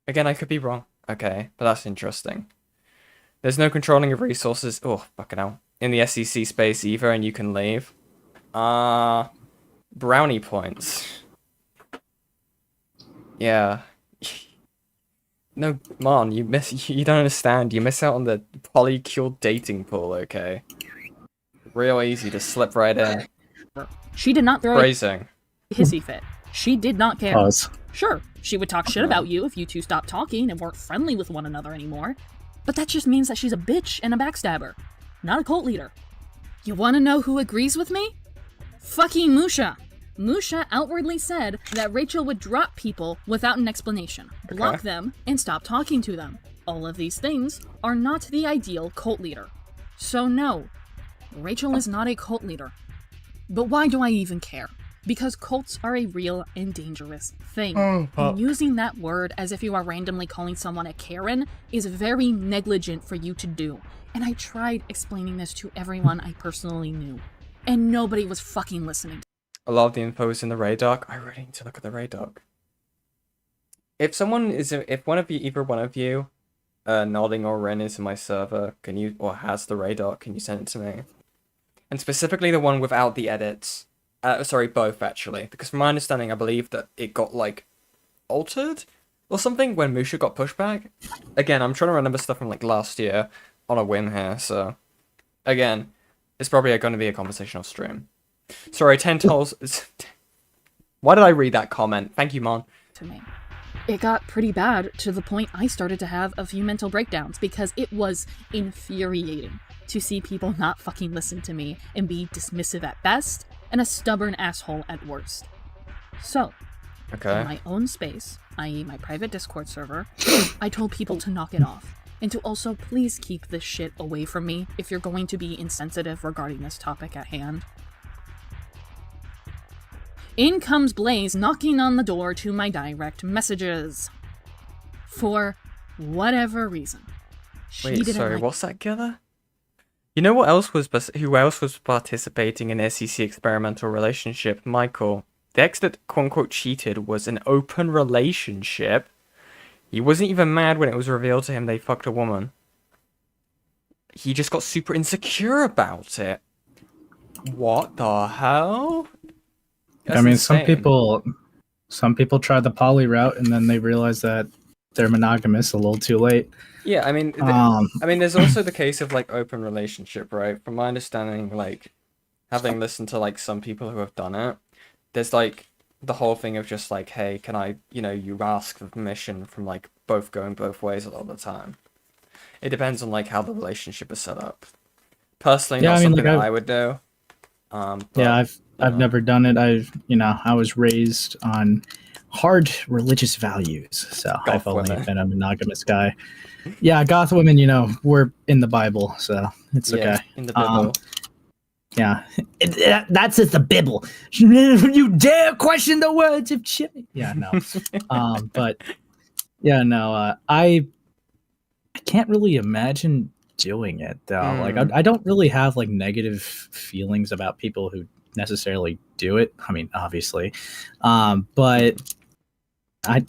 [SPEAKER 1] Again, I could be wrong. Okay, but that's interesting. There's no controlling of resources. Oh, fucking hell. In the SCC space either, and you can leave. Brownie points. Yeah. No, Mon, you don't understand. You miss out on the polycule dating pool, okay? Real easy to slip right in.
[SPEAKER 7] She did not throw
[SPEAKER 1] Phrasing.
[SPEAKER 7] a hissy fit. She did not care.
[SPEAKER 2] Pause.
[SPEAKER 7] Sure, she would talk shit about you if you two stopped talking and weren't friendly with one another anymore. But that just means that she's a bitch and a backstabber, not a cult leader. You wanna know who agrees with me? Fucking Musha. Musha outwardly said that Rachel would drop people without an explanation, block them, and stop talking to them. All of these things are not the ideal cult leader. So no, Rachel is not a cult leader. But why do I even care? Because cults are a real and dangerous thing. And using that word as if you are randomly calling someone a Karen is very negligent for you to do. And I tried explaining this to everyone I personally knew. And nobody was fucking listening.
[SPEAKER 1] A lot of the info is in the Ray doc. I really need to look at the Ray doc. If either one of you, Nodding or Ren is in my server, or has the Ray doc, can you send it to me? And specifically the one without the edits. Sorry, both actually. Because from my understanding, I believe that it got, like, altered or something when Musha got pushed back. Again, I'm trying to remember stuff from, like, last year on a whim here, so... Again, it's probably going to be a conversational stream. Sorry, 10 tolls... Why did I read that comment? Thank you, Mon.
[SPEAKER 7] To me. It got pretty bad to the point I started to have a few mental breakdowns because it was infuriating to see people not fucking listen to me and be dismissive at best and a stubborn asshole at worst. So, in my own space, i.e. my private Discord server, I told people to knock it off and to also please keep this shit away from me if you're going to be insensitive regarding this topic at hand. In comes Blaze knocking on the door to my direct messages. For whatever reason.
[SPEAKER 1] Wait, sorry, what's that, Gilla? You know who else was participating in SCC experimental relationship? Michael. The ex that quote-unquote cheated was an open relationship. He wasn't even mad when it was revealed to him they fucked a woman. He just got super insecure about it. What the hell? That's insane.
[SPEAKER 2] some people try the poly route and then they realize that they're monogamous a little too late.
[SPEAKER 1] Yeah, I mean, there's also the case of, like, open relationship, right? From my understanding, like, having listened to, like, some people who have done it, there's, like, the whole thing of just, like, hey, can I, you ask for permission from, like, both going both ways a lot of the time. It depends on, like, how the relationship is set up. Personally, not something that I would do.
[SPEAKER 2] I've never done it. I was raised on hard religious values, so I've only been a monogamous guy. Yeah, goth women, we're in the Bible, so it's okay.
[SPEAKER 1] In the Bible.
[SPEAKER 2] Yeah, that's just the Bible. You dare question the words of Jimmy? Yeah, no. But yeah, no. I can't really imagine doing it though. Like, I don't really have like negative feelings about people who necessarily do it. I mean, obviously, but I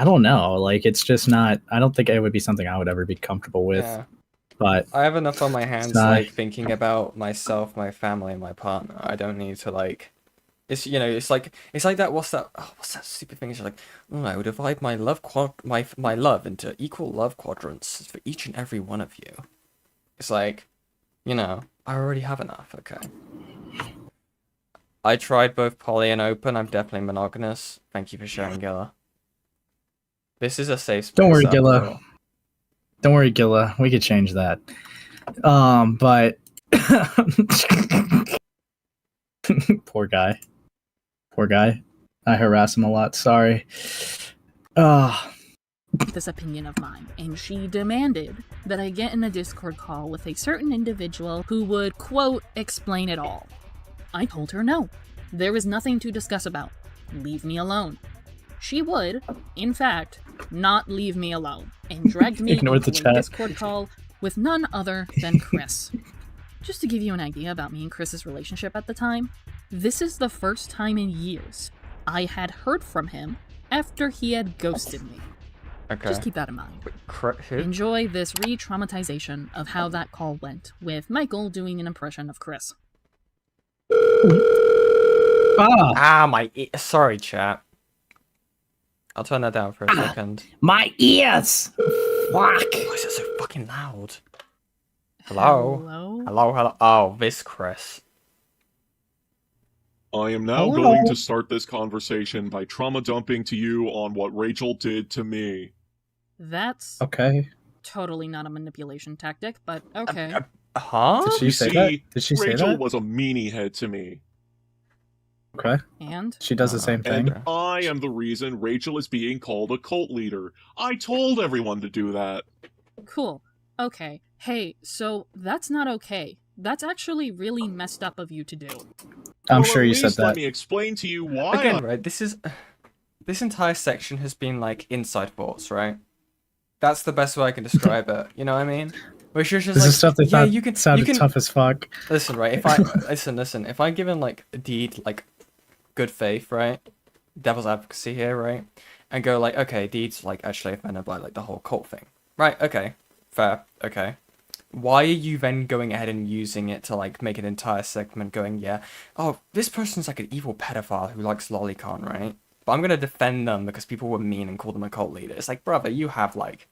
[SPEAKER 2] don't know. Like, it's just not. I don't think it would be something I would ever be comfortable with. Yeah. But
[SPEAKER 1] I have enough on my hands, like, thinking about myself, my family, and my partner. I don't need to, like, it's like that. What's that stupid thing? It's like, I would divide my love my love into equal love quadrants for each and every one of you. It's like, I already have enough. Okay. I tried both poly and open. I'm definitely monogamous. Thank you for sharing, Gilla. This is a safe space.
[SPEAKER 2] Don't worry, Gilla. Don't worry, Gilla. We could change that. But poor guy. I harass him a lot. Sorry.
[SPEAKER 7] This opinion of mine, and she demanded that I get in a Discord call with a certain individual who would, quote, explain it all. I told her no. There is nothing to discuss about. Leave me alone. She would, in fact, not leave me alone, and dragged me into a Discord call with none other than Chris. Just to give you an idea about me and Chris's relationship at the time, this is the first time in years I had heard from him after he had ghosted me.
[SPEAKER 1] Okay.
[SPEAKER 7] Just keep that in mind. Enjoy this re-traumatization of how that call went, with Michael doing an impression of Chris.
[SPEAKER 1] Sorry, chat. I'll turn that down for a second.
[SPEAKER 13] My ears! Fuck!
[SPEAKER 1] Why is it so fucking loud? Hello? Oh, this Chris.
[SPEAKER 15] I am now going to start this conversation by trauma dumping to you on what Rachel did to me.
[SPEAKER 7] That's
[SPEAKER 2] okay.
[SPEAKER 7] Totally not a manipulation tactic, but okay.
[SPEAKER 2] Did she say that? Did she say that?
[SPEAKER 15] Rachel was a meanie head to me.
[SPEAKER 2] Okay.
[SPEAKER 7] And?
[SPEAKER 2] She does the same thing.
[SPEAKER 15] And I am the reason Rachel is being called a cult leader. I told everyone to do that.
[SPEAKER 7] Cool. Okay. Hey, so that's not okay. That's actually really messed up of you to do.
[SPEAKER 2] I'm sure you said
[SPEAKER 15] Let
[SPEAKER 2] that.
[SPEAKER 15] me explain to you why.
[SPEAKER 1] Again, right, this entire section has been like inside thoughts, right? That's the best way I can describe it. You know what I mean? Which is just
[SPEAKER 2] This
[SPEAKER 1] like,
[SPEAKER 2] is stuff that
[SPEAKER 1] yeah, you can
[SPEAKER 2] sounded tough as fuck.
[SPEAKER 1] Listen, right? If I listen, if I given like a deed like good faith, right? Devil's advocacy here, right? And go like, okay, deed's like actually offended by like the whole cult thing, right? Okay, fair, okay. Why are you then going ahead and using it to like make an entire segment going, yeah, oh, this person's like an evil pedophile who likes lolicon, right? But I'm gonna defend them because people were mean and call them a cult leader. It's like, brother, you have like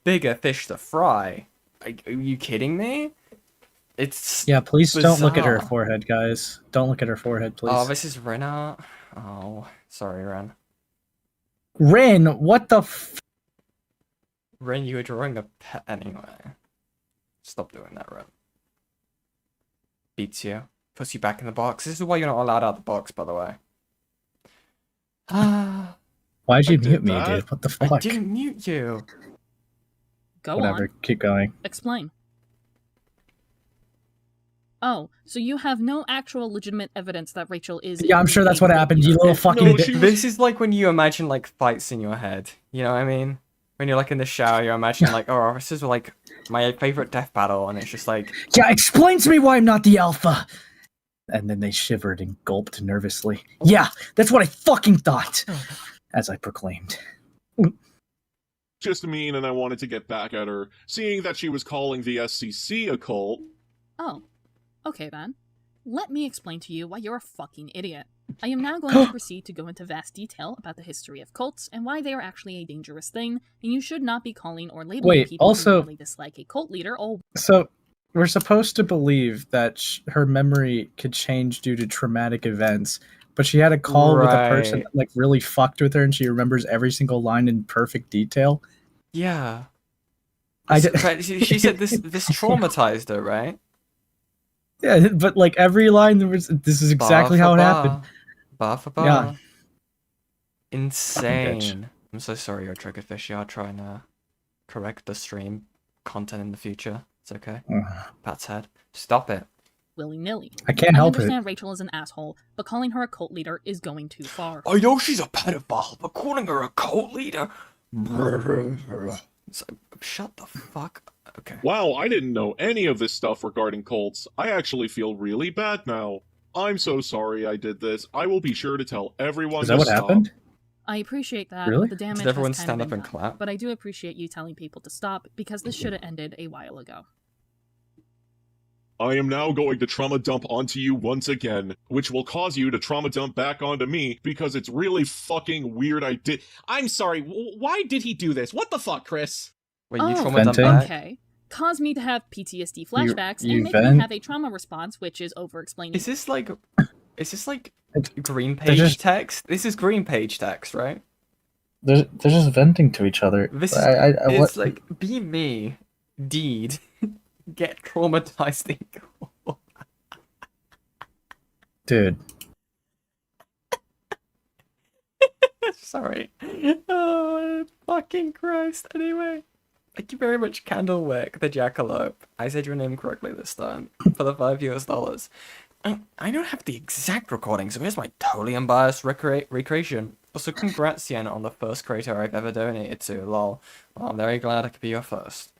[SPEAKER 1] bigger fish to fry. Are you kidding me? It's
[SPEAKER 2] Yeah, please don't look at her
[SPEAKER 1] bizarre.
[SPEAKER 2] forehead, guys. Don't look at her forehead, please.
[SPEAKER 1] Oh, this is Ren art. Oh, sorry, Ren.
[SPEAKER 2] Ren, what the
[SPEAKER 1] Ren, you were drawing a pet anyway. Stop doing that, Ren. Beats you. Puts you back in the box. This is why you're not allowed out of the box, by the way.
[SPEAKER 2] Why'd you mute me, dude? What the fuck?
[SPEAKER 1] I didn't mute you.
[SPEAKER 7] Go
[SPEAKER 2] Whatever,
[SPEAKER 7] on.
[SPEAKER 2] keep going.
[SPEAKER 7] Explain. Oh, so you have no actual legitimate evidence that Rachel is...
[SPEAKER 2] Yeah, I'm sure that's what happened, you little fucking...
[SPEAKER 1] This is like when you imagine like fights in your head. You know what I mean? When you're like in the shower, you're imagining like, oh, this is like my favorite death battle, and it's just like...
[SPEAKER 2] Yeah, explain to me why I'm not the alpha! And then they shivered and gulped nervously. Yeah, that's what I fucking thought! As I proclaimed.
[SPEAKER 15] Just mean, and I wanted to get back at her, seeing that she was calling the SCC a cult.
[SPEAKER 7] Oh, okay then. Let me explain to you why you're a fucking idiot. I am now going to proceed to go into vast detail about the history of cults and why they are actually a dangerous thing, and you should not be calling or labeling people who really dislike a cult leader all...
[SPEAKER 2] So, we're supposed to believe that her memory could change due to traumatic events, but she had a call with a person that like really fucked with her, and she remembers every single line in perfect detail.
[SPEAKER 1] Yeah. She said this traumatized her, right?
[SPEAKER 2] Yeah, but like every line, this is exactly how it happened.
[SPEAKER 1] Bar for bar.
[SPEAKER 2] Yeah.
[SPEAKER 1] Insane. I'm so sorry, you're Triggerfish. I'll try and correct the stream content in the future. It's okay. Pat's head. Stop it.
[SPEAKER 7] Willy-nilly.
[SPEAKER 2] I can't help it.
[SPEAKER 7] I understand Rachel is an asshole, but calling her a cult leader is going too far.
[SPEAKER 1] I know she's a pedophile, but calling her a cult leader... Shut the fuck up. Okay.
[SPEAKER 15] Wow, I didn't know any of this stuff regarding cults. I actually feel really bad now. I'm so sorry I did this. I will be sure to tell everyone.
[SPEAKER 2] Is that what happened?
[SPEAKER 7] I appreciate that,
[SPEAKER 2] Really?
[SPEAKER 7] but the damage
[SPEAKER 1] Did everyone
[SPEAKER 7] has kind
[SPEAKER 1] stand
[SPEAKER 7] of
[SPEAKER 1] up
[SPEAKER 7] been
[SPEAKER 1] and
[SPEAKER 7] done.
[SPEAKER 1] clap?
[SPEAKER 7] But I do appreciate you telling people to stop, because this should have ended a while ago.
[SPEAKER 15] I am now going to trauma dump onto you once again, which will cause you to trauma dump back onto me, because it's really fucking weird I did- I'm sorry, why did he do this? What the fuck, Chris?
[SPEAKER 1] Wait, you trauma dump back?
[SPEAKER 7] Okay. Cause me to have PTSD flashbacks
[SPEAKER 2] you
[SPEAKER 7] and make
[SPEAKER 2] vent?
[SPEAKER 7] me have a trauma response, which is over-explaining.
[SPEAKER 1] Is this like green page text? This is green page text, right?
[SPEAKER 2] They're just venting to each other.
[SPEAKER 1] This is it's like, be me, deed, get traumatized in court.
[SPEAKER 2] Dude.
[SPEAKER 1] Sorry. Oh, fucking Christ. Anyway. Thank you very much, Candlewick, the Jackalope. I said your name correctly this time, for the $5 US. I don't have the exact recording, so here's my totally unbiased recreation. Also, congrats, Yen, on the first creator I've ever donated to, lol. Well, I'm very glad I could be your first.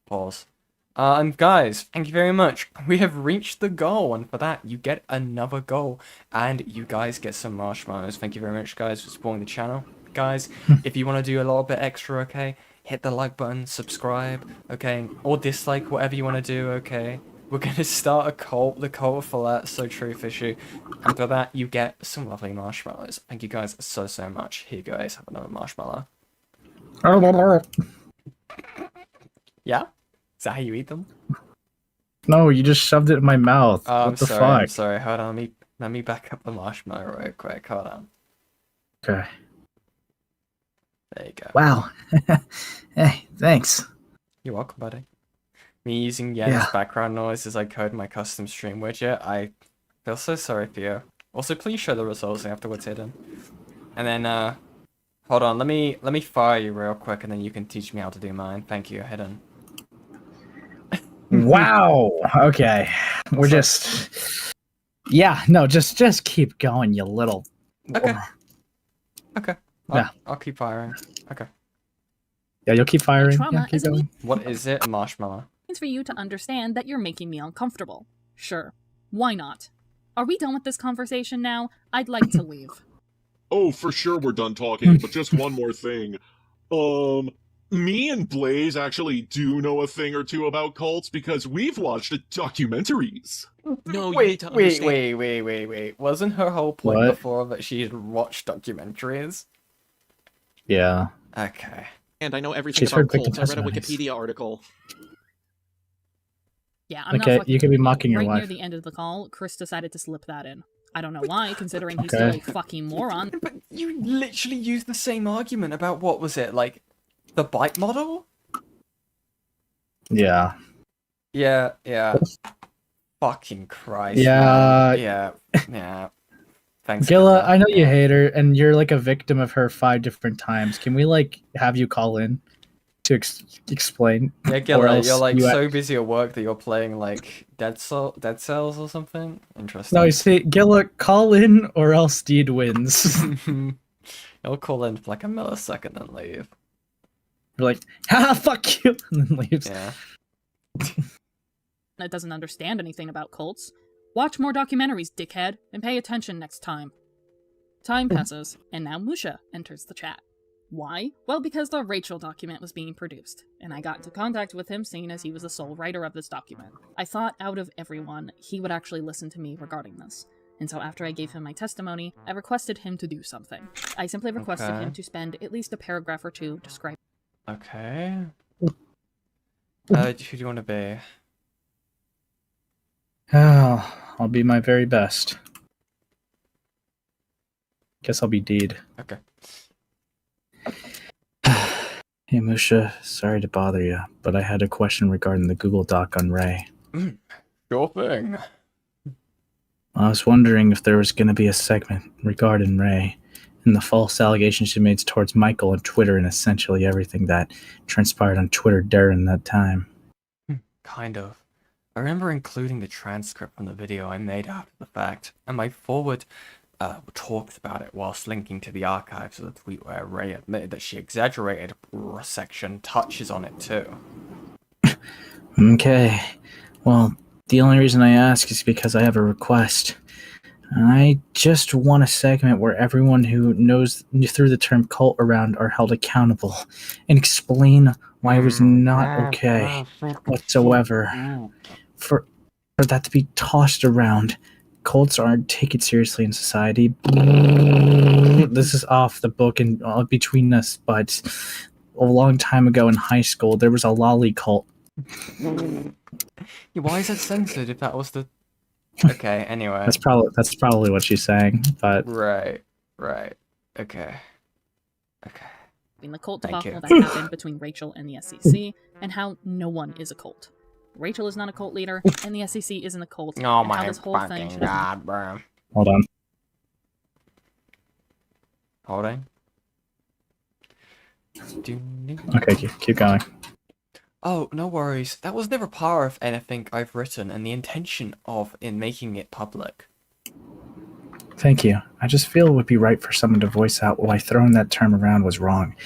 [SPEAKER 1] Pause. And guys, thank you very much. We have reached the goal, and for that, you get another goal. And you guys get some marshmallows. Thank you very much, guys, for supporting the channel. Guys, if you want to do a little bit extra, okay, hit the like button, subscribe, okay, or dislike, whatever you want to do, okay. We're going to start a cult, the cult of Follett, so true, Fishy. And for that, you get some lovely marshmallows. Thank you guys so much. Here you guys, have another marshmallow. Yeah? Is that how you eat them?
[SPEAKER 2] No, you just shoved it in my mouth.
[SPEAKER 1] Oh,
[SPEAKER 2] what the
[SPEAKER 1] sorry,
[SPEAKER 2] fuck?
[SPEAKER 1] I'm sorry. Hold on, let me back up the marshmallow real quick. Hold on.
[SPEAKER 2] Okay.
[SPEAKER 1] There you go.
[SPEAKER 2] Wow. Hey, thanks.
[SPEAKER 1] You're welcome, buddy. Me using Yen's background noise as I code my custom stream widget, I feel so sorry for you. Also, please show the results afterwards, Hidden. And then, hold on, let me fire you real quick, and then you can teach me how to do mine. Thank you, Hidden.
[SPEAKER 2] Wow. Okay. We're just. Yeah. No. Just keep going, you little.
[SPEAKER 1] Okay. Okay.
[SPEAKER 2] Yeah.
[SPEAKER 1] I'll keep firing. Okay.
[SPEAKER 2] Yeah. You'll keep firing.
[SPEAKER 7] Trauma
[SPEAKER 2] Yeah, keep
[SPEAKER 7] is a
[SPEAKER 2] going.
[SPEAKER 1] What is it, Marshmallow?
[SPEAKER 7] means for you to understand that you're making me uncomfortable. Sure. Why not? Are we done with this conversation now? I'd like to leave.
[SPEAKER 15] Oh, for sure we're done talking, but just one more thing. Me and Blaze actually do know a thing or two about cults because we've watched documentaries.
[SPEAKER 5] No, you need
[SPEAKER 1] Wait,
[SPEAKER 5] to
[SPEAKER 1] wait,
[SPEAKER 5] understand.
[SPEAKER 1] wait. Wasn't her whole point
[SPEAKER 2] What?
[SPEAKER 1] before that she had watched documentaries?
[SPEAKER 2] Yeah.
[SPEAKER 1] Okay.
[SPEAKER 5] And I know everything
[SPEAKER 2] She's
[SPEAKER 5] about
[SPEAKER 2] heard victim
[SPEAKER 5] cults. I read a
[SPEAKER 2] testimonies.
[SPEAKER 5] Wikipedia article.
[SPEAKER 7] Yeah, I'm
[SPEAKER 2] Okay,
[SPEAKER 7] not fucking
[SPEAKER 2] you could be
[SPEAKER 7] with
[SPEAKER 2] mocking your
[SPEAKER 7] Right near
[SPEAKER 2] wife.
[SPEAKER 7] the end of the call, Chris decided to slip that in. I don't know why, considering he's
[SPEAKER 2] Okay.
[SPEAKER 7] still a fucking moron.
[SPEAKER 1] But you literally used the same argument about what was it, like, the bike model?
[SPEAKER 2] Yeah.
[SPEAKER 1] Yeah. Fucking Christ.
[SPEAKER 2] Yeah.
[SPEAKER 1] Yeah. Thanks,
[SPEAKER 2] Gilla, I know you
[SPEAKER 1] Yeah.
[SPEAKER 2] hate her, and you're like a victim of her 5 different times. Can we like have you call in to explain?
[SPEAKER 1] Yeah,
[SPEAKER 2] Or
[SPEAKER 1] Gilla,
[SPEAKER 2] else
[SPEAKER 1] you're like
[SPEAKER 2] you
[SPEAKER 1] so busy at work that you're playing like Dead Cells or something? Interesting.
[SPEAKER 2] No, you see, Gilla, call in, or else Deed wins.
[SPEAKER 1] He'll call in for like a millisecond and leave.
[SPEAKER 2] You're like, haha, fuck you, and then leaves.
[SPEAKER 1] Yeah.
[SPEAKER 7] That doesn't understand anything about cults. Watch more documentaries, dickhead, and pay attention next time. Time passes, and now Musha enters the chat. Why? Well, because the Rachel document was being produced, and I got into contact with him seeing as he was the sole writer of this document. I thought out of everyone, he would actually listen to me regarding this. And so after I gave him my testimony, I requested him to do something. I simply requested
[SPEAKER 1] Okay.
[SPEAKER 7] him to spend at least a paragraph or two describing.
[SPEAKER 1] Okay. Who do you want to be?
[SPEAKER 2] Oh, I'll be my very best. Guess I'll be Deed.
[SPEAKER 1] Okay.
[SPEAKER 2] Hey, Musha, sorry to bother you, but I had a question regarding the Google Doc on Ray.
[SPEAKER 1] Sure thing.
[SPEAKER 2] I was wondering if there was going to be a segment regarding Ray and the false allegations she made towards Michael on Twitter and essentially everything that transpired on Twitter during that time.
[SPEAKER 1] Kind of. I remember including the transcript from the video I made after the fact, and my forward talked about it whilst linking to the archives of the tweet where Ray admitted that she exaggerated section touches on it too.
[SPEAKER 2] Okay. Well, the only reason I ask is because I have a request. I just want a segment where everyone who threw the term cult around are held accountable and explain why it was not okay whatsoever for that to be tossed around. Cults aren't taken seriously in society. This is off the book and between us, but a long time ago in high school, there was a lolly cult.
[SPEAKER 1] Why is it censored if that was the... Okay, anyway.
[SPEAKER 2] That's probably what she's saying, but...
[SPEAKER 1] Right. Okay.
[SPEAKER 7] In the cult
[SPEAKER 1] Thank
[SPEAKER 7] debacle
[SPEAKER 1] you.
[SPEAKER 7] that happened between Rachel and the SCC, and how no one is a cult. Rachel is not a cult leader, and the SCC isn't a cult.
[SPEAKER 1] Oh
[SPEAKER 7] and how
[SPEAKER 1] my
[SPEAKER 7] this whole thing
[SPEAKER 1] fucking
[SPEAKER 7] should have
[SPEAKER 1] god, bro.
[SPEAKER 2] Hold on.
[SPEAKER 1] Holding.
[SPEAKER 2] Okay, keep going.
[SPEAKER 1] Oh, no worries. That was never part of anything I've written and the intention of in making it public.
[SPEAKER 2] Thank you. I just feel it would be right for someone to voice out why throwing that term around was wrong.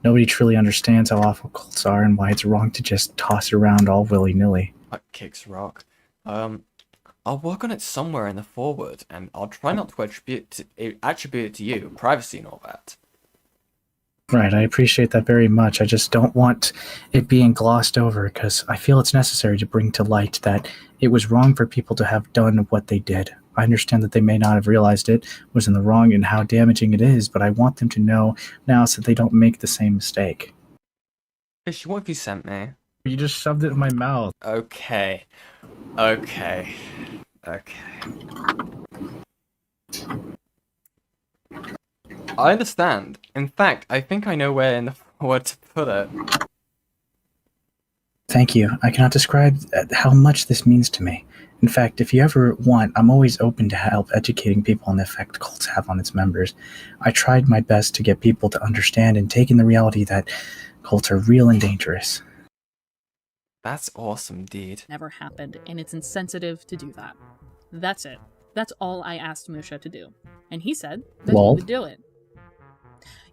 [SPEAKER 2] Nobody truly understands how awful cults are and why it's wrong to just toss it around all willy-nilly.
[SPEAKER 1] Kicks rock. I'll work on it somewhere in the forward, and I'll try not to attribute it to you, privacy and all that.
[SPEAKER 2] Right, I appreciate that very much. I just don't want it being glossed over because I feel it's necessary to bring to light that it was wrong for people to have done what they did. I understand that they may not have realized it was in the wrong and how damaging it is, but I want them to know now so they don't make the same mistake.
[SPEAKER 1] Fish, what have you sent me?
[SPEAKER 2] You just shoved it in my mouth.
[SPEAKER 1] Okay. I understand. In fact, I think I know where in the forward to put it.
[SPEAKER 2] Thank you. I cannot describe how much this means to me. In fact, if you ever want, I'm always open to help educating people on the effect cults have on its members. I tried my best to get people to understand and take in the reality that cults are real and dangerous.
[SPEAKER 1] That's awesome, dude.
[SPEAKER 7] Never happened, and it's insensitive to do that. That's it. That's all I asked Musha to do. And he said that he would do it.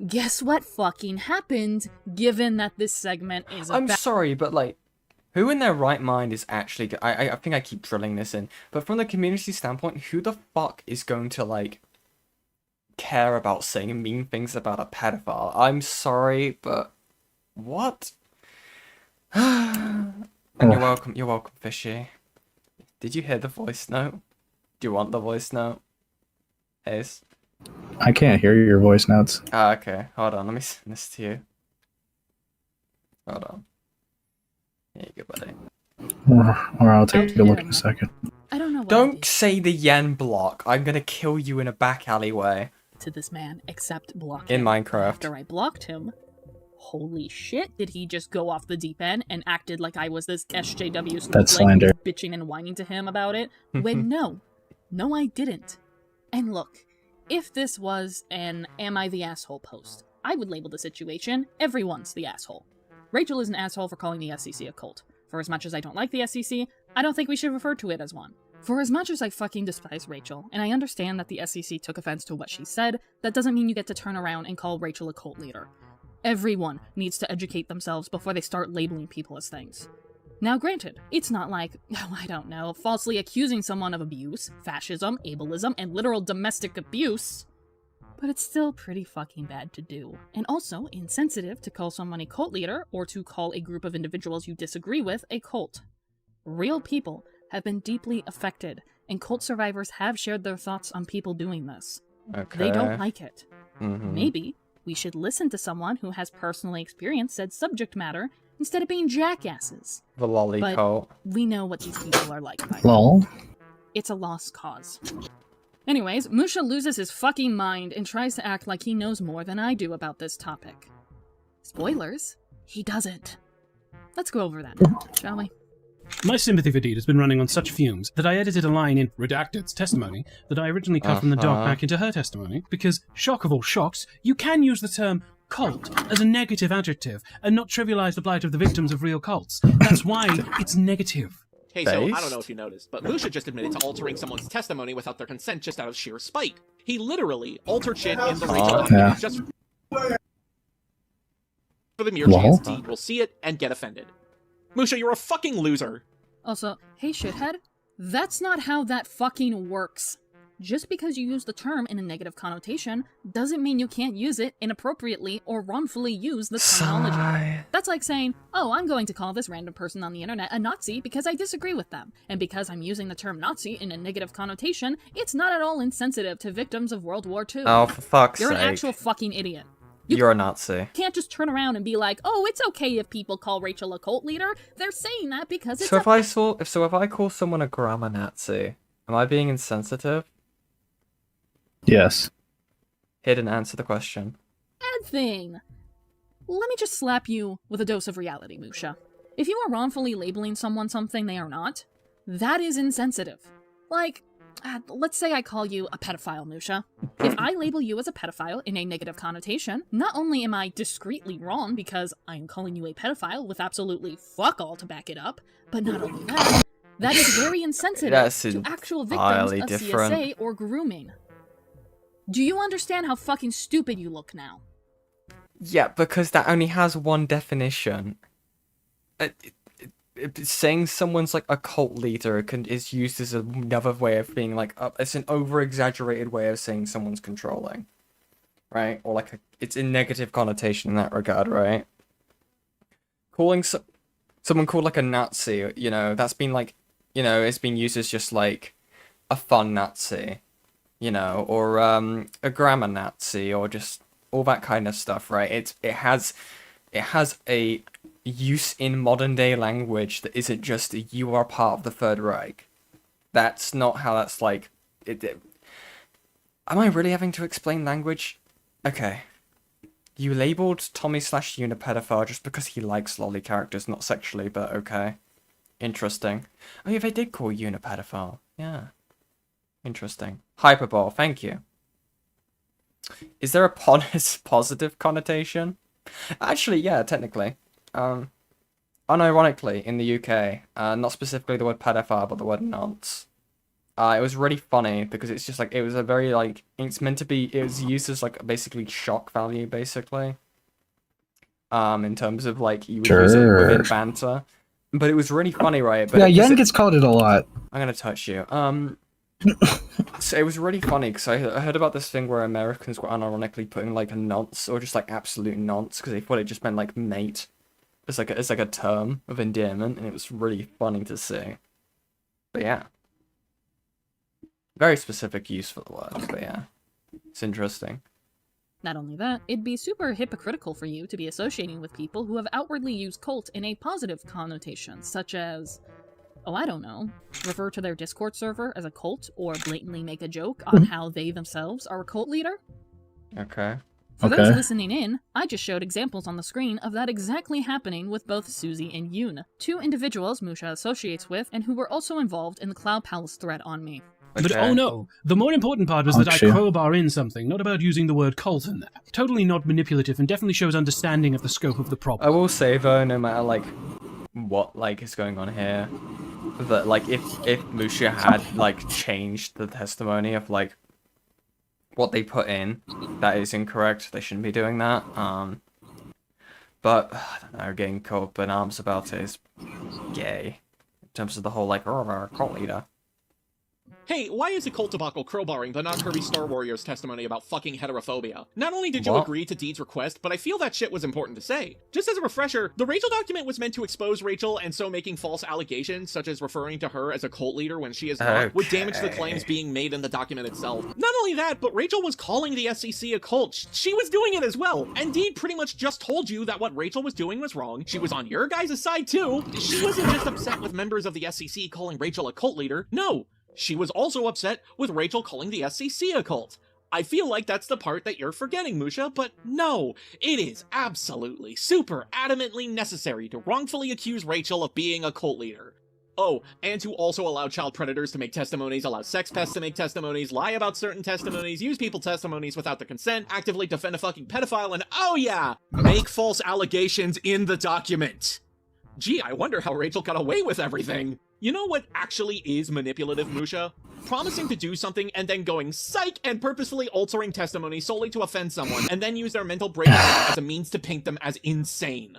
[SPEAKER 7] Guess what fucking happened, given that this segment is
[SPEAKER 1] I'm sorry, but like, who in their right mind is actually... I think I keep drilling this in, but from the community standpoint, who the fuck is going to, like, care about saying mean things about a pedophile? I'm sorry, but... What? And you're welcome, Fishy. Did you hear the voice note? Do you want the voice note? Ace?
[SPEAKER 2] I can't hear your voice notes.
[SPEAKER 1] Ah, okay. Hold on, let me send this to you. Hold on. Here you go, buddy.
[SPEAKER 2] Or I'll take a look in a second.
[SPEAKER 7] I don't know what
[SPEAKER 1] Don't say the yen block. I'm gonna kill you in a back alleyway.
[SPEAKER 7] to this man except block
[SPEAKER 1] In
[SPEAKER 7] him.
[SPEAKER 1] Minecraft.
[SPEAKER 7] After I blocked him, holy shit, did he just go off the deep end and acted like I was this SJW
[SPEAKER 2] That's
[SPEAKER 7] snowflake
[SPEAKER 2] slander.
[SPEAKER 7] bitching and whining to him about it? When no, I didn't. And look, if this was an Am I the Asshole post, I would label the situation, everyone's the asshole. Rachel is an asshole for calling the SCC a cult. For as much as I don't like the SCC, I don't think we should refer to it as one. For as much as I fucking despise Rachel, and I understand that the SCC took offense to what she said, that doesn't mean you get to turn around and call Rachel a cult leader. Everyone needs to educate themselves before they start labeling people as things. Now granted, it's not like, I don't know, falsely accusing someone of abuse, fascism, ableism, and literal domestic abuse, but it's still pretty fucking bad to do. And also insensitive to call someone a cult leader or to call a group of individuals you disagree with a cult. Real people have been deeply affected, and cult survivors have shared their thoughts on people doing this.
[SPEAKER 1] Okay.
[SPEAKER 7] They don't like it.
[SPEAKER 1] Mhm.
[SPEAKER 7] Maybe we should listen to someone who has personally experienced said subject matter instead of being jackasses.
[SPEAKER 1] The lolly
[SPEAKER 7] But
[SPEAKER 1] cult.
[SPEAKER 7] we know what these people are like by now.
[SPEAKER 2] Lol.
[SPEAKER 7] It's a lost cause. Anyways, Musha loses his fucking mind and tries to act like he knows more than I do about this topic. Spoilers, he doesn't. Let's go over that now, shall we?
[SPEAKER 6] My sympathy for Deed has been running on such fumes that I edited a line in Redacted's testimony that I originally cut from the doc back into her testimony, because, shock of all shocks, you can use the term cult as a negative adjective and not trivialize the plight of the victims of real cults. That's why it's negative.
[SPEAKER 5] Hey, so I don't know if you noticed, but Musha just admitted to altering someone's testimony without their consent just out of sheer spite. He literally altered shit in the Rachel document just for the mere chance Deed will see it and get offended. Musha, you're a fucking loser.
[SPEAKER 7] Also, hey shithead, that's not how that fucking works. Just because you use the term in a negative connotation doesn't mean you can't use it inappropriately or wrongfully use the terminology. That's like saying, oh, I'm going to call this random person on the internet a Nazi because I disagree with them. And because I'm using the term Nazi in a negative connotation, it's not at all insensitive to victims of World War II.
[SPEAKER 1] Oh, for fuck's
[SPEAKER 7] You're
[SPEAKER 1] sake.
[SPEAKER 7] an actual fucking idiot.
[SPEAKER 1] You're a Nazi.
[SPEAKER 7] You can't just turn around and be like, oh, it's okay if people call Rachel a cult leader. They're saying that because it's
[SPEAKER 1] So if I call someone a grammar Nazi, am I being insensitive?
[SPEAKER 2] Yes.
[SPEAKER 1] He didn't answer the question.
[SPEAKER 7] bad thing. Let me just slap you with a dose of reality, Musha. If you are wrongfully labeling someone something they are not, that is insensitive. Like, let's say I call you a pedophile, Musha. If I label you as a pedophile in a negative connotation, not only am I discreetly wrong because I'm calling you a pedophile with absolutely fuck all to back it up, but not only that, that is very insensitive to actual victims of CSA or grooming. Do you understand how fucking stupid you look now?
[SPEAKER 1] Yeah, because that only has one definition. Saying someone's like a cult leader is used as another way of being like, it's an over-exaggerated way of saying someone's controlling. Right? Or like, it's a negative connotation in that regard, right? Calling someone called like a Nazi, you know, that's been like, you know, it's been used as just like a fun Nazi, you know, or a grammar Nazi, or just all that kind of stuff, right? It has a use in modern day language that isn't just you are part of the Third Reich. That's not how that's like. Am I really having to explain language? Okay. You labeled Tommy / Yoon a pedophile just because he likes lolly characters, not sexually, but okay. Interesting. Oh yeah, they did call Yoon a pedophile. Yeah. Interesting. Hyperbole, thank you. Is there a positive connotation? Actually, yeah, technically. Unironically, in the UK, not specifically the word pedophile, but the word nonce. It was really funny because it's just like, it was a very like, it's meant to be, it was used as like basically shock value, basically. In terms of like, you would use it within banter. But it was really funny, right? But
[SPEAKER 13] yeah, Yen gets called it a lot.
[SPEAKER 1] I'm gonna touch you. So it was really funny because I heard about this thing where Americans were unironically putting like a nonce or just like absolute nonce because they thought it just meant like mate. It's like a term of endearment, and it was really funny to see. But yeah, very specific use for the word. But yeah, it's interesting.
[SPEAKER 7] Not only that, it'd be super hypocritical for you to be associating with people who have outwardly used cult in a positive connotation, such as, oh, I don't know, refer to their Discord server as a cult, or blatantly make a joke on how they themselves are a cult leader.
[SPEAKER 1] Okay.
[SPEAKER 7] For those listening in, I just showed examples on the screen of that exactly happening with both Susie and Yoon, two individuals Musha associates with and who were also involved in the Cloud Palace threat on me.
[SPEAKER 6] But oh no, the more important part was that I crowbar in something, not about using the word cult in there. Totally not manipulative and definitely shows understanding of the scope of the problem.
[SPEAKER 1] I will say though, no matter like what like is going on here, that like if Musha had like changed the testimony of like what they put in, that is incorrect. They shouldn't be doing that. But I don't know, getting caught up in arms about it is gay in terms of the whole like cult leader.
[SPEAKER 5] Hey, why is a cult debacle crowbarring but not Kirby Star Warrior's testimony about fucking heterophobia? Not only did you agree to Deed's request, but I feel that shit was important to say. Just as a refresher, the Rachel document was meant to expose Rachel, and so making false allegations, such as referring to her as a cult leader when she is not, would damage the claims being made in the document itself. Not only that, but Rachel was calling the SCC a cult. She was doing it as well. And Deed pretty much just told you that what Rachel was doing was wrong. She was on your guys' side too. She wasn't just upset with members of the SCC calling Rachel a cult leader. No. She was also upset with Rachel calling the SCC a cult. I feel like that's the part that you're forgetting, Musha, but no, it is absolutely super adamantly necessary to wrongfully accuse Rachel of being a cult leader. Oh, and to also allow child predators to make testimonies, allow sex pests to make testimonies, lie about certain testimonies, use people's testimonies without the consent, actively defend a fucking pedophile, and oh yeah, make false allegations in the document. Gee, I wonder how Rachel got away with everything. You know what actually is manipulative, Musha? Promising to do something and then going psych and purposefully altering testimony solely to offend someone and then use their mental breakdown as a means to paint them as insane.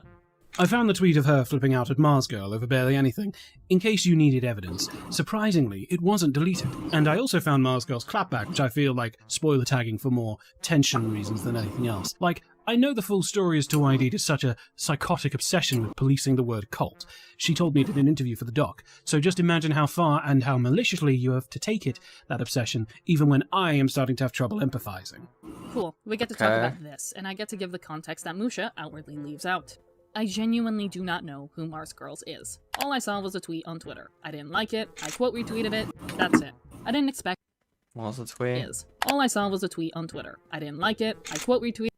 [SPEAKER 6] I found the tweet of her flipping out at Mars Girl over barely anything, in case you needed evidence. Surprisingly, it wasn't deleted. And I also found Mars Girl's clapback, which I feel like spoiler tagging for more tension reasons than anything else. Like, I know the full story as to why Deed is such a psychotic obsession with policing the word cult. She told me it in an interview for the doc. So just imagine how far and how maliciously you have to take it, that obsession, even when I am starting to have trouble empathizing.
[SPEAKER 7] Cool, we get to talk about this, and I get to give the context that Musha outwardly leaves out. I genuinely do not know who Mars Girls is. All I saw was a tweet on Twitter. I didn't like it, I quote retweeted it, that's it. I didn't expect
[SPEAKER 1] what was the tweet?
[SPEAKER 7] All I saw was a tweet on Twitter. I didn't like it, I quote retweeted.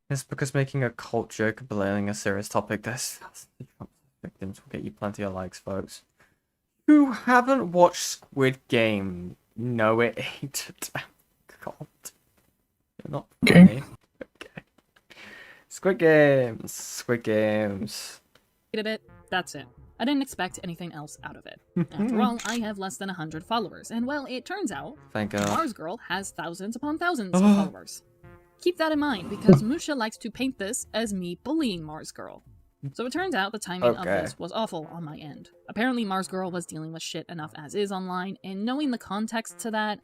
[SPEAKER 1] It's because making a cult joke belittling a serious topic, victims will get you plenty of likes, folks. Who haven't watched Squid Game know it ain't a cult. You're not funny. Okay. Squid Games.
[SPEAKER 7] It. That's it. I didn't expect anything else out of it. After all, I have less than 100 followers, and well, it turns out
[SPEAKER 1] thank God.
[SPEAKER 7] Mars Girl has thousands upon thousands of followers. Keep that in mind, because Musha likes to paint this as me bullying Mars Girl. So it turns out the timing of this was awful on my end. Apparently Mars Girl was dealing with shit enough as is online, and knowing the context to that,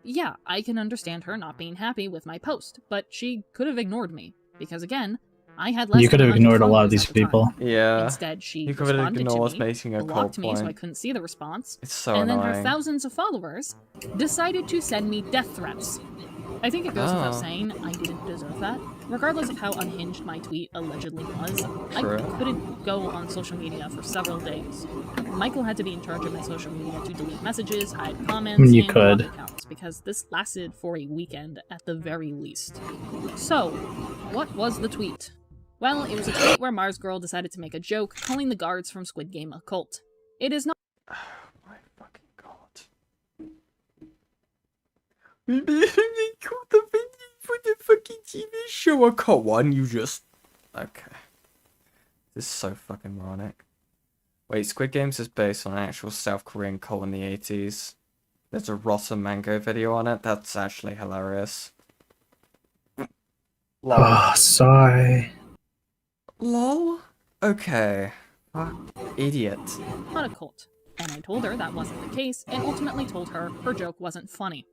[SPEAKER 7] yeah, I can understand her not being happy with my post, but she could have ignored me, because again, I had less.
[SPEAKER 2] You could have ignored a lot of these people.
[SPEAKER 1] Yeah.
[SPEAKER 7] Instead, she
[SPEAKER 1] could have
[SPEAKER 7] responded to me,
[SPEAKER 1] making a
[SPEAKER 7] blocked me so I couldn't see the response,
[SPEAKER 1] it's so
[SPEAKER 7] and
[SPEAKER 1] annoying.
[SPEAKER 7] then her thousands of followers decided to send me death threats. I think it goes without saying I didn't deserve that. Regardless of how unhinged my tweet allegedly was, I couldn't go on social media for several days. Michael had to be in charge of my social media to delete messages, hide comments, and block accounts, because this lasted for a weekend at the very least. So, what was the tweet? Well, it was a tweet where Mars Girl decided to make a joke calling the guards from Squid Game a cult. It is not—
[SPEAKER 1] Oh my fucking god. They called the venue for the fucking TV show a cult. One, you just... Okay. This is so fucking moronic. Wait, Squid Games is based on an actual South Korean cult in the 80s. There's a Rotten Mango video on it. That's actually hilarious.
[SPEAKER 2] Oh, sigh.
[SPEAKER 1] LOL? Okay. Idiot.
[SPEAKER 7] a cult. And I told her that wasn't the case, and ultimately told her her joke wasn't funny.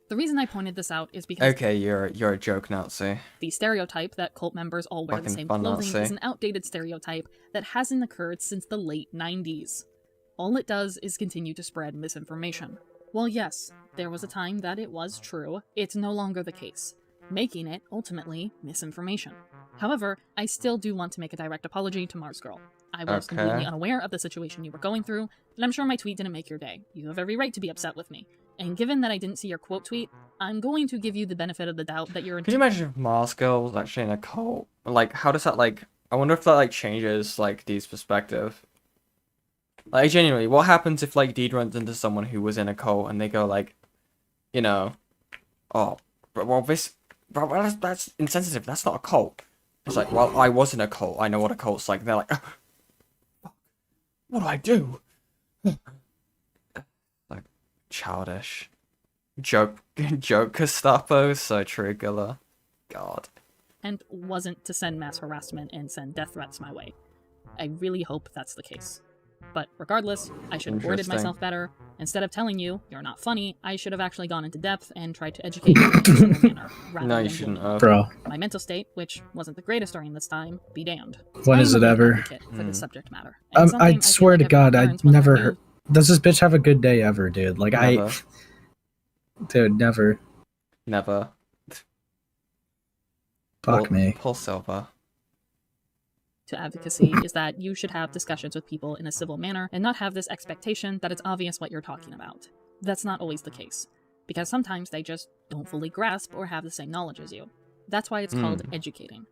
[SPEAKER 7] The reason I pointed this out is because—
[SPEAKER 1] Okay, you're a joke Nazi.
[SPEAKER 7] The stereotype that cult members all wear the same clothing is an outdated stereotype that hasn't occurred since the late 90s. All it does is continue to spread misinformation. While yes, there was a time that it was true, it's no longer the case, making it, ultimately, misinformation. However, I still do want to make a direct apology to Mars Girl. I was completely unaware of the situation you were going through, and I'm sure my tweet didn't make your day. You have every right to be upset with me. And given that I didn't see your quote tweet, I'm going to give you the benefit of the doubt that you're—
[SPEAKER 1] Can you imagine if Mars Girl was actually in a cult? Like, how does that, like... I wonder if that, like, changes, like, Dee's perspective. Like, genuinely, what happens if, like, Dee runs into someone who was in a cult and they go, like, you know, oh, well, this... Well, that's insensitive. That's not a cult. It's like, well, I was in a cult. I know what a cult's like. They're like, oh, what do I do? Like, childish. Joke Gestapo. So true, Gilla. God.
[SPEAKER 7] And wasn't to send mass harassment and send death threats my way. I really hope that's the case. But regardless, I should have worded myself better. Instead of telling you you're not funny, I should have actually gone into depth and tried to educate you in a simple manner.
[SPEAKER 1] No, you shouldn't have.
[SPEAKER 2] Bro.
[SPEAKER 7] My mental state, which wasn't the greatest during this time, be damned.
[SPEAKER 2] When is it ever?
[SPEAKER 7] For this subject matter.
[SPEAKER 2] I swear to God, I never heard. Does this bitch have a good day ever, dude? Like,
[SPEAKER 1] never.
[SPEAKER 2] Dude, never.
[SPEAKER 1] Never.
[SPEAKER 2] Fuck me.
[SPEAKER 1] Poor Silver.
[SPEAKER 7] To advocacy is that you should have discussions with people in a civil manner and not have this expectation that it's obvious what you're talking about. That's not always the case, because sometimes they just don't fully grasp or have the same knowledge as you. That's why it's called educating.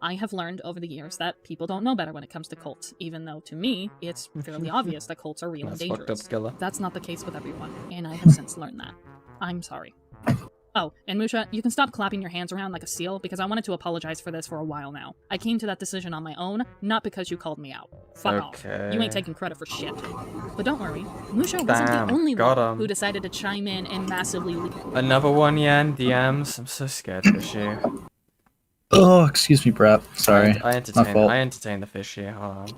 [SPEAKER 7] I have learned over the years that people don't know better when it comes to cults, even though to me, it's fairly obvious that cults are real and dangerous. That's not the case with everyone, and I have since learned that. I'm sorry. Oh, and Musha, you can stop clapping your hands around like a seal, because I wanted to apologize for this for a while now. I came to that decision on my own, not because you called me out. Fuck off. You ain't taking credit for shit. But don't worry, Musha wasn't the only one who decided to chime in and massively leak.
[SPEAKER 1] Another one, Yan, DMs. I'm so scared, Fishy.
[SPEAKER 2] Oh, excuse me, Brett. Sorry.
[SPEAKER 1] I entertain the Fishy. Hold on.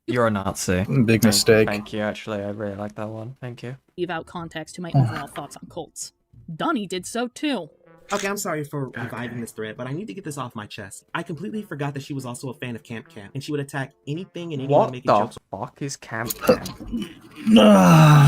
[SPEAKER 1] You're a Nazi.
[SPEAKER 2] Big mistake.
[SPEAKER 1] Thank you, actually. I really like that one. Thank you.
[SPEAKER 7] Leave out context to my overall thoughts on cults. Donnie did so too.
[SPEAKER 11] Okay, I'm sorry for reviving this thread, but I need to get this off my chest. I completely forgot that she was also a fan of Camp Camp, and she would attack anything and anyone making jokes.
[SPEAKER 1] What the fuck is Camp Camp?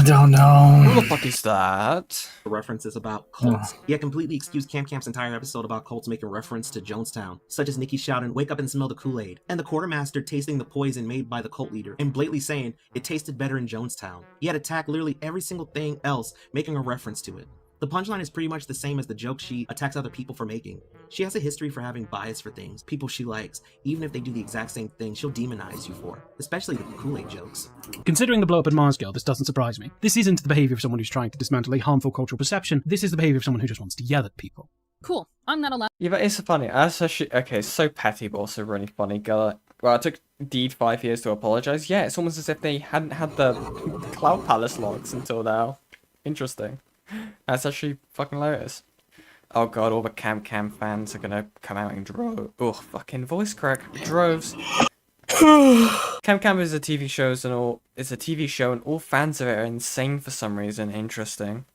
[SPEAKER 2] Don't know.
[SPEAKER 1] Who the fuck is that?
[SPEAKER 11] References about cults. He had completely excused Camp Camp's entire episode about cults making reference to Jonestown, such as Nikki shouting, "Wake up and smell the Kool-Aid," and the quartermaster tasting the poison made by the cult leader, and blatantly saying it tasted better in Jonestown. He had attacked literally every single thing else, making a reference to it. The punchline is pretty much the same as the joke she attacks other people for making. She has a history for having bias for things, people she likes. Even if they do the exact same thing, she'll demonize you for, especially the Kool-Aid jokes.
[SPEAKER 6] Considering the blow-up at Mars Girl, this doesn't surprise me. This isn't the behavior of someone who's trying to dismantle a harmful cultural perception. This is the behavior of someone who just wants to yell at people.
[SPEAKER 7] Cool. I'm not allowed.
[SPEAKER 1] Yeah, but it's funny. Okay, so petty, but also really funny. Girl. Well, it took Deed 5 years to apologize. Yeah, it's almost as if they hadn't had the Cloud Palace logs until now. Interesting. That's actually fucking hilarious. Oh god, all the Camp Camp fans are gonna come out in droves. Ugh, fucking voice crack. Droves. Camp Camp is a TV show and all fans of it are insane for some reason. Interesting.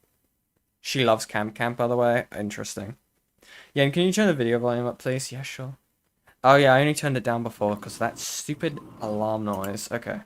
[SPEAKER 1] She loves Camp Camp, by the way. Interesting. Yeah, and can you turn the video volume up, please? Yeah, sure. Oh yeah, I only turned it down before because of that stupid alarm noise. Okay.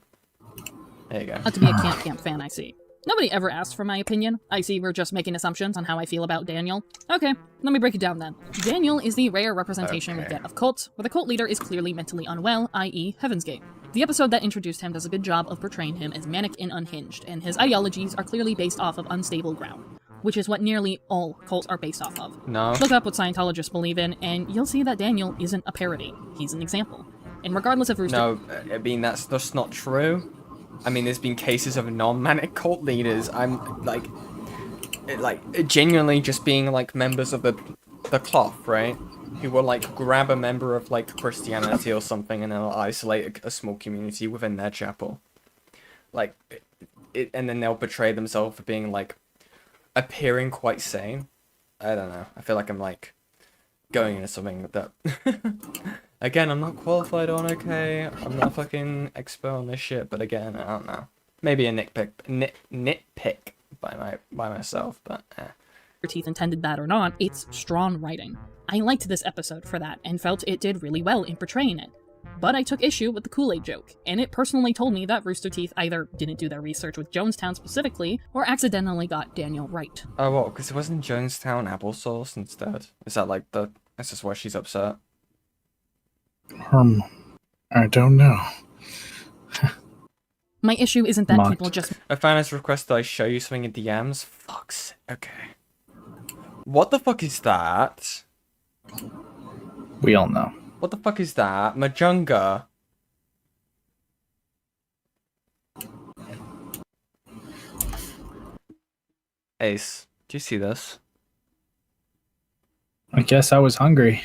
[SPEAKER 1] There you go.
[SPEAKER 7] Not to be a Camp Camp fan, I see. Nobody ever asked for my opinion. I see we're just making assumptions on how I feel about Daniel. Okay, let me break it down then. Daniel is the rare representation we get of cults, where the cult leader is clearly mentally unwell, i.e. Heaven's Gate. The episode that introduced him does a good job of portraying him as manic and unhinged, and his ideologies are clearly based off of unstable ground, which is what nearly all cults are based off of.
[SPEAKER 1] No.
[SPEAKER 7] Look up what Scientologists believe in, and you'll see that Daniel isn't a parody. He's an example. And regardless of Rooster...
[SPEAKER 1] No, I mean, that's just not true. I mean, there's been cases of non-manic cult leaders. I'm, like, genuinely just being, like, members of the cloth, right? Who will, like, grab a member of, like, Christianity or something and they'll isolate a small community within their chapel. Like, and then they'll betray themselves for being, like, appearing quite sane. I don't know. I feel like I'm, like, going into something that... Again, I'm not qualified on, okay? I'm not a fucking expert on this shit, but again, I don't know. Maybe a nitpick by myself, but
[SPEAKER 7] Your teeth intended that or not, it's strong writing. I liked this episode for that, and felt it did really well in portraying it. But I took issue with the Kool-Aid joke, and it personally told me that Rooster Teeth either didn't do their research with Jonestown specifically, or accidentally got Daniel right.
[SPEAKER 1] Oh, what? Because it wasn't Jonestown applesauce instead? Is that like the... That's just why she's upset?
[SPEAKER 2] I don't know.
[SPEAKER 7] My issue isn't that people just...
[SPEAKER 1] A fan has requested I show you something in DMs? Fuck's... Okay. What the fuck is that?
[SPEAKER 2] We all know.
[SPEAKER 1] What the fuck is that? Majunga. Ace, do you see this?
[SPEAKER 2] I guess I was hungry.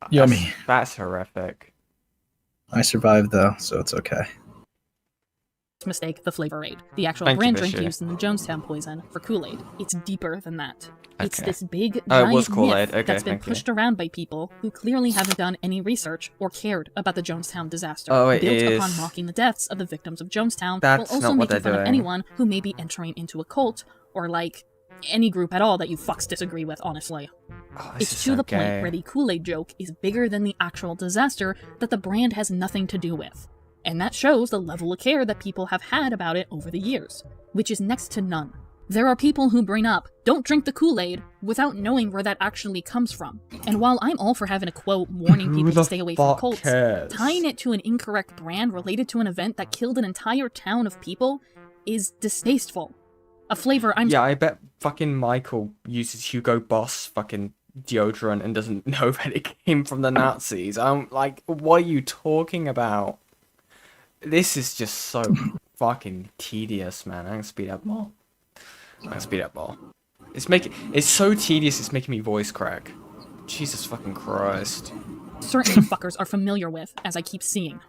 [SPEAKER 2] Yummy.
[SPEAKER 1] That's horrific.
[SPEAKER 2] I survived though, so it's okay.
[SPEAKER 7] Mistake the flavor aid. The actual
[SPEAKER 1] Thank you,
[SPEAKER 7] brand drink
[SPEAKER 1] Musha.
[SPEAKER 7] used in the Jonestown poison for Kool-Aid. It's deeper than that. It's
[SPEAKER 1] Okay.
[SPEAKER 7] this big,
[SPEAKER 1] Oh, it
[SPEAKER 7] giant
[SPEAKER 1] was Kool-Aid.
[SPEAKER 7] myth
[SPEAKER 1] Okay,
[SPEAKER 7] that's been
[SPEAKER 1] thank you.
[SPEAKER 7] pushed around by people who clearly haven't done any research or cared about the Jonestown disaster.
[SPEAKER 1] Oh, it
[SPEAKER 7] built
[SPEAKER 1] is.
[SPEAKER 7] upon mocking the deaths of the victims of Jonestown,
[SPEAKER 1] That's
[SPEAKER 7] while also
[SPEAKER 1] not what
[SPEAKER 7] making
[SPEAKER 1] they're
[SPEAKER 7] fun of
[SPEAKER 1] doing.
[SPEAKER 7] anyone who may be entering into a cult, or like, any group at all that you fucks disagree with, honestly.
[SPEAKER 1] Oh,
[SPEAKER 7] It's to the point where the Kool-Aid joke is bigger than the actual disaster that the brand has nothing to do with. And that shows the level of care that people have had about it over the years, which is next to none. There are people who bring up, don't drink the Kool-Aid, without knowing where that actually comes from. And while I'm all for having a quote warning
[SPEAKER 1] Who
[SPEAKER 7] people
[SPEAKER 1] the
[SPEAKER 7] to stay away from
[SPEAKER 1] fuck
[SPEAKER 7] cults,
[SPEAKER 1] cares?
[SPEAKER 7] tying it to an incorrect brand related to an event that killed an entire town of people is distasteful. A flavor I'm...
[SPEAKER 1] Yeah, I bet fucking Michael uses Hugo Boss fucking deodorant and doesn't know that it came from the Nazis. I'm like, what are you talking about? This is just so fucking tedious, man. I'm gonna speed up more. It's so tedious, it's making me voice crack. Jesus fucking Christ.
[SPEAKER 7] certain fuckers are familiar with, as I keep seeing.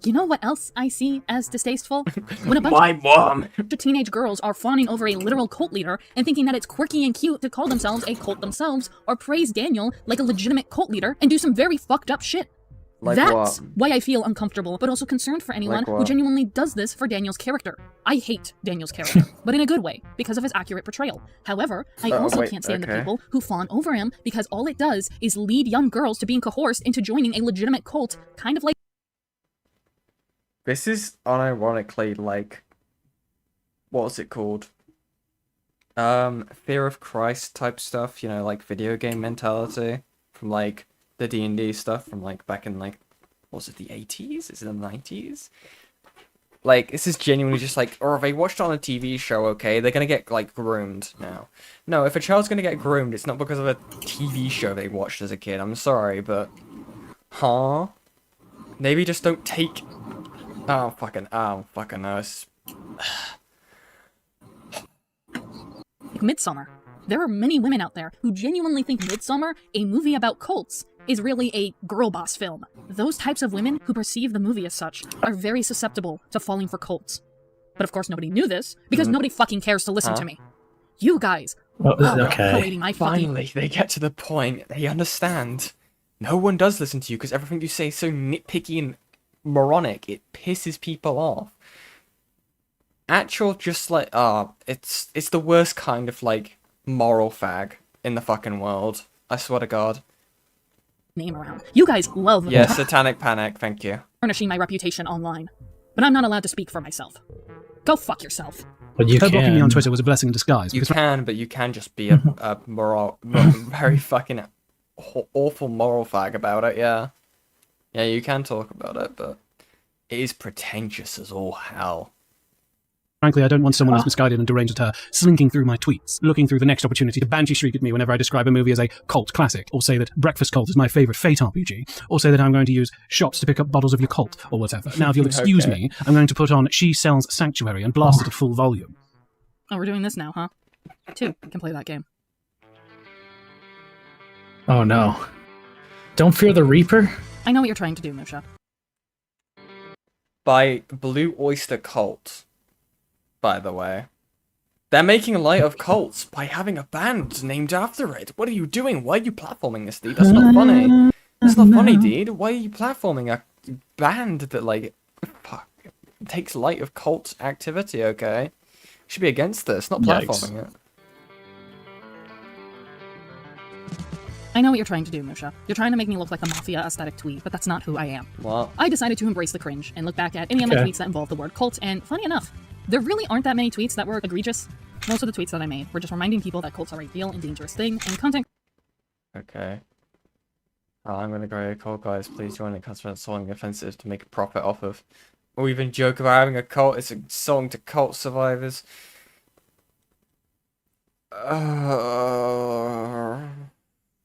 [SPEAKER 7] You know what else I see as distasteful? When a bunch
[SPEAKER 1] My mom!
[SPEAKER 7] of teenage girls are fawning over a literal cult leader and thinking that it's quirky and cute to call themselves a cult themselves, or praise Daniel like a legitimate cult leader and do some very fucked up shit.
[SPEAKER 1] Like
[SPEAKER 7] That's
[SPEAKER 1] what?
[SPEAKER 7] why I feel uncomfortable, but also concerned for anyone
[SPEAKER 1] Like
[SPEAKER 7] who
[SPEAKER 1] what?
[SPEAKER 7] genuinely does this for Daniel's character. I hate Daniel's character, but in a good way, because of his accurate portrayal. However, I also
[SPEAKER 1] wait,
[SPEAKER 7] can't stand the
[SPEAKER 1] okay.
[SPEAKER 7] people who fawn over him because all it does is lead young girls to being coerced into joining a legitimate cult, kind of like...
[SPEAKER 1] This is unironically like, what was it called? Fear of Christ type stuff, you know, like video game mentality from like the D&D stuff from like back in like, what was it, the 80s? Is it the 90s? Like, this is genuinely just like, or if they watched it on a TV show, okay, they're gonna get like groomed now. No, if a child's gonna get groomed, it's not because of a TV show they watched as a kid. I'm sorry, but, huh? Maybe just don't take. Oh fucking no.
[SPEAKER 7] Midsummer. There are many women out there who genuinely think Midsummer, a movie about cults, is really a girl boss film. Those types of women who perceive the movie as such are very susceptible to falling for cults. But of course nobody knew this, because nobody fucking cares to listen to me. You guys collating my fucking...
[SPEAKER 1] Finally, they get to the point. They understand. No one does listen to you because everything you say is so nitpicky and moronic. It pisses people off. Actual, just like, it's the worst kind of like moral fag in the fucking world. I swear to God.
[SPEAKER 7] name around. You guys love...
[SPEAKER 1] Yeah, Satanic Panic, thank you.
[SPEAKER 7] tarnishing my reputation online. But I'm not allowed to speak for myself. Go fuck yourself.
[SPEAKER 2] But you
[SPEAKER 6] Her blocking me
[SPEAKER 2] can.
[SPEAKER 6] on Twitter was a blessing in disguise.
[SPEAKER 1] You
[SPEAKER 6] because
[SPEAKER 1] can, but you can just be a very fucking awful moral fag about it, yeah. Yeah, you can talk about it, but it is pretentious as all hell.
[SPEAKER 6] frankly, I don't want someone as misguided and deranged as her slinking through my tweets, looking through the next opportunity to banshee shriek at me whenever I describe a movie as a cult classic, or say that Breakfast Cult is my favourite Fate RPG, or say that I'm going to use shops to pick up bottles of your cult, or whatever. Now, if you'll excuse me, I'm going to put on She Sells Sanctuary and blast it at full volume.
[SPEAKER 7] Oh, we're doing this now, huh? 2 can play that game.
[SPEAKER 2] Oh no. Don't fear the Reaper?
[SPEAKER 7] I know what you're trying to do, Musha.
[SPEAKER 1] By Blue Oyster Cult, by the way. They're making light of cults by having a band named after it. What are you doing? Why are you platforming this, dude? That's not funny. That's not funny, dude. Why are you platforming a band that, like, fuck, takes light of cult activity, okay? You should be against this, not platforming it.
[SPEAKER 7] I know what you're trying to do, Musha. You're trying to make me look like a mafia aesthetic tweet, but that's not who I am.
[SPEAKER 1] What?
[SPEAKER 7] I decided to embrace the cringe and look back at any of my tweets that involve the word cult, and funny enough, there really aren't that many tweets that were egregious. Most of the tweets that I made were just reminding people that cults are a real and dangerous thing, and content.
[SPEAKER 1] Okay. Oh, I'm gonna go, cult guys, please join the customer selling offensive to make a profit off of. Or even joke about having a cult, it's a song to cult survivors.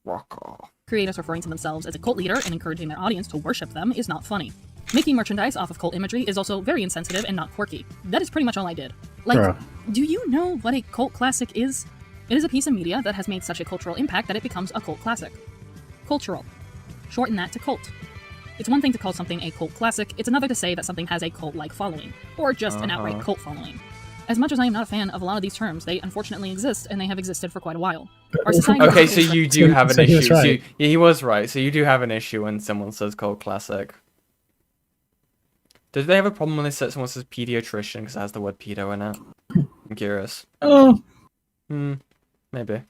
[SPEAKER 1] Rock off.
[SPEAKER 7] Creators referring to themselves as a cult leader and encouraging their audience to worship them is not funny. Making merchandise off of cult imagery is also very insensitive and not quirky. That is pretty much all I did. Like, do you know what a cult classic is? It is a piece of media that has made such a cultural impact that it becomes a cult classic. Cultural. Shorten that to cult. It's one thing to call something a cult classic, it's another to say that something has a cult-like following, or just an outright cult following. As much as I am not a fan of a lot of these terms, they unfortunately exist, and they have existed for quite a while. Our society
[SPEAKER 1] okay, so you do have an issue.
[SPEAKER 2] He was right.
[SPEAKER 1] Yeah, he was right. So you do have an issue when someone says cult classic. Do they have a problem when they say someone says pediatrician because it has the word pedo in it? I'm curious.
[SPEAKER 2] Oh.
[SPEAKER 1] Maybe.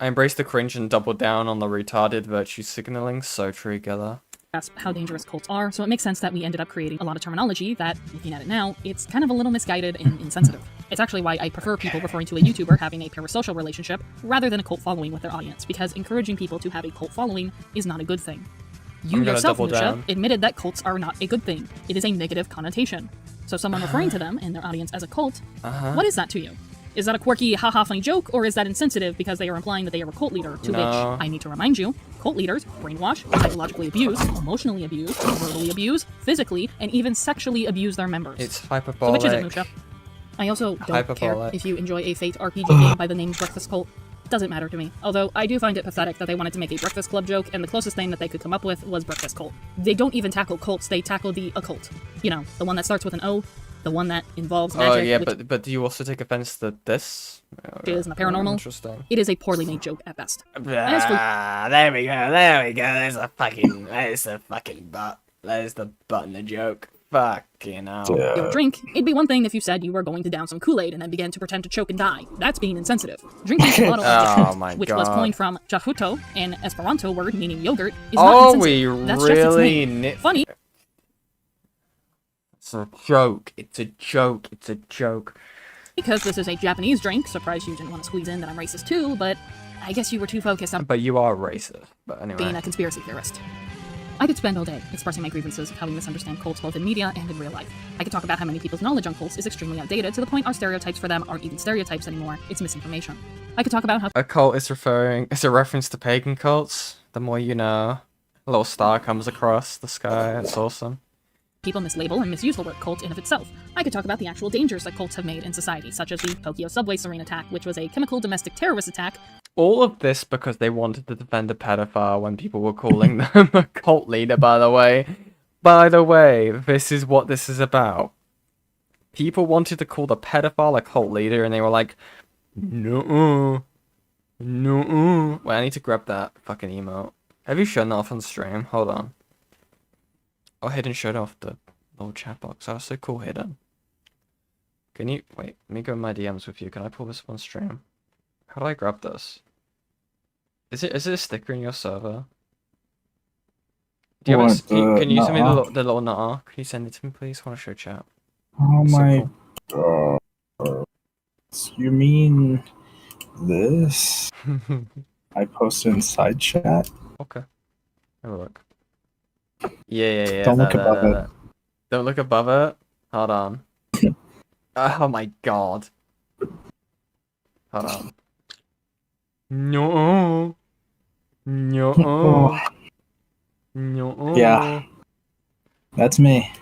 [SPEAKER 1] I embraced the cringe and doubled down on the retarded virtue signaling. So true, Gilla.
[SPEAKER 7] Grasp how dangerous cults are, so it makes sense that we ended up creating a lot of terminology that, looking at it now, it's kind of a little misguided and insensitive. It's actually why I prefer people referring to a YouTuber having a parasocial relationship rather than a cult following with their audience, because encouraging people to have a cult following is not a good thing. You yourself, Musha, admitted that cults are not a good thing. It is a negative connotation. So someone referring to them and their audience as a cult, what is that to you? Is that a quirky, haha funny joke, or is that insensitive because they are implying that they are a cult leader, to which, I need to remind you, cult leaders brainwash, psychologically abuse, emotionally abuse, verbally abuse, physically, and even sexually abuse their members.
[SPEAKER 1] It's hyperbolic.
[SPEAKER 7] So which is it, Musha? I also don't care if you enjoy a Fate RPG game by the name Breakfast Cult. Doesn't matter to me. Although, I do find it pathetic that they wanted to make a Breakfast Club joke, and the closest thing that they could come up with was Breakfast Cult. They don't even tackle cults, they tackle the occult. You know, the one that starts with an O, the one that involves magic.
[SPEAKER 1] Oh yeah, but do you also take offense to this?
[SPEAKER 7] Is in the paranormal.
[SPEAKER 1] Interesting.
[SPEAKER 7] It is a poorly made joke at best.
[SPEAKER 1] There we go, there's the fucking butt. There's the butt in the joke. Fucking hell.
[SPEAKER 7] Your drink, it'd be one thing if you said you were going to down some Kool-Aid and then began to pretend to choke and die. That's being insensitive. Drinking a bottle of Yakult, which was coined from Jahuto, an Esperanto word meaning yogurt, is not insensitive. That's just its name. Funny.
[SPEAKER 1] It's a joke. It's a joke. It's a joke.
[SPEAKER 7] Because this is a Japanese drink, surprised you didn't want to squeeze in that I'm racist too, but I guess you were too focused on
[SPEAKER 1] But you are racist. But anyway.
[SPEAKER 7] being a conspiracy theorist. I could spend all day expressing my grievances of how we misunderstand cults both in media and in real life. I could talk about how many people's knowledge on cults is extremely outdated to the point our stereotypes for them aren't even stereotypes anymore, it's misinformation. I could talk about how
[SPEAKER 1] a cult is a reference to pagan cults. The more you know. A little star comes across the sky, it's awesome.
[SPEAKER 7] people mislabel and misuse the word cult in of itself. I could talk about the actual dangers that cults have made in society, such as the Tokyo subway siren attack, which was a chemical domestic terrorist attack.
[SPEAKER 1] All of this because they wanted to defend a pedophile when people were calling them a cult leader, by the way. By the way, this is what this is about. People wanted to call the pedophile a cult leader, and they were like, no, no. Wait, I need to grab that fucking emote. Have you shown that off on stream? Hold on. Oh, Hidden showed off the little chat box. That was so cool, Hidden. Can you... Wait, let me go in my DMs with you. Can I pull this up on stream? How do I grab this? Is it a sticker in your server? Do you have
[SPEAKER 13] What,
[SPEAKER 1] can you send me
[SPEAKER 13] nuh-uh?
[SPEAKER 1] the little nutter? Can you send it to me, please? I want to show chat.
[SPEAKER 13] Oh
[SPEAKER 1] It's so
[SPEAKER 13] my
[SPEAKER 1] cool.
[SPEAKER 13] god. You mean this? I posted inside chat?
[SPEAKER 1] Okay. Have a look. Yeah.
[SPEAKER 13] Don't look above it.
[SPEAKER 1] Don't look above it? Hold on. Oh my god. Hold on. No.
[SPEAKER 13] Oh. Yeah. That's me.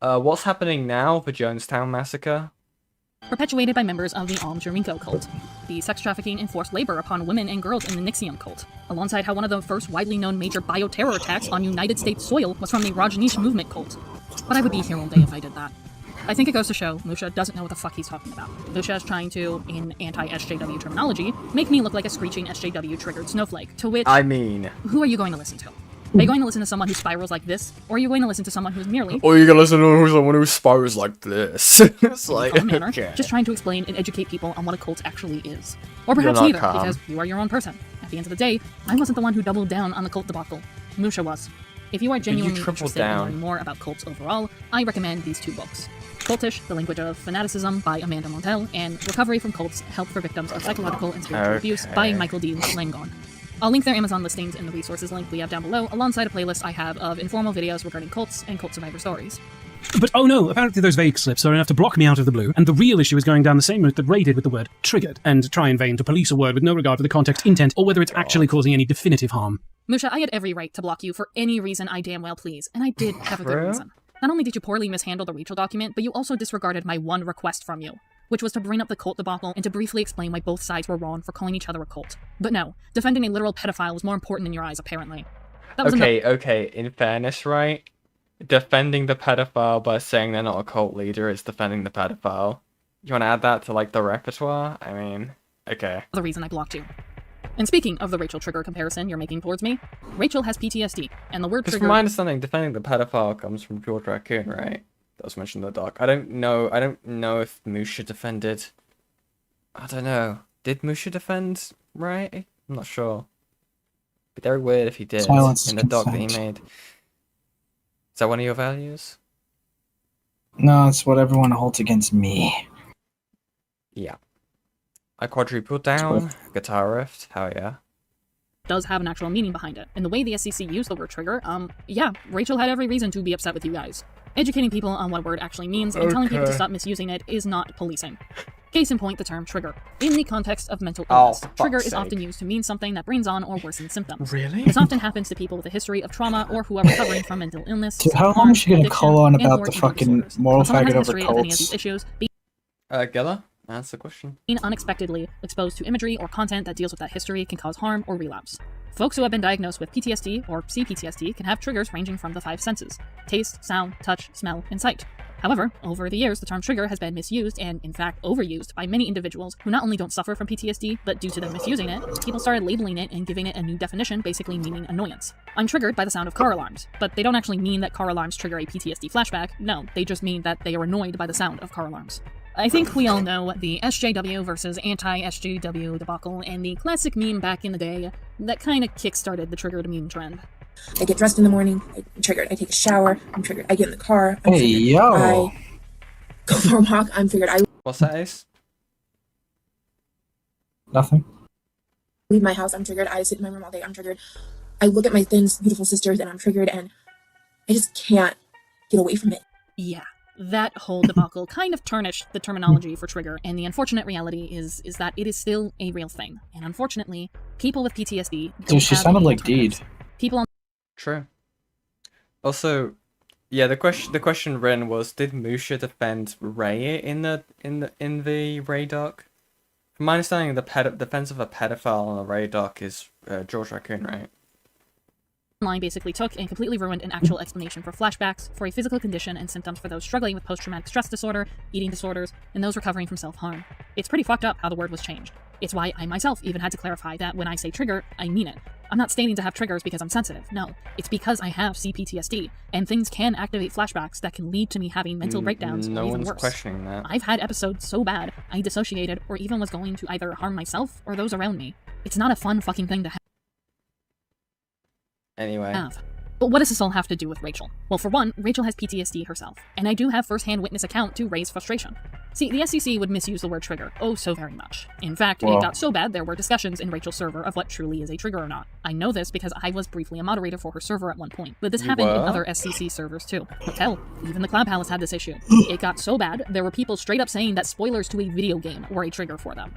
[SPEAKER 1] What's happening now? The Jonestown Massacre?
[SPEAKER 7] Perpetuated by members of the Om Jarinko cult, the sex trafficking and forced labor upon women and girls in the Nixium cult, alongside how one of the first widely known major bioterror attacks on United States soil was from the Rajneesh movement cult. But I would be here all day if I did that. I think it goes to show Musha doesn't know what the fuck he's talking about. Musha is trying to, in anti-SJW terminology, make me look like a screeching SJW-triggered snowflake, to which...
[SPEAKER 1] I mean...
[SPEAKER 7] Who are you going to listen to? Are you going to listen to someone who spirals like this, or are you going to listen to someone who's merely...
[SPEAKER 1] Or you gonna listen to someone who spirals like this? It's like,
[SPEAKER 7] manner,
[SPEAKER 1] okay.
[SPEAKER 7] just trying to explain and educate people on what a cult actually is. Or perhaps
[SPEAKER 1] You're not
[SPEAKER 7] neither,
[SPEAKER 1] calm.
[SPEAKER 7] because you are your own person. At the end of the day, I wasn't the one who doubled down on the cult debacle. Musha was. If you are genuinely interested in learning more about cults overall, I recommend these two books. Cultish, The Language of Fanaticism by Amanda Montel, and Recovery from Cults, Help for Victims of Psychological and Spiritual Abuse by Michael D. Langon. I'll link their Amazon listings in the resources link we have down below, alongside a playlist I have of informal videos regarding cults and cult survivor stories.
[SPEAKER 6] But oh no, apparently those vague slips are enough to block me out of the blue, and the real issue is going down the same route that Ray did with the word triggered, and try in vain to police a word with no regard for the context, intent, or whether it's actually causing any definitive harm.
[SPEAKER 7] Musha, I had every right to block you for any reason I damn well please, and I did have a good reason. Not only did you poorly mishandle the Rachel document, but you also disregarded my one request from you, which was to bring up the cult debacle and to briefly explain why both sides were wrong for calling each other a cult. But no, defending a literal pedophile was more important in your eyes, apparently. That was
[SPEAKER 1] Okay, in fairness, right? Defending the pedophile by saying they're not a cult leader is defending the pedophile. You want to add that to, like, the repertoire? I mean, okay.
[SPEAKER 7] The reason I blocked you. And speaking of the Rachel trigger comparison you're making towards me, Rachel has PTSD, and the word
[SPEAKER 1] Because
[SPEAKER 7] trigger...
[SPEAKER 1] from my understanding, defending the pedophile comes from George Raccoon, right? That was mentioned in the doc. I don't know if Musha defended... I don't know. Did Musha defend Ray? I'm not sure. It'd be very weird if he did
[SPEAKER 13] Silence
[SPEAKER 1] in the doc that he
[SPEAKER 13] consent.
[SPEAKER 1] made. Is that one of your values?
[SPEAKER 13] No, it's what everyone holds against me.
[SPEAKER 1] Yeah. I quadrupled down. Guitar riff. Hell yeah.
[SPEAKER 7] does have an actual meaning behind it. And the way the SCC used the word trigger, yeah, Rachel had every reason to be upset with you guys. Educating people on what a word actually means and telling people to stop misusing it is not policing. Case in point, the term trigger. In the context of mental illness, trigger is often used to mean something that brings on or worsens symptoms.
[SPEAKER 3] Really?
[SPEAKER 7] This often happens to people with a history of trauma or who are recovering from mental illness.
[SPEAKER 13] Dude, how long is she gonna call on about the fucking moral faggot over cults?
[SPEAKER 1] Gella, answer the question.
[SPEAKER 7] Being unexpectedly exposed to imagery or content that deals with that history can cause harm or relapse. Folks who have been diagnosed with PTSD or CPTSD can have triggers ranging from the 5 senses: taste, sound, touch, smell, and sight. However, over the years, the term trigger has been misused and, in fact, overused by many individuals who not only don't suffer from PTSD, but due to them misusing it, people started labeling it and giving it a new definition, basically meaning annoyance. I'm triggered by the sound of car alarms, but they don't actually mean that car alarms trigger a PTSD flashback. No, they just mean that they are annoyed by the sound of car alarms. I think we all know the SJW versus anti-SJW debacle and the classic meme back in the day that kind of kickstarted the triggered meme trend.
[SPEAKER 16] I get dressed in the morning, I'm triggered. I take a shower, I'm triggered. I get in the car, I'm
[SPEAKER 13] Hey,
[SPEAKER 16] triggered.
[SPEAKER 13] yo!
[SPEAKER 16] I go for a walk, I'm triggered. I
[SPEAKER 1] What's that, Ace?
[SPEAKER 13] Nothing.
[SPEAKER 16] leave my house, I'm triggered. I sit in my room all day, I'm triggered. I look at my thin, beautiful sisters and I'm triggered, and I just can't get away from it.
[SPEAKER 7] Yeah. That whole debacle kind of tarnished the terminology for trigger, and the unfortunate reality is that it is still a real thing. And unfortunately, people with PTSD don't
[SPEAKER 13] Dude, she
[SPEAKER 7] have
[SPEAKER 13] sounded
[SPEAKER 7] the
[SPEAKER 13] like Deed.
[SPEAKER 7] alternatives. People on
[SPEAKER 1] True. Also, yeah, the question Ren was, did Musha defend Ray in the Ray doc? From my understanding, the defense of a pedophile on a Ray doc is George Raccoon, right?
[SPEAKER 7] online basically took and completely ruined an actual explanation for flashbacks, for a physical condition and symptoms for those struggling with post-traumatic stress disorder, eating disorders, and those recovering from self-harm. It's pretty fucked up how the word was changed. It's why I myself even had to clarify that when I say trigger, I mean it. I'm not stating to have triggers because I'm sensitive, no. It's because I have CPTSD, and things can activate flashbacks that can lead to me having mental breakdowns
[SPEAKER 1] No
[SPEAKER 7] or even
[SPEAKER 1] one's
[SPEAKER 7] worse.
[SPEAKER 1] questioning that.
[SPEAKER 7] I've had episodes so bad, I dissociated or even was going to either harm myself or those around me. It's not a fun fucking thing to
[SPEAKER 1] Anyway.
[SPEAKER 7] have. But what does this all have to do with Rachel? Well, for one, Rachel has PTSD herself, and I do have first-hand witness account to Ray's frustration. See, the SCC would misuse the word trigger oh so very much. In fact, it got so bad there were discussions in Rachel's server of what truly is a trigger or not. I know this because I was briefly a moderator for her server at one point, but this happened in other SCC servers too. Hell, even the Cloud Palace had this issue. It got so bad, there were people straight up saying that spoilers to a video game were a trigger for them.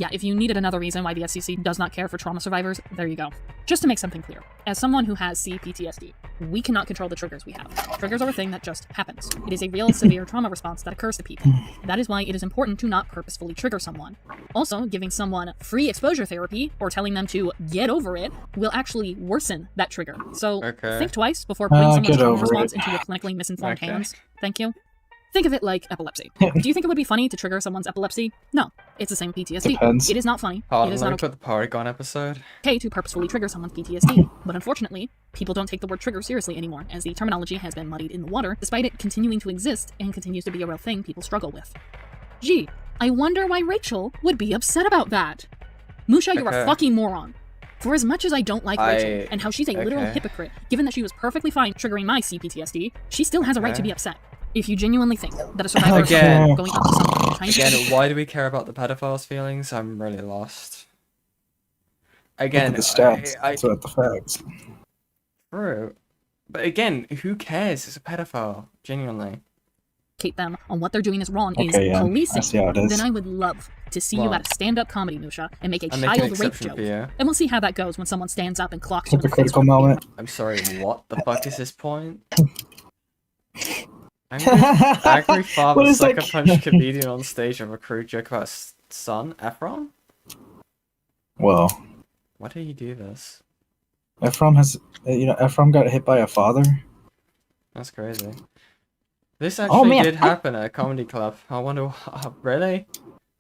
[SPEAKER 7] Yeah, if you needed another reason why the SCC does not care for trauma survivors, there you go. Just to make something clear, as someone who has CPTSD, we cannot control the triggers we have. Triggers are a thing that just happens. It is a real severe trauma response that occurs to people. That is why it is important to not purposefully trigger someone. Also, giving someone free exposure therapy, or telling them to get over it, will actually worsen that trigger. So, think twice before putting someone's trauma response into your clinically misinformed hands. Thank you. Think of it like epilepsy. Do you think it would be funny to trigger someone's epilepsy? No. It's the same PTSD.
[SPEAKER 13] Depends.
[SPEAKER 7] It is not funny.
[SPEAKER 1] Hold
[SPEAKER 7] it
[SPEAKER 1] on,
[SPEAKER 7] is
[SPEAKER 1] let me
[SPEAKER 7] not
[SPEAKER 1] put the Porygon episode.
[SPEAKER 7] okay to purposefully trigger someone's PTSD. But unfortunately, people don't take the word trigger seriously anymore, as the terminology has been muddied in the water, despite it continuing to exist and continues to be a real thing people struggle with. Gee, I wonder why Rachel would be upset about that. Musha, you're a fucking moron. For as much as I don't like Rachel, and how she's a literal hypocrite, given that she was perfectly fine triggering my CPTSD, she still has a right to be upset. If you genuinely think that a survivor is going up to someone and trying to...
[SPEAKER 1] Why do we care about the pedophile's feelings? I'm really lost. Again,
[SPEAKER 13] look at the stats. That's what the facts.
[SPEAKER 1] True. But again, who cares? It's a pedophile. Genuinely.
[SPEAKER 7] Them on what they're doing is wrong is policing, then I would love to see you at a stand-up comedy, Musha, and make a child rape joke. And we'll see how that goes when someone stands up and clocks you in the face.
[SPEAKER 1] I'm sorry, what the fuck is this point? Angry father sucker punch comedian on stage of a crude joke about son, Ephron?
[SPEAKER 13] Well.
[SPEAKER 1] Why did he do this?
[SPEAKER 13] Ephron Ephron got hit by a father?
[SPEAKER 1] That's crazy. This actually did happen at a comedy club. I wonder, really?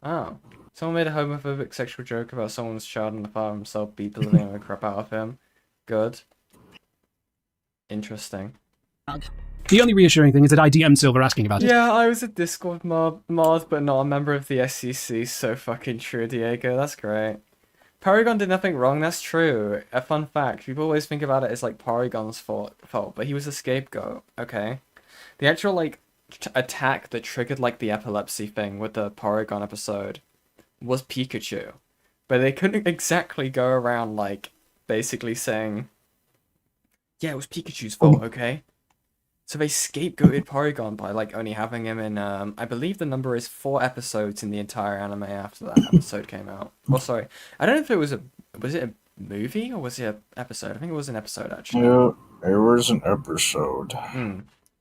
[SPEAKER 1] Oh. Someone made a homophobic sexual joke about someone's child and the father himself beat the living crap out of him. Good. Interesting.
[SPEAKER 6] The only reassuring thing is that I DM'd Silver asking about it.
[SPEAKER 1] Yeah, I was a Discord mod, but not a member of the SCC, so fucking true, Diego. That's great. Porygon did nothing wrong, that's true. A fun fact, people always think about it as like Porygon's fault, but he was a scapegoat, okay? The actual, like, attack that triggered, like, the epilepsy thing with the Porygon episode was Pikachu. But they couldn't exactly go around, like, basically saying, yeah, it was Pikachu's fault, okay? So they scapegoated Porygon by, like, only having him in, I believe the number is 4 episodes in the entire anime after that episode came out. Well, sorry. I don't know if it was was it a movie or was it an episode? I think it was an episode, actually.
[SPEAKER 13] Yeah, it was an episode.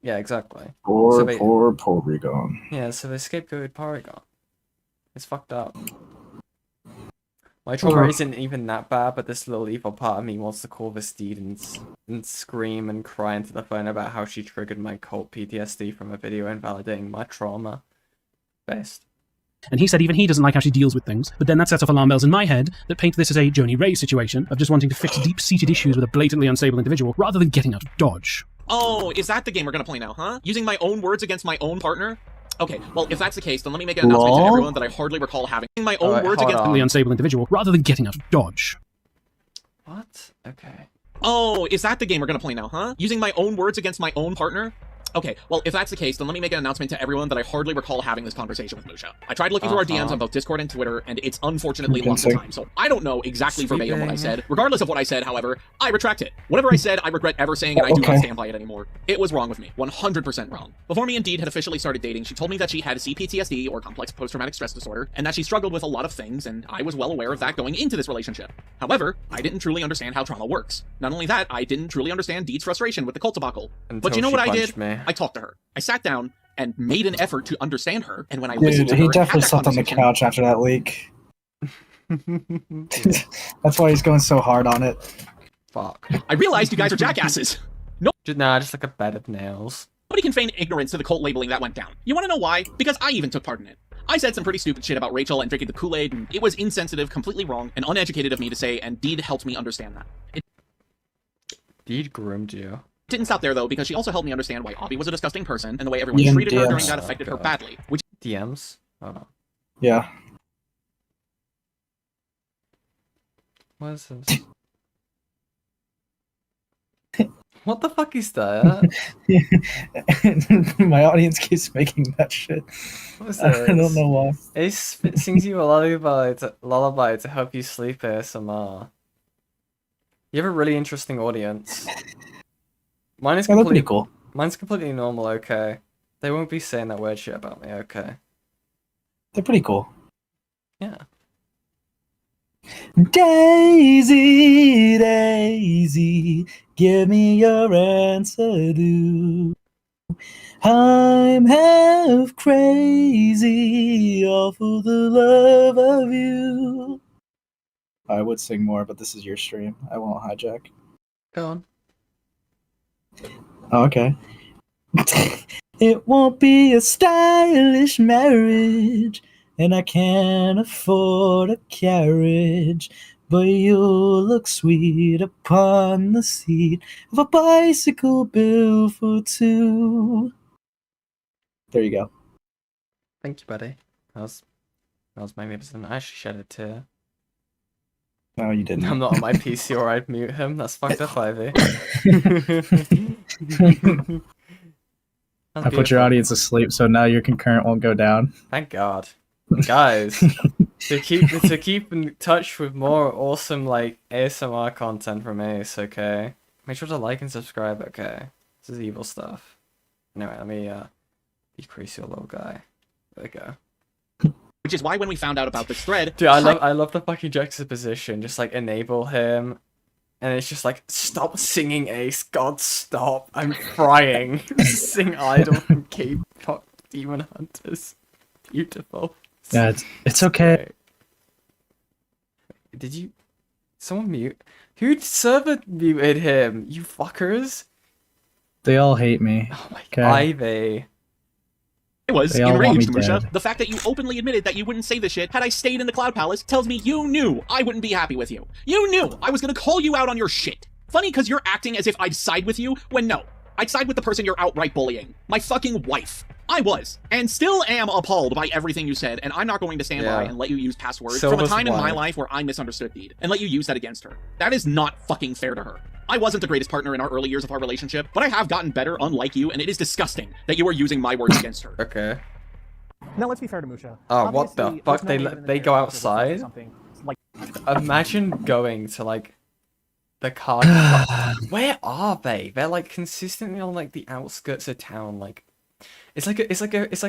[SPEAKER 1] Yeah, exactly.
[SPEAKER 13] Poor Porygon.
[SPEAKER 1] Yeah, so they scapegoated Porygon. It's fucked up. My trauma isn't even that bad, but this little evil part of me wants to call this deed and scream and cry into the phone about how she triggered my cult PTSD from a video invalidating my trauma. Best.
[SPEAKER 6] And he said even he doesn't like how she deals with things, but then that sets off alarm bells in my head that paint this as a Joni Ray situation of just wanting to fix deep-seated issues with a blatantly unstable individual rather than getting out of Dodge.
[SPEAKER 5] Oh, is that the game we're gonna play now, huh? Using my own words against my own partner? Okay, well, if that's the case, then let me make an announcement to everyone that I hardly recall having. My own words against
[SPEAKER 6] the unstable individual rather than getting out of Dodge.
[SPEAKER 1] What? Okay.
[SPEAKER 5] Oh, is that the game we're gonna play now, huh? Using my own words against my own partner? Okay, well, if that's the case, then let me make an announcement to everyone that I hardly recall having this conversation with Musha. I tried looking through our DMs on both Discord and Twitter, and it's unfortunately lost of time, so I don't know exactly verbatim what I said. Regardless of what I said, however, I retract it. Whatever I said, I regret ever saying, and I do not stand by it anymore. It was wrong with me. 100% wrong. Before me and Deed had officially started dating, she told me that she had CPTSD, or complex post-traumatic stress disorder, and that she struggled with a lot of things, and I was well aware of that going into this relationship. However, I didn't truly understand how trauma works. Not only that, I didn't truly understand Deed's frustration with the cult debacle. But you know what I did? I talked to her. I sat down and made an effort to understand her, and when I listened to her,
[SPEAKER 13] he definitely slept on the couch after that leak. That's why he's going so hard on it.
[SPEAKER 1] Fuck.
[SPEAKER 5] I realized you guys are jackasses.
[SPEAKER 1] Nah, just like a bed of nails.
[SPEAKER 5] Nobody can feign ignorance to the cult labeling that went down. You want to know why? Because I even took part in it. I said some pretty stupid shit about Rachel and drinking the Kool-Aid, and it was insensitive, completely wrong, and uneducated of me to say, and Deed helped me understand that.
[SPEAKER 1] Deed groomed you.
[SPEAKER 5] Didn't stop there though, because she also helped me understand why Avi was a disgusting person and the way everyone treated her during that affected her badly. Which
[SPEAKER 1] DMs? Oh.
[SPEAKER 13] Yeah.
[SPEAKER 1] What is this? What the fuck is that?
[SPEAKER 13] My audience keeps making that shit.
[SPEAKER 1] What's
[SPEAKER 13] I
[SPEAKER 1] this?
[SPEAKER 13] don't know why.
[SPEAKER 1] It sings you a lullaby to help you sleep ASMR. You have a really interesting audience. Mine is
[SPEAKER 13] pretty cool.
[SPEAKER 1] Mine's completely normal, okay. They won't be saying that weird shit about me, okay.
[SPEAKER 13] They're pretty cool.
[SPEAKER 1] Yeah.
[SPEAKER 13] Daisy, Daisy, give me your answer, do. I'm half crazy off of the love of you. I would sing more, but this is your stream. I won't hijack.
[SPEAKER 1] Go on.
[SPEAKER 13] Oh, okay. It won't be a stylish marriage, and I can't afford a carriage, but you'll look sweet upon the seat of a bicycle built for two. There you go.
[SPEAKER 1] Thank you, buddy. That was magnificent. I actually shed a tear.
[SPEAKER 13] No, you didn't.
[SPEAKER 1] I'm not on my PC or I'd mute him. That's fucked up, Ivy.
[SPEAKER 2] I put your audience asleep, so now your concurrent won't go down.
[SPEAKER 1] Thank God. Guys, to keep in touch with more awesome like ASMR content from Ace, okay? Make sure to like and subscribe, okay? This is evil stuff. Anyway, let me decrease your little guy. There we go.
[SPEAKER 5] Which is why when we found out about this thread,
[SPEAKER 1] Dude, I love the fucking juxtaposition. Just like enable him, and it's just like stop singing Ace. God, stop! I'm crying. Sing Idol from K-pop Demon Hunters. Beautiful.
[SPEAKER 2] Yeah, it's okay.
[SPEAKER 1] Did you? Someone mute? Who server muted him? You fuckers!
[SPEAKER 2] They all hate me.
[SPEAKER 1] Oh my
[SPEAKER 2] Okay.
[SPEAKER 1] God, Ivy.
[SPEAKER 5] I was
[SPEAKER 2] They all want
[SPEAKER 5] enraged,
[SPEAKER 2] me
[SPEAKER 5] Musha.
[SPEAKER 2] dead.
[SPEAKER 5] The fact that you openly admitted that you wouldn't say this shit had I stayed in the Cloud Palace tells me you knew I wouldn't be happy with you. You knew I was gonna call you out on your shit. Funny because you're acting as if I'd side with you, when no. I'd side with the person you're outright bullying. My fucking wife. I was, and still am appalled by everything you said, and I'm not going to stand by and let you use past words
[SPEAKER 1] So
[SPEAKER 5] from a
[SPEAKER 1] was
[SPEAKER 5] time in my
[SPEAKER 1] wife.
[SPEAKER 5] life where I misunderstood Deed, and let you use that against her. That is not fucking fair to her. I wasn't the greatest partner in our early years of our relationship, but I have gotten better unlike you, and it is disgusting that you are using my words against her.
[SPEAKER 1] Okay.
[SPEAKER 17] Now let's be fair to Musha.
[SPEAKER 1] Oh, what the
[SPEAKER 17] Obviously,
[SPEAKER 1] fuck?
[SPEAKER 17] there's no way in the
[SPEAKER 1] They go
[SPEAKER 17] narrative to reflect
[SPEAKER 1] outside?
[SPEAKER 17] something like
[SPEAKER 1] Imagine going to like the car. Where are they? They're like consistently on like the outskirts of town. Like it's like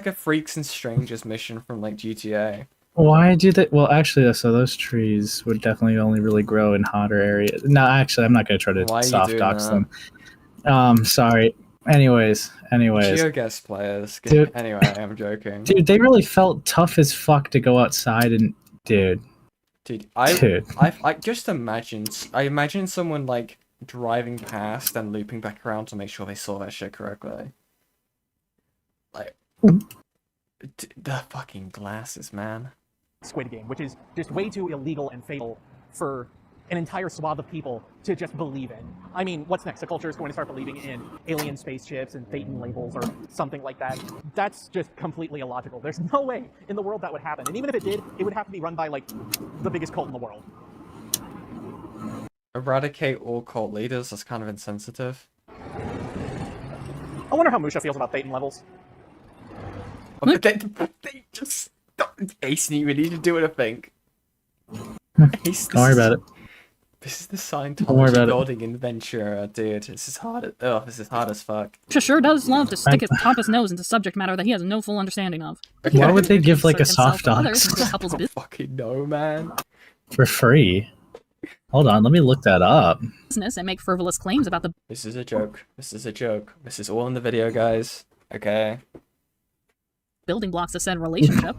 [SPEAKER 1] a freaks and strangers mission from like GTA.
[SPEAKER 2] Why do they? Well, actually, so those trees would definitely only really grow in hotter areas. No, actually, I'm not gonna try
[SPEAKER 1] Why
[SPEAKER 2] to
[SPEAKER 1] are you
[SPEAKER 2] soft
[SPEAKER 1] doing
[SPEAKER 2] dox
[SPEAKER 1] that?
[SPEAKER 2] them. Sorry. Anyways.
[SPEAKER 1] Geo guest players.
[SPEAKER 2] Dude.
[SPEAKER 1] Anyway, I'm joking.
[SPEAKER 2] Dude, they really felt tough as fuck to go outside and, dude.
[SPEAKER 1] I just imagine. I imagine someone like driving past and looping back around to make sure they saw that shit correctly. Like the fucking glasses, man.
[SPEAKER 17] Squid Game, which is just way too illegal and fatal for an entire swath of people to just believe in. I mean, what's next? The culture is going to start believing in alien spaceships and Thetan labels or something like that. That's just completely illogical. There's no way in the world that would happen. And even if it did, it would have to be run by, like, the biggest cult in the world.
[SPEAKER 1] Eradicate all cult leaders. That's kind of insensitive.
[SPEAKER 17] I wonder how Musha feels about Thetan levels.
[SPEAKER 1] Oh, they just Ace knew we need to do it. I think. Ace,
[SPEAKER 2] Don't worry about it.
[SPEAKER 1] This is the
[SPEAKER 2] Don't worry
[SPEAKER 1] Scientology
[SPEAKER 2] about it.
[SPEAKER 1] building in Ventura, dude. This is hard. Oh, this is hard as fuck.
[SPEAKER 7] Musha sure does love to stick his pompous nose into subject matter that he has no full understanding of.
[SPEAKER 2] Why would they give like a
[SPEAKER 7] Insert
[SPEAKER 2] soft
[SPEAKER 7] himself or others
[SPEAKER 2] dox
[SPEAKER 7] into the couple's
[SPEAKER 1] Fucking no, man.
[SPEAKER 2] for free? Hold on, let me look that up.
[SPEAKER 7] business and make frivolous claims about the
[SPEAKER 1] This is a joke. This is a joke. This is all in the video, guys. Okay.
[SPEAKER 7] building blocks of said relationship.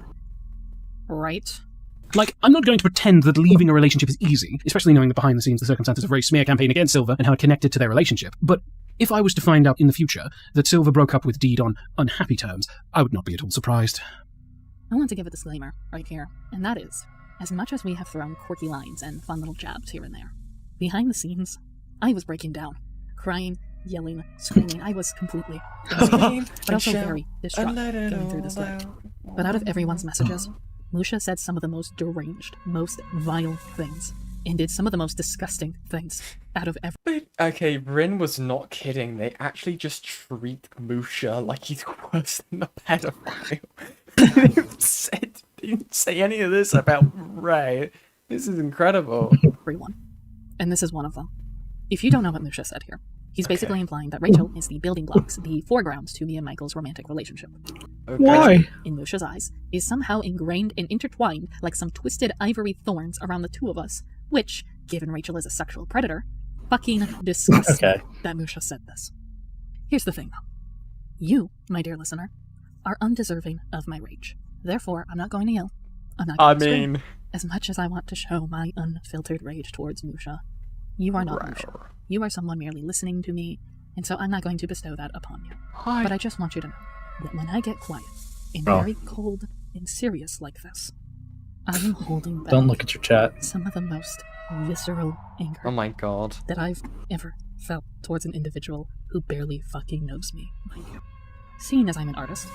[SPEAKER 7] Right.
[SPEAKER 6] Like, I'm not going to pretend that leaving a relationship is easy, especially knowing that behind the scenes the circumstances of Ray's smear campaign against Silver and how it connected to their relationship. But if I was to find out in the future that Silver broke up with Deed on unhappy terms, I would not be at all surprised.
[SPEAKER 7] I want to give a disclaimer right here, and that is, as much as we have thrown quirky lines and fun little jabs here and there, behind the scenes, I was breaking down, crying, yelling, screaming. I was completely devastated, but also very distraught going through this thread. But out of everyone's messages, Musha said some of the most deranged, most vile things. and did some of the most disgusting things out of ever.
[SPEAKER 1] Okay, Rin was not kidding. They actually just treat Musha like he's worse than a pedophile. They didn't say any of this about Ray. This is incredible.
[SPEAKER 7] Everyone. And this is one of them. If you don't know what Musha said here, he's basically implying that Rachel is the building blocks, the foregrounds to me and Michael's romantic relationship.
[SPEAKER 1] Okay.
[SPEAKER 2] Why?
[SPEAKER 7] In Musha's eyes, is somehow ingrained and intertwined like some twisted ivory thorns around the two of us, which, given Rachel is a sexual predator, fucking disgusting that Musha said this. Here's the thing, though. You, my dear listener, are undeserving of my rage. Therefore, I'm not going to yell. I'm not going to scream. As much as I want to show my unfiltered rage towards Musha, you are not Musha. You are someone merely listening to me, and so I'm not going to bestow that upon you.
[SPEAKER 1] Hi.
[SPEAKER 7] But I just want you to know that when I get quiet and very cold and serious like this, I am holding back
[SPEAKER 2] Don't look at your chat.
[SPEAKER 7] some of the most visceral anger
[SPEAKER 1] Oh my god.
[SPEAKER 7] that I've ever felt towards an individual who barely fucking knows me, mind you. Seeing as I'm an artist,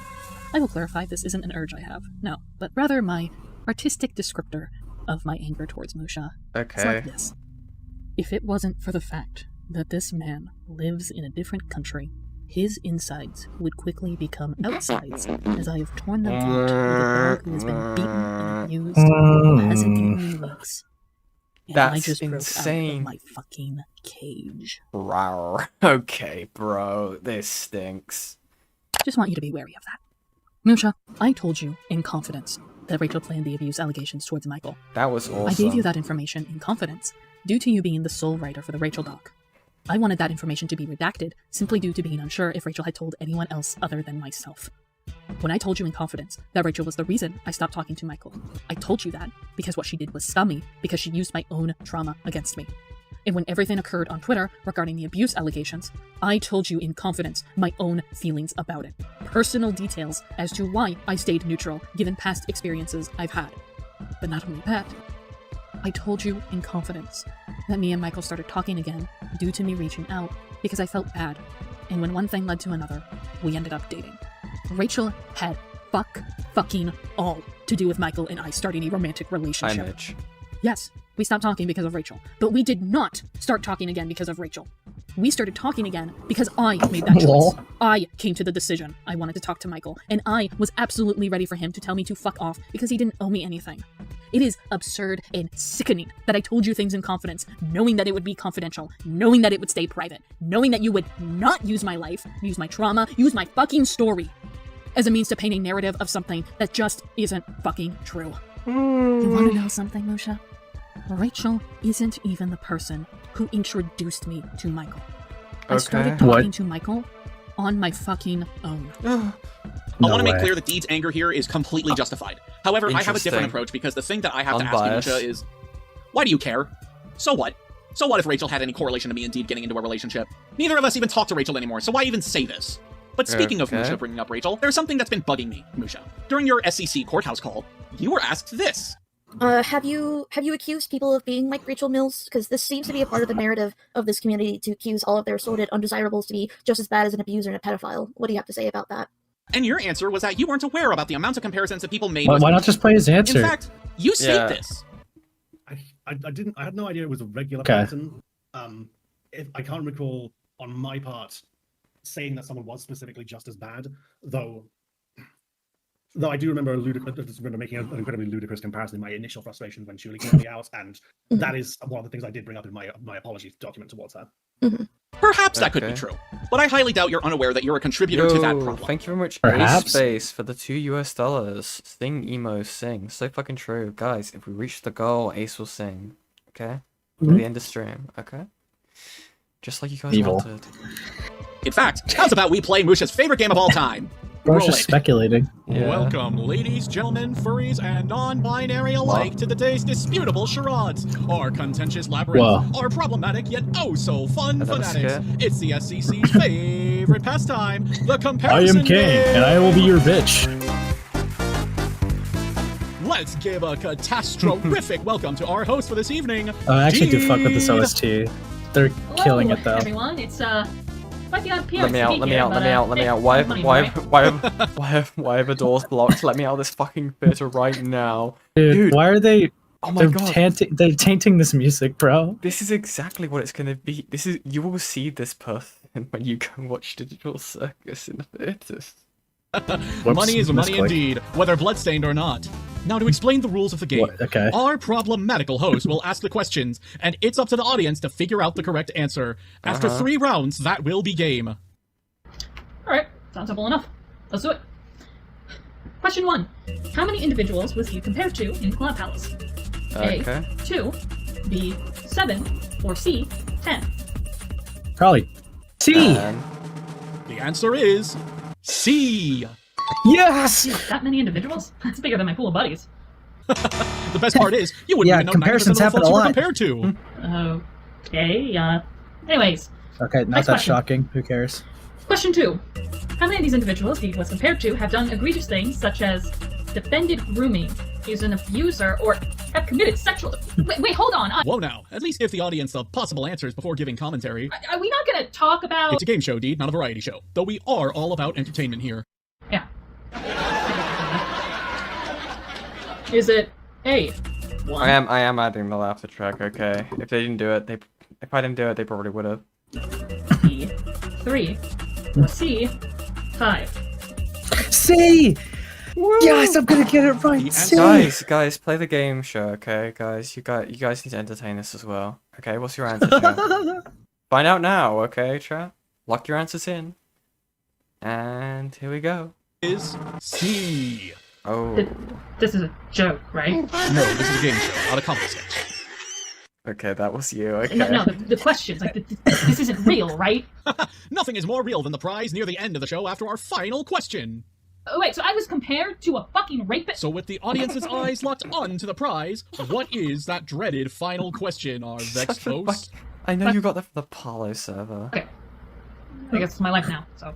[SPEAKER 7] I will clarify this isn't an urge I have, no, but rather my artistic descriptor of my anger towards Musha. It's
[SPEAKER 1] Okay.
[SPEAKER 7] like this. If it wasn't for the fact that this man lives in a different country, his insides would quickly become outsides, as I have torn them out with a dog who has been beaten and abused, who hasn't eaten in weeks. And I
[SPEAKER 1] That's
[SPEAKER 7] just broke out
[SPEAKER 1] insane.
[SPEAKER 7] of my fucking cage.
[SPEAKER 1] Rawr. Okay, bro. This stinks.
[SPEAKER 7] Just want you to be wary of that. Musha, I told you in confidence that Rachel planned the abuse allegations towards Michael.
[SPEAKER 1] That was awesome.
[SPEAKER 7] I gave you that information in confidence due to you being the sole writer for the Rachel doc. I wanted that information to be redacted simply due to being unsure if Rachel had told anyone else other than myself. When I told you in confidence that Rachel was the reason I stopped talking to Michael, I told you that because what she did was scummy because she used my own trauma against me. And when everything occurred on Twitter regarding the abuse allegations, I told you in confidence my own feelings about it. Personal details as to why I stayed neutral given past experiences I've had. But not only that, I told you in confidence that me and Michael started talking again due to me reaching out because I felt bad. And when one thing led to another, we ended up dating. Rachel had fucking all to do with Michael and I starting a romantic relationship.
[SPEAKER 1] Hi, Mitch.
[SPEAKER 7] Yes, we stopped talking because of Rachel, but we did not start talking again because of Rachel. We started talking again because I made that choice. I came to the decision I wanted to talk to Michael, and I was absolutely ready for him to tell me to fuck off because he didn't owe me anything. It is absurd and sickening that I told you things in confidence, knowing that it would be confidential, knowing that it would stay private, knowing that you would not use my life, use my trauma, use my fucking story as a means to paint a narrative of something that just isn't fucking true. You want to know something, Musha? Rachel isn't even the person who introduced me to Michael. I started talking to Michael on my fucking own.
[SPEAKER 5] I want to make clear that Deed's anger here is completely justified. However, I have a different approach because the thing that I have to ask you, Musha, is why do you care? So what? So what if Rachel had any correlation to me and Deed getting into a relationship? Neither of us even talk to Rachel anymore, so why even say this? But speaking of Musha bringing up Rachel, there's something that's been bugging me, Musha. During your SCC courthouse call, you were asked this.
[SPEAKER 18] Have you accused people of being like Rachel Mills? Because this seems to be a part of the narrative of this community to accuse all of their sordid undesirables to be just as bad as an abuser and a pedophile. What do you have to say about that?
[SPEAKER 5] And your answer was that you weren't aware about the amount of comparisons that people made.
[SPEAKER 2] Why not just play his answer?
[SPEAKER 5] In fact, you state this.
[SPEAKER 19] I didn't. I had no idea it was a regular person. I can't recall on my part saying that someone was specifically just as bad, though I do remember making an incredibly ludicrous comparison in my initial frustration when Julie called me out, and that is one of the things I did bring up in my apology document towards her.
[SPEAKER 5] Perhaps that could be true, but I highly doubt you're unaware that you're a contributor to that problem.
[SPEAKER 1] Thank you very much, Space, for the $2 Sing emo sing. So fucking true. Guys, if we reach the goal, Ace will sing. Okay? At the end of stream, okay? Just like you guys wanted.
[SPEAKER 5] In fact, how's about we play Musha's favorite game of all time?
[SPEAKER 2] I was just speculating.
[SPEAKER 5] Welcome, ladies, gentlemen, furries, and non-binary alike to today's disputable charades. Our contentious labyrinth, our problematic yet oh-so-fun fanatics. It's the SCC's favorite pastime, the comparison
[SPEAKER 2] I am king, and I will be your bitch.
[SPEAKER 5] Let's give a catastrophic welcome to our host for this evening,
[SPEAKER 2] I actually do fuck with this OST. They're killing it, though.
[SPEAKER 20] Everyone, it's
[SPEAKER 1] Let me out. Why have the doors blocked? Let me out of this fucking theater right now.
[SPEAKER 2] Dude, why are they
[SPEAKER 1] Oh my god.
[SPEAKER 2] They're tainting this music, bro.
[SPEAKER 1] This is exactly what it's gonna be. You will see this person when you go watch Digital Circus in the theaters.
[SPEAKER 5] Money is money indeed, whether bloodstained or not. Now to explain the rules of the game, our problematical host will ask the questions, and it's up to the audience to figure out the correct answer. After 3 rounds, that will be game.
[SPEAKER 7] Alright, sounds simple enough. Let's do it. Question 1. How many individuals was he compared to in Club Palace? A, 2, B, 7, or C, 10?
[SPEAKER 2] Probably C.
[SPEAKER 5] The answer is C.
[SPEAKER 2] Yes!
[SPEAKER 7] Jeez, that many individuals? That's bigger than my pool of buddies.
[SPEAKER 5] The best part is, you wouldn't even know 90% of the folks you were compared to.
[SPEAKER 7] Okay, anyways.
[SPEAKER 2] Okay, not
[SPEAKER 7] next
[SPEAKER 2] that
[SPEAKER 7] question.
[SPEAKER 2] shocking. Who cares?
[SPEAKER 7] Question 2. How many of these individuals he was compared to have done egregious things such as defended grooming, is an abuser, or have committed sexual... Wait, hold on.
[SPEAKER 5] Whoa now, at least give the audience the possible answers before giving commentary.
[SPEAKER 7] Are we not gonna talk about...
[SPEAKER 5] It's a game show, Deed, not a variety show. Though we are all about entertainment here.
[SPEAKER 7] Yeah. Is it A, 1?
[SPEAKER 1] I am adding the laughter track, okay? If they didn't do it, if I didn't do it, they probably would have.
[SPEAKER 7] B, 3, or C, 5?
[SPEAKER 2] C! Woo! Yes, I'm gonna get it right. C!
[SPEAKER 1] Guys, play the game show, okay? Guys, you guys need to entertain us as well. Okay, what's your answer, chat? Find out now, okay, chat? Lock your answers in. And here we go.
[SPEAKER 5] Is C.
[SPEAKER 1] Oh.
[SPEAKER 7] This is a joke, right?
[SPEAKER 5] No, this is a game show, not a comedy sketch.
[SPEAKER 1] Okay, that was you, okay.
[SPEAKER 7] No, the questions, like, this isn't real, right?
[SPEAKER 5] Nothing is more real than the prize near the end of the show after our final question.
[SPEAKER 7] Oh, wait, so I was compared to a fucking rapist?
[SPEAKER 5] So with the audience's eyes locked on to the prize, what is that dreaded final question, our vexed host?
[SPEAKER 1] I know you got that from the Apollo server.
[SPEAKER 7] Okay. I guess it's my life now, so...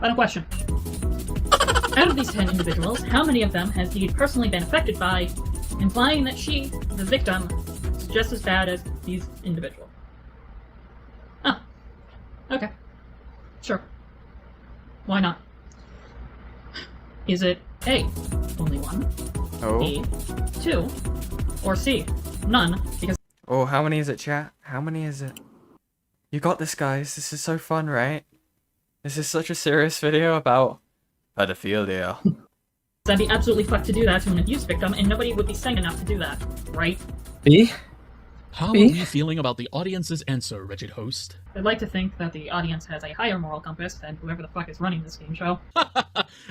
[SPEAKER 7] Final question. Out of these 10 individuals, how many of them has he personally been affected by, implying that she, the victim, is just as bad as these individuals? Ah. Okay. Sure. Why not? Is it A, only 1, B, 2, or C, none, because...
[SPEAKER 1] Oh, how many is it, chat? How many is it? You got this, guys. This is so fun, right? This is such a serious video about pedophilia.
[SPEAKER 7] I'd be absolutely fucked to do that to an abuse victim, and nobody would be sane enough to do that, right?
[SPEAKER 2] B?
[SPEAKER 5] How are we feeling about the audience's answer, wretched host?
[SPEAKER 7] I'd like to think that the audience has a higher moral compass than whoever the fuck is running this game show.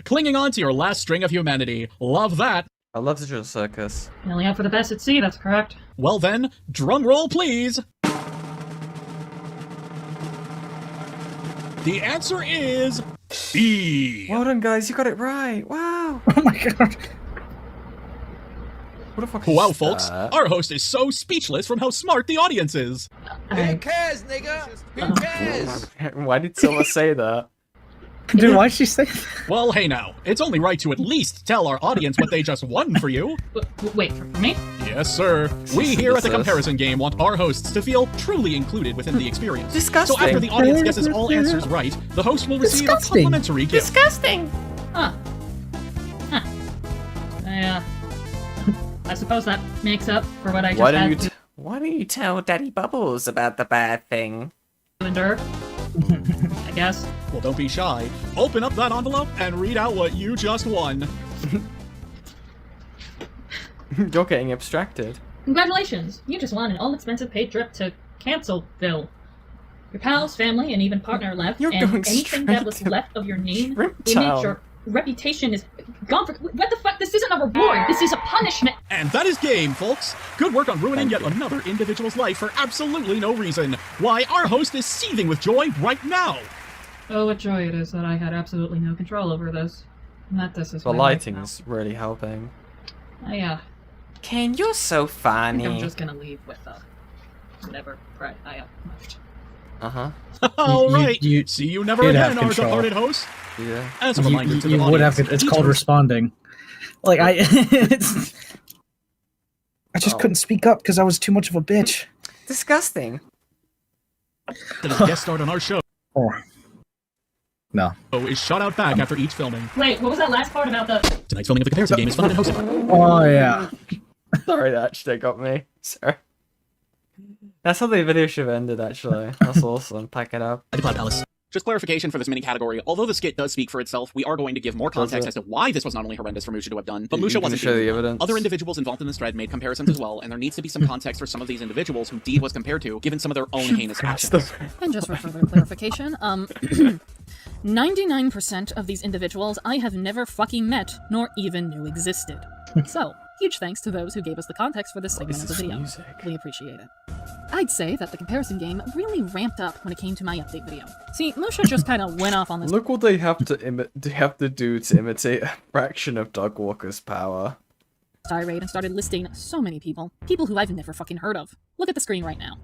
[SPEAKER 5] Clinging on to your last string of humanity. Love that.
[SPEAKER 1] I love Digital Circus.
[SPEAKER 7] You only out for the best at sea, that's correct.
[SPEAKER 5] Well then, drum roll please. The answer is B.
[SPEAKER 1] Well done, guys. You got it right. Wow.
[SPEAKER 2] Oh my god.
[SPEAKER 1] What the fuck
[SPEAKER 5] Wow,
[SPEAKER 1] is
[SPEAKER 5] folks,
[SPEAKER 1] that?
[SPEAKER 5] our host is so speechless from how smart the audience is.
[SPEAKER 12] Who cares, nigga? Who cares?
[SPEAKER 1] Why did Silva say that?
[SPEAKER 2] Dude, why'd she say that?
[SPEAKER 5] Well, hey now, it's only right to at least tell our audience what they just won for you.
[SPEAKER 7] Wait, for me?
[SPEAKER 5] Yes, sir. We here at the comparison game want our hosts to feel truly included within the experience.
[SPEAKER 1] Disgusting.
[SPEAKER 5] So after the audience guesses all answers right, the host will receive a complimentary gift.
[SPEAKER 7] Disgusting! Huh. I suppose that makes up for what I just had to
[SPEAKER 1] Why don't you tell Daddy Bubbles about the bad thing?
[SPEAKER 7] endure. I guess.
[SPEAKER 5] Well, don't be shy. Open up that envelope and read out what you just won.
[SPEAKER 1] You're getting abstracted.
[SPEAKER 7] Congratulations! You just won an all-expensive paid trip to Cancelville. Your pals, family, and even partner left,
[SPEAKER 1] You're
[SPEAKER 7] and
[SPEAKER 1] going
[SPEAKER 7] anything
[SPEAKER 1] straight
[SPEAKER 7] that was
[SPEAKER 1] to
[SPEAKER 7] left of your name,
[SPEAKER 1] Shrimp
[SPEAKER 7] image,
[SPEAKER 1] Town.
[SPEAKER 7] or reputation is gone for... What the fuck? This isn't a reward! This is a punishment!
[SPEAKER 5] And that is game, folks. Good work on ruining yet another individual's life for absolutely no reason. Why, our host is seething with joy right now.
[SPEAKER 7] Oh, what joy it is that I had absolutely no control over this. And that this is
[SPEAKER 1] The
[SPEAKER 7] my
[SPEAKER 1] lighting
[SPEAKER 7] life
[SPEAKER 1] is really helping.
[SPEAKER 7] now.
[SPEAKER 1] Kane, you're so
[SPEAKER 7] I
[SPEAKER 1] funny.
[SPEAKER 7] think I'm just gonna leave with whatever pride I have left.
[SPEAKER 1] Uh-huh.
[SPEAKER 5] All right. See you never
[SPEAKER 2] did
[SPEAKER 5] again,
[SPEAKER 2] have
[SPEAKER 5] our
[SPEAKER 2] control.
[SPEAKER 5] departed host.
[SPEAKER 1] Yeah.
[SPEAKER 5] As a reminder to the
[SPEAKER 2] you would
[SPEAKER 5] audience,
[SPEAKER 2] have. It's called responding. Like I just couldn't speak up because I was too much of a bitch.
[SPEAKER 1] Disgusting.
[SPEAKER 5] To the guest start on our show.
[SPEAKER 2] Oh. No.
[SPEAKER 5] Is shot out back after each filming.
[SPEAKER 7] Wait, what was that last part about the...
[SPEAKER 5] Tonight's filming of the comparison game is funded and hosted.
[SPEAKER 2] Oh, yeah.
[SPEAKER 1] Sorry, that actually got me. Sorry. That's how the video should have ended, actually. That's awesome. Pack it up.
[SPEAKER 5] At the Cloud Palace. Just clarification for this mini category. Although the skit does speak for itself, we are going to give more context as to why this was not only horrendous for Musha to have done, but Musha wasn't
[SPEAKER 1] show the
[SPEAKER 5] doing it.
[SPEAKER 1] evidence.
[SPEAKER 5] Other individuals involved in this thread made comparisons as well, and there needs to be some context for some of these individuals who Deed was compared to, given some of their own heinous actions.
[SPEAKER 7] And just for further clarification, 99% of these individuals I have never fucking met, nor even knew existed. So, huge thanks to those who gave us the context for this segment of the video. We appreciate it. I'd say that the comparison game really ramped up when it came to my update video. See, Musha just kind of went off on this.
[SPEAKER 1] Look what they have to do to imitate a fraction of Doug Walker's power.
[SPEAKER 7] Tirade and started listing so many people who I've never fucking heard of. Look at the screen right now.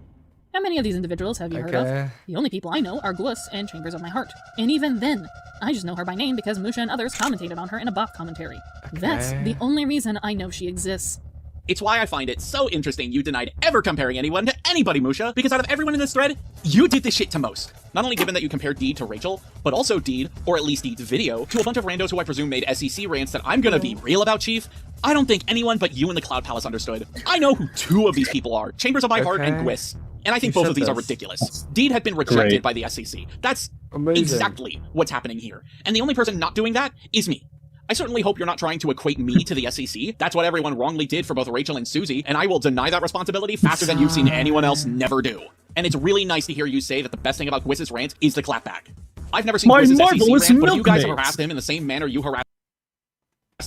[SPEAKER 7] How many of these individuals have you heard of? The only people I know are Glus and Chambers of My Heart. And even then, I just know her by name because Musha and others commentated on her in a bot commentary. That's the only reason I know she exists.
[SPEAKER 5] It's why I find it so interesting you denied ever comparing anyone to anybody, Musha, because out of everyone in this thread, you did this shit to most. Not only given that you compared Deed to Rachel, but also Deed, or at least Deed's video, to a bunch of randos who I presume made SCC rants that I'm gonna be real about, Chief. I don't think anyone but you in the Cloud Palace understood. I know who two of these people are, Chambers of My Heart and Gwis. And I think both of these are ridiculous. Deed had been rejected by the SCC. That's exactly what's happening here. And the only person not doing that is me. I certainly hope you're not trying to equate me to the SCC. That's what everyone wrongly did for both Rachel and Susie, and I will deny that responsibility faster than you've seen anyone else never do. And it's really nice to hear you say that the best thing about Gwiz's rant is the clapback. I've never seen Gwiz's SCC rant, but if you guys have harassed him in the same manner you harassed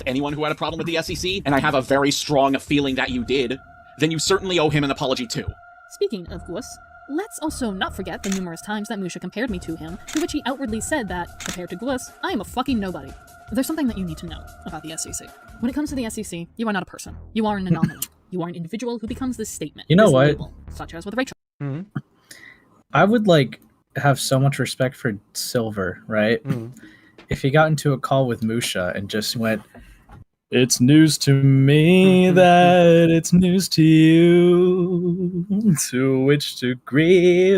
[SPEAKER 5] anyone who had a problem with the SCC, and I have a very strong feeling that you did, then you certainly owe him an apology too.
[SPEAKER 7] Speaking of Gwis, let's also not forget the numerous times that Musha compared me to him, to which he outwardly said that, compared to Gwis, I am a fucking nobody. There's something that you need to know about the SCC. When it comes to the SCC, you are not a person. You are an anomaly. You are an individual who becomes this statement.
[SPEAKER 2] You know
[SPEAKER 7] this
[SPEAKER 2] what?
[SPEAKER 7] Label, such as with Rachel.
[SPEAKER 2] I would have so much respect for Silver, right? If he got into a call with Musha and just went, "It's news to me that it's news to you. To which degree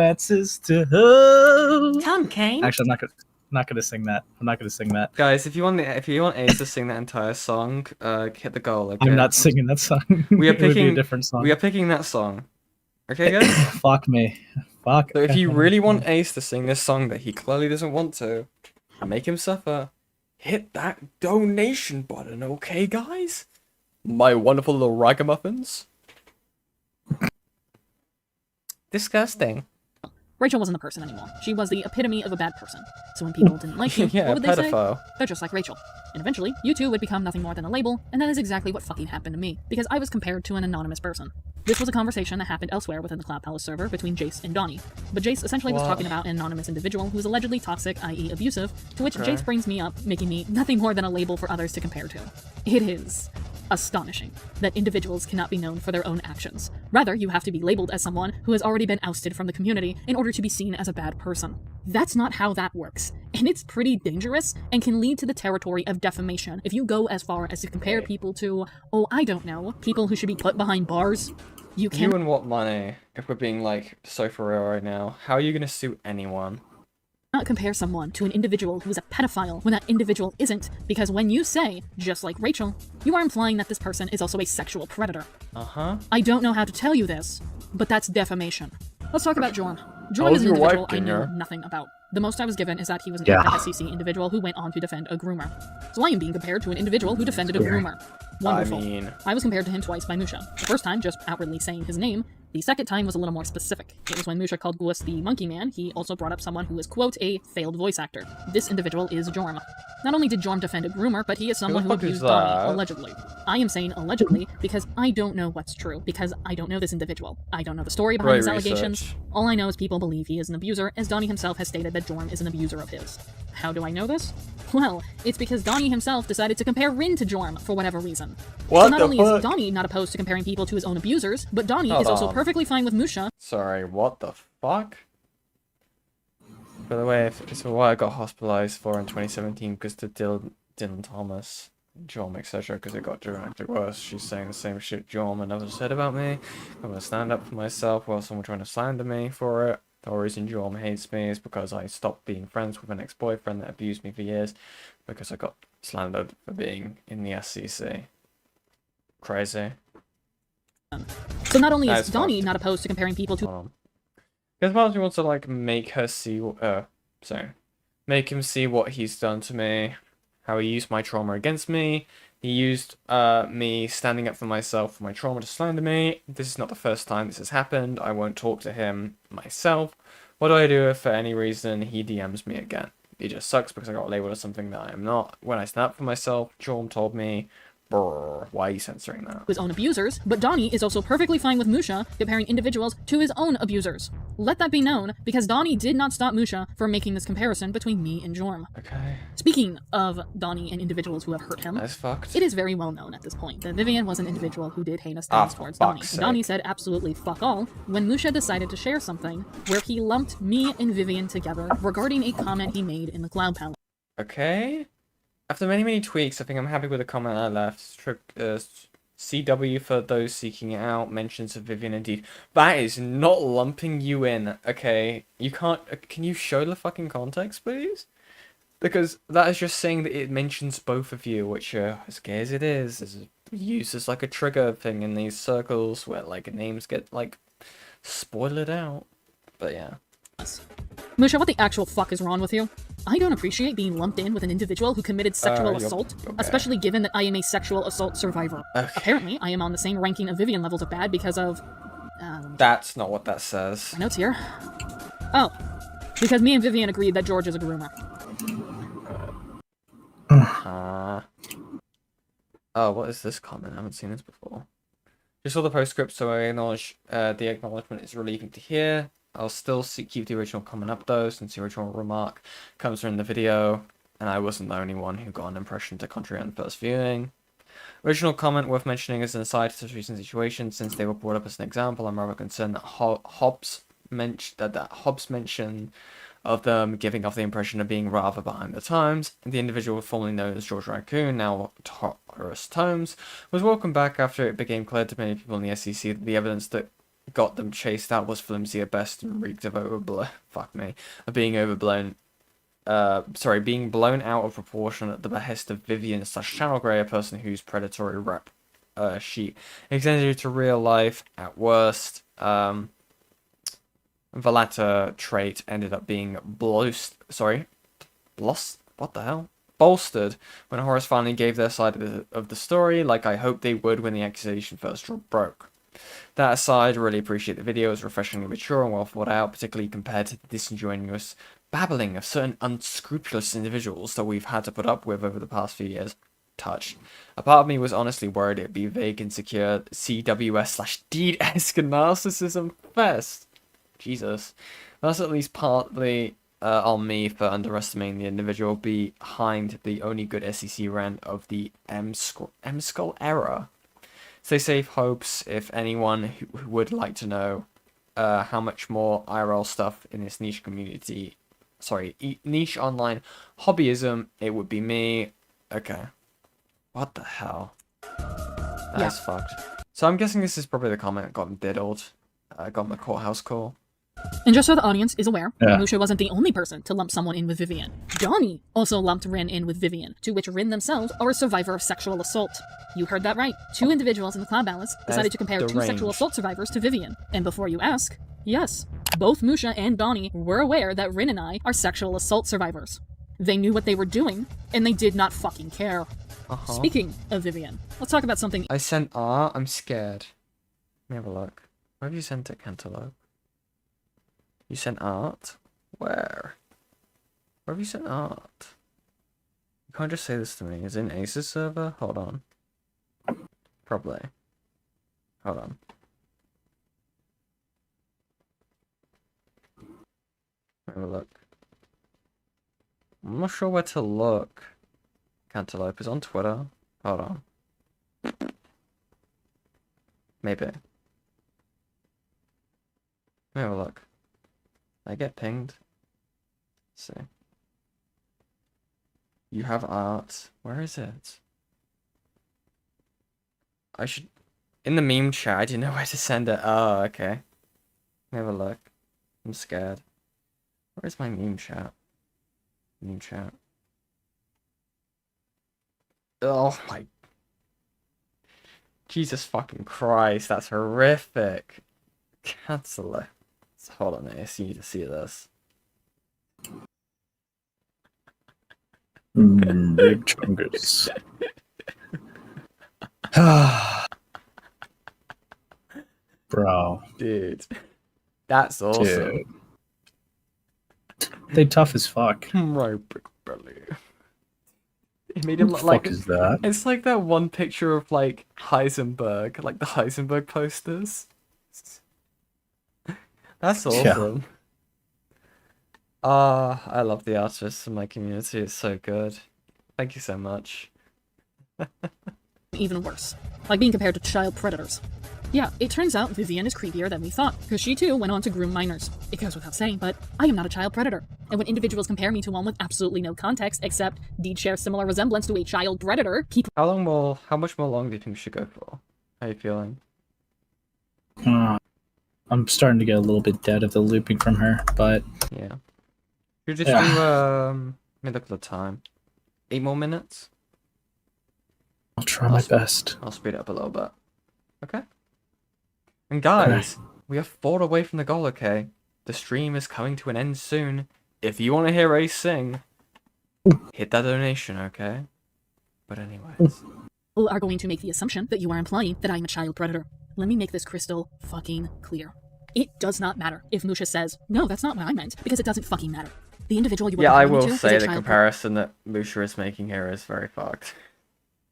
[SPEAKER 2] answers to who?"
[SPEAKER 1] Tom Kane.
[SPEAKER 2] Actually, I'm not gonna sing that. I'm not gonna sing that.
[SPEAKER 1] Guys, if you want Ace to sing that entire song, hit the goal. Okay?
[SPEAKER 2] I'm not singing that song.
[SPEAKER 1] We are
[SPEAKER 2] It would be
[SPEAKER 1] picking
[SPEAKER 2] a different song.
[SPEAKER 1] We are picking that song. Okay, guys.
[SPEAKER 2] Fuck me. Fuck.
[SPEAKER 1] So if you really want Ace to sing this song that he clearly doesn't want to, make him suffer. Hit that donation button, okay, guys? My wonderful little ragamuffins. Disgusting.
[SPEAKER 7] Rachel wasn't a person anymore. She was the epitome of a bad person. So when people didn't like you,
[SPEAKER 1] Yeah,
[SPEAKER 7] what would they
[SPEAKER 1] pedophile.
[SPEAKER 7] say? They're just like Rachel. And eventually, you two would become nothing more than a label, and that is exactly what fucking happened to me, because I was compared to an anonymous person. This was a conversation that happened elsewhere within the Cloud Palace server between Jace and Donnie, but Jace essentially was talking about an anonymous individual who was allegedly toxic, i.e. abusive, to which Jace brings me up, making me nothing more than a label for others to compare to. It is astonishing that individuals cannot be known for their own actions. Rather, you have to be labeled as someone who has already been ousted from the community in order to be seen as a bad person. That's not how that works, and it's pretty dangerous and can lead to the territory of defamation if you go as far as to compare people to, oh, I don't know, people who should be put behind bars. You
[SPEAKER 1] and what money, if we're being so for real right now, how are you gonna sue anyone?
[SPEAKER 7] Not compare someone to an individual who is a pedophile when that individual isn't, because when you say, just like Rachel, you are implying that this person is also a sexual predator. I don't know how to tell you this, but that's defamation. Let's talk about Jorm. Jorm is an individual I know nothing about. The most I was given is that he was an SCC individual who went on to defend a groomer. So I am being compared to an individual who defended a groomer. Wonderful. I was compared to him twice by Musha. The first time just outwardly saying his name. The second time was a little more specific. It was when Musha called Gwis the Monkey Man, he also brought up someone who is, quote, a failed voice actor. This individual is Jorm. Not only did Jorm defend a groomer, but he is someone who abused Donnie, allegedly. I am saying allegedly because I don't know what's true, because I don't know this individual. I don't know the story behind his allegations. All I know is people believe he is an abuser, as Donnie himself has stated that Jorm is an abuser of his. How do I know this? Well, it's because Donnie himself decided to compare Rin to Jorm for whatever reason. So not only is Donnie not opposed to comparing people to his own abusers, but Donnie is also perfectly fine with Musha.
[SPEAKER 1] Sorry, what the fuck? By the way, it's what I got hospitalized for in 2017 because to Dylan Thomas, Jorm, etc. because it got dramatically worse. She's saying the same shit Jorm and others said about me. I'm gonna stand up for myself while someone trying to slander me for it. The only reason Jorm hates me is because I stopped being friends with an ex-boyfriend that abused me for years because I got slandered for being in the SCC. Crazy.
[SPEAKER 7] So not only
[SPEAKER 1] That
[SPEAKER 7] is
[SPEAKER 1] is
[SPEAKER 7] Donnie
[SPEAKER 1] fucked.
[SPEAKER 7] not opposed to comparing people to...
[SPEAKER 1] Hold on. Because part of me wants to, like, make her see... make him see what he's done to me. How he used my trauma against me. He used me standing up for myself for my trauma to slander me. This is not the first time this has happened. I won't talk to him myself. What do I do if for any reason he DMs me again? It just sucks because I got labeled as something that I am not. When I stand up for myself, Jorm told me, brr, why are you censoring that?
[SPEAKER 7] his own abusers, but Donnie is also perfectly fine with Musha comparing individuals to his own abusers. Let that be known, because Donnie did not stop Musha from making this comparison between me and Jorm.
[SPEAKER 1] Okay.
[SPEAKER 7] Speaking of Donnie and individuals who have hurt him,
[SPEAKER 1] That's fucked.
[SPEAKER 7] it is very well known at this point that Vivian was an individual who did heinous things towards Donnie.
[SPEAKER 1] fuck's
[SPEAKER 7] And Donnie said absolutely fuck all when Musha decided to share something where he lumped me and Vivian together regarding a comment he made in the Cloud Palace.
[SPEAKER 1] Okay. After many tweaks, I think I'm happy with the comment I left. CW for those seeking it out, mentions of Vivian indeed. That is not lumping you in, okay? You can't... Can you show the fucking context, please? Because that is just saying that it mentions both of you, which, as gay as it is used as like a trigger thing in these circles where, like, names get, like, spoiled out. But yeah.
[SPEAKER 7] Musha, what the actual fuck is wrong with you? I don't appreciate being lumped in with an individual who committed sexual assault, especially given that I am a sexual assault survivor.
[SPEAKER 1] Okay.
[SPEAKER 7] Apparently, I am on the same ranking of Vivian levels of bad because of...
[SPEAKER 1] That's not what that says.
[SPEAKER 7] My notes here. Oh, because me and Vivian agreed that George is a groomer.
[SPEAKER 1] Oh, what is this comment? I haven't seen this before. Just saw the postscript, so I acknowledge the acknowledgement is relieving to hear. I'll still keep the original comment up though, since the original remark comes from the video, and I wasn't the only one who got an impression to contrary on first viewing. Original comment worth mentioning as an aside to this recent situation, since they were brought up as an example. I'm rather concerned that Hobbs mention of them giving off the impression of being rather behind the times. The individual formerly known as George Raccoon, now Horace Tomes, was welcomed back after it became clear to many people in the SCC that the evidence that got them chased out was flimsy at best and reeked of being blown out of proportion at the behest of Vivian / Channel Grey, a person whose predatory rep she extended to real life at worst. The latter trait ended up being bolstered when Horace finally gave their side of the story, like I hoped they would when the accusation first broke. That aside, really appreciate the video. It's refreshingly mature and well thought out, particularly compared to the disingenuous babbling of certain unscrupulous individuals that we've had to put up with over the past few years. Touched. A part of me was honestly worried it'd be vague, insecure, CWS/Deed-esque narcissism fest. Jesus. That's at least partly on me for underestimating the individual behind the only good SCC rant of the M-Skull era. Stay safe, hopes, if anyone who would like to know how much more IRL stuff in this niche community, niche online hobbyism, it would be me. Okay. What the hell? That's fucked. So I'm guessing this is probably the comment that got him diddled. Got him the courthouse call.
[SPEAKER 7] And just so the audience is aware, Musha wasn't the only person to lump someone in with Vivian. Donnie also lumped Rin in with Vivian, to which Rin themselves are a survivor of sexual assault. You heard that right. 2 individuals in the Cloud Palace decided to compare 2 sexual assault survivors to Vivian. And before you ask, yes, both Musha and Donnie were aware that Rin and I are sexual assault survivors. They knew what they were doing, and they did not fucking care. Speaking of Vivian, let's talk about something...
[SPEAKER 1] I sent art. I'm scared. Let me have a look. Where have you sent it, Cantaloupe? You sent art? Where? Where have you sent art? You can't just say this to me. Is it an Aces server? Hold on. Probably. Hold on. Have a look. I'm not sure where to look. Cantaloupe is on Twitter. Hold on. Maybe. Let me have a look. I get pinged. Let's see. You have art. Where is it? I should... In the meme chat, I didn't know where to send it. Oh, okay. Let me have a look. I'm scared. Where's my meme chat? Meme chat. Oh my... Jesus fucking Christ, that's horrific. Cancel it. Hold on, I see you to see this.
[SPEAKER 2] Big chungus. Bro.
[SPEAKER 1] Dude. That's awesome.
[SPEAKER 2] Dude. They tough as fuck.
[SPEAKER 1] My big belly. It made him look
[SPEAKER 2] What
[SPEAKER 1] like...
[SPEAKER 2] the fuck is that?
[SPEAKER 1] It's like that one picture of, like, Heisenberg. Like, the Heisenberg posters. That's awesome. I love the artists in my community. It's so good. Thank you so much.
[SPEAKER 7] Even worse. Like being compared to child predators. Yeah, it turns out Vivian is creepier than we thought, because she too went on to groom minors. It goes without saying, but I am not a child predator. And when individuals compare me to one with absolutely no context, except Deed shares similar resemblance to a child predator, people—
[SPEAKER 1] How much more long do you think we should go for? How are you feeling?
[SPEAKER 2] I'm starting to get a little bit dead of the looping from her, but...
[SPEAKER 1] Yeah. You just do, let me look at the time. 8 more minutes?
[SPEAKER 2] I'll try my best.
[SPEAKER 1] I'll speed it up a little bit. Okay. And guys, we are 4 away from the goal, okay? The stream is coming to an end soon. If you want to hear Ace sing, hit that donation, okay? But anyways.
[SPEAKER 7] People are going to make the assumption that you are implying that I'm a child predator. Let me make this crystal fucking clear. It does not matter if Musha says, no, that's not what I meant, because it doesn't fucking matter. The individual you are
[SPEAKER 1] Yeah, I
[SPEAKER 7] comparing
[SPEAKER 1] will
[SPEAKER 7] me to
[SPEAKER 1] say
[SPEAKER 7] is a
[SPEAKER 1] the
[SPEAKER 7] child
[SPEAKER 1] comparison that Musha is making here is very fucked.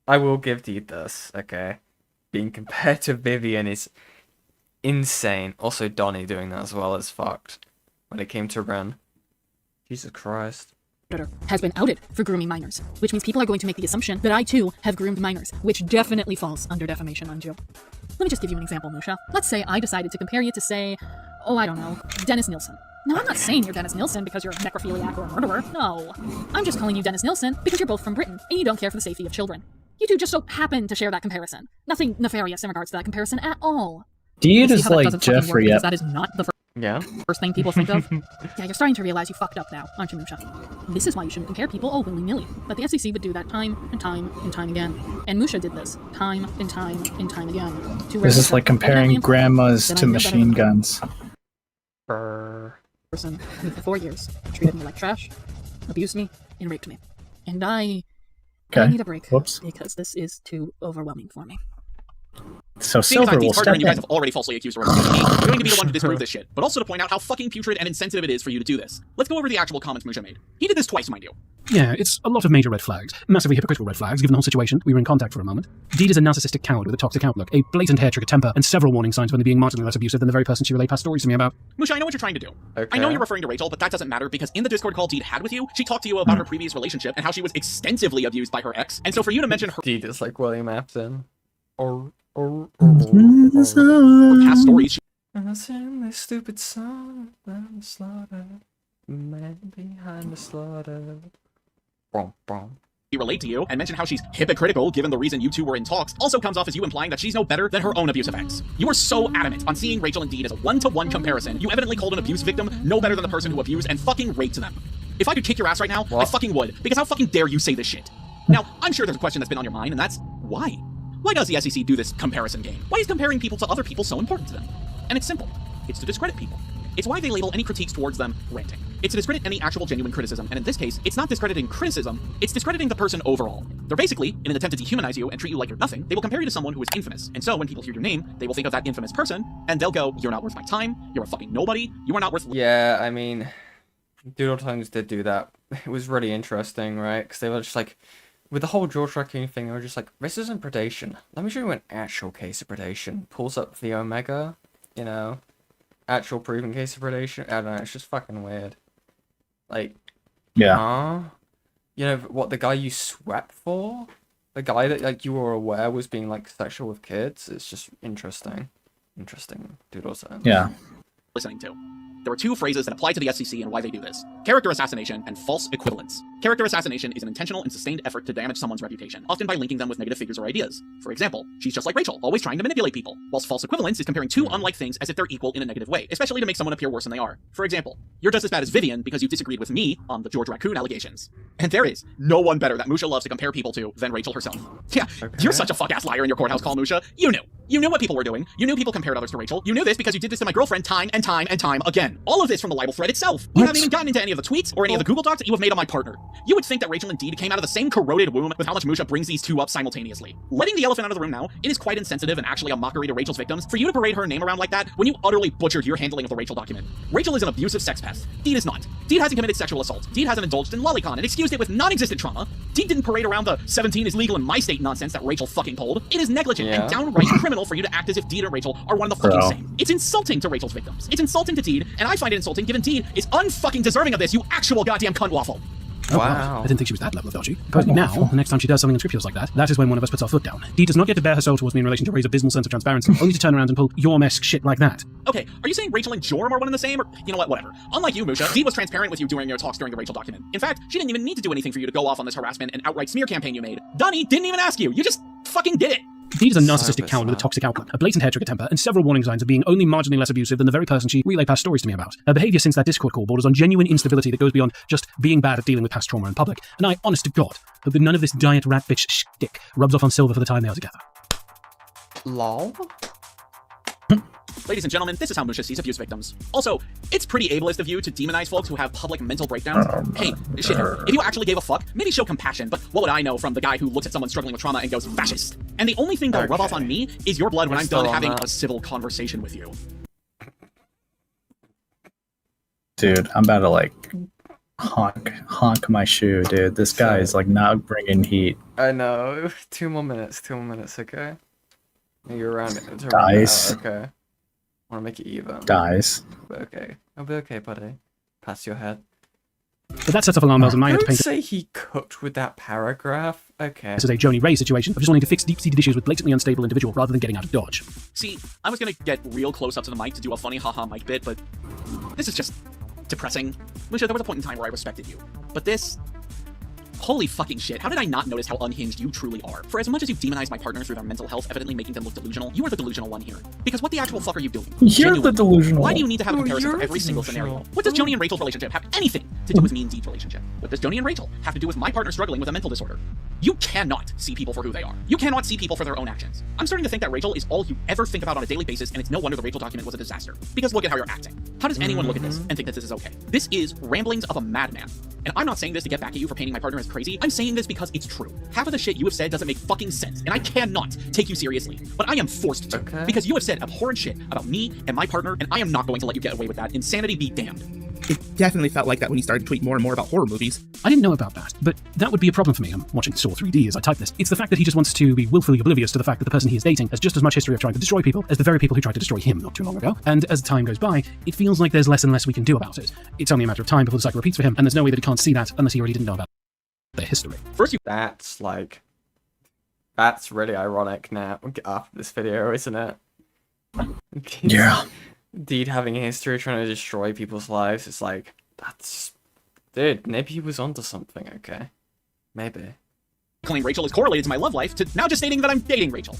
[SPEAKER 1] I will give Deed this, okay? Being compared to Vivian is insane. Also, Donnie doing that as well is fucked. When it came to Ren. Jesus Christ.
[SPEAKER 7] Has been outed for grooming minors, which means people are going to make the assumption that I too have groomed minors, which definitely falls under defamation on Joe. Let me just give you an example, Musha. Let's say I decided to compare you to, say, oh, I don't know, Dennis Nielsen. Now, I'm not saying you're Dennis Nielsen because you're a necrophiliac or a murderer. No. I'm just calling you Dennis Nielsen because you're both from Britain and you don't care for the safety of children. You two just so happen to share that comparison. Nothing nefarious in regards to that comparison at all.
[SPEAKER 2] Deed is like Jeffrey.
[SPEAKER 7] Because that is not the first thing people think of.
[SPEAKER 1] Yeah.
[SPEAKER 7] Yeah, you're starting to realize you fucked up now, aren't you, Musha? This is why you shouldn't compare people all willy-nilly. But the SCC would do that time and time and time again. And Musha did this time and time and time again.
[SPEAKER 2] This is like comparing grandmas to machine guns.
[SPEAKER 7] Person who for 4 years treated me like trash, abused me, and raped me. And I need a break.
[SPEAKER 2] Whoops.
[SPEAKER 7] Because this is too overwhelming for me.
[SPEAKER 2] So
[SPEAKER 5] Seems
[SPEAKER 2] Silver
[SPEAKER 5] I'm
[SPEAKER 2] will
[SPEAKER 5] Deed's partner
[SPEAKER 2] step
[SPEAKER 5] and you guys
[SPEAKER 2] in.
[SPEAKER 5] have already falsely accused her of abusing me. I'm going to be the one to disprove this shit, but also to point out how fucking putrid and insensitive it is for you to do this. Let's go over the actual comments Musha made. He did this twice, mind you.
[SPEAKER 6] Yeah, it's a lot of major red flags. Massively hypocritical red flags, given the whole situation. We were in contact for a moment. Deed is a narcissistic coward with a toxic outlook, a blatant hair-trigger temper, and several warning signs when they're being marginally less abusive than the very person she relayed past stories to me about.
[SPEAKER 5] Musha, I know what you're trying to do.
[SPEAKER 1] Okay.
[SPEAKER 5] I know you're referring to Rachel, but that doesn't matter because in the Discord call Deed had with you, she talked to you about her previous relationship and how she was extensively abused by her ex. And so for you to mention her
[SPEAKER 1] Deed is like William Afton. Or
[SPEAKER 5] past stories,
[SPEAKER 1] I sing this stupid song about the slaughter. Man behind the slaughter. Brom, brom.
[SPEAKER 5] relate to you and mention how she's hypocritical given the reason you two were in talks also comes off as you implying that she's no better than her own abusive ex. You are so adamant on seeing Rachel and Deed as a one-to-one comparison, you evidently called an abuse victim no better than the person who abused and fucking raped them. If I could kick your ass right now, I fucking would, because how fucking dare you say this shit? Now, I'm sure there's a question that's been on your mind, and that's why? Why does the SCC do this comparison game? Why is comparing people to other people so important to them? And it's simple. It's to discredit people. It's why they label any critiques towards them ranting. It's to discredit any actual genuine criticism, and in this case, it's not discrediting criticism, it's discrediting the person overall. They're basically, in an attempt to dehumanize you and treat you like you're nothing, they will compare you to someone who is infamous. And so when people hear your name, they will think of that infamous person, and they'll go, you're not worth my time, you're a fucking nobody, you are not worth—
[SPEAKER 1] Yeah, I mean, Doodle Tongues did do that. It was really interesting, right? Because they were just like, with the whole George Raccoon thing, they were just like, this isn't predation. Let me show you an actual case of predation. Pulls up the Omega, you know, actual proven case of predation. I don't know, it's just fucking weird. Like,
[SPEAKER 2] yeah.
[SPEAKER 1] You know, what, the guy you swept for? The guy that, like, you were aware was being, like, sexual with kids? It's just interesting. Interesting, Doodle Tongues.
[SPEAKER 2] Yeah.
[SPEAKER 5] Listening to. There are two phrases that apply to the SCC and why they do this. Character assassination and false equivalence. Character assassination is an intentional and sustained effort to damage someone's reputation, often by linking them with negative figures or ideas. For example, she's just like Rachel, always trying to manipulate people, whilst false equivalence is comparing two unlike things as if they're equal in a negative way, especially to make someone appear worse than they are. For example, you're just as bad as Vivian because you disagreed with me on the George Raccoon allegations. And there is no one better that Musha loves to compare people to than Rachel herself. Yeah, you're such a fuck-ass liar in your courthouse call, Musha. You knew. You knew what people were doing. You knew people compared others to Rachel. You knew this because you did this to my girlfriend time and time and time again. All of this from the libel thread itself. You haven't even gotten into any of the tweets or any of the Google Docs that you have made on my partner. You would think that Rachel and Deed came out of the same corroded womb with how much Musha brings these two up simultaneously. Letting the elephant out of the room now, it is quite insensitive and actually a mockery to Rachel's victims for you to parade her name around like that when you utterly butchered your handling of the Rachel document. Rachel is an abusive sex pest. Deed is not. Deed hasn't committed sexual assault. Deed hasn't indulged in lolicon and excused it with non-existent trauma. Deed didn't parade around the 17 is legal in my state nonsense that Rachel fucking pulled. It is negligent and downright criminal for you to act as if Deed and Rachel are one and the fucking same. It's insulting to Rachel's victims. It's insulting to Deed, and I find it insulting given Deed is unfucking deserving of this, you actual goddamn cunt waffle.
[SPEAKER 6] Oh, wow. I didn't think she was that level of dodgy. But now, the next time she does something unscrupulous like that, that is when one of us puts our foot down. Dee does not get to bare her soul towards me in relation to Ray's abysmal sense of transparency, only to turn around and pull Yorm-esque shit like that.
[SPEAKER 5] Okay, are you saying Rachel and Jorm are one and the same? Or, you know what, whatever. Unlike you, Musha, Dee was transparent with you during your talks during the Rachel document. In fact, she didn't even need to do anything for you to go off on this harassment and outright smear campaign you made. Donnie didn't even ask you. You just fucking did it.
[SPEAKER 6] Dee is a narcissistic coward with a toxic outlook, a blatant hair-trigger temper, and several warning signs of being only marginally less abusive than the very person she relayed past stories to me about. Her behaviour since that Discord call borders on genuine instability that goes beyond just being bad at dealing with past trauma in public, and I, honest to God, hope that none of this diet rat bitch shtick rubs off on Silver for the time they are together.
[SPEAKER 1] Lol?
[SPEAKER 5] Ladies and gentlemen, this is how Musha sees abuse victims. Also, it's pretty ableist of you to demonize folks who have public mental breakdowns. Hey, shit, if you actually gave a fuck, maybe show compassion, but what would I know from the guy who looks at someone struggling with trauma and goes, fascist? And the only thing that'll rub off on me is your blood when I'm done having a civil conversation with you.
[SPEAKER 2] Dude, I'm about to, like, honk my shoe, dude. This guy is, like, not bringing heat.
[SPEAKER 1] I know. 2 more minutes, okay? You're around it.
[SPEAKER 2] Guys.
[SPEAKER 1] Okay. I want to make it even.
[SPEAKER 2] Guys.
[SPEAKER 1] Okay. I'll be okay, buddy. Pass your head.
[SPEAKER 6] But that sets off alarm bells in my head to
[SPEAKER 1] Don't
[SPEAKER 6] paint
[SPEAKER 1] say he cooked with that paragraph. Okay.
[SPEAKER 6] This is a Joni Ray situation of just wanting to fix deep-seated issues with blatantly unstable individual rather than getting out of dodge.
[SPEAKER 5] See, I was gonna get real close up to the mic to do a funny haha mic bit, but this is just depressing. Musha, there was a point in time where I respected you. But this... Holy fucking shit, how did I not notice how unhinged you truly are? For as much as you demonize my partner through their mental health, evidently making them look delusional, you are the delusional one here. Because what the actual fuck are you doing?
[SPEAKER 2] You're the delusional.
[SPEAKER 5] Why do you need to have a comparison for every single scenario? What does Joni and Rachel's relationship have anything to do with me and Deed's relationship? What does Joni and Rachel have to do with my partner struggling with a mental disorder? You cannot see people for who they are. You cannot see people for their own actions. I'm starting to think that Rachel is all you ever think about on a daily basis, and it's no wonder the Rachel document was a disaster. Because look at how you're acting. How does anyone look at this and think that this is okay? This is ramblings of a madman. And I'm not saying this to get back at you for painting my partner as crazy. I'm saying this because it's true. Half of the shit you have said doesn't make fucking sense, and I cannot take you seriously. But I am forced to, because you have said abhorrent shit about me and my partner, and I am not going to let you get away with that. Insanity be damned.
[SPEAKER 20] It definitely felt like that when you started to tweet more and more about horror movies.
[SPEAKER 6] I didn't know about that, but that would be a problem for me. I'm watching Saw 3D as I type this. It's the fact that he just wants to be willfully oblivious to the fact that the person he is dating has just as much history of trying to destroy people as the very people who tried to destroy him not too long ago. And as time goes by, it feels like there's less and less we can do about it. It's only a matter of time before the cycle repeats for him, and there's no way that he can't see that unless he already didn't know about their history.
[SPEAKER 5] First,
[SPEAKER 1] that's really ironic now after this video, isn't it?
[SPEAKER 2] Yeah.
[SPEAKER 1] Deed having a history of trying to destroy people's lives, it's like, dude, maybe he was onto something, okay? Maybe.
[SPEAKER 5] Claim Rachel is correlated to my love life to now just stating that I'm dating Rachel.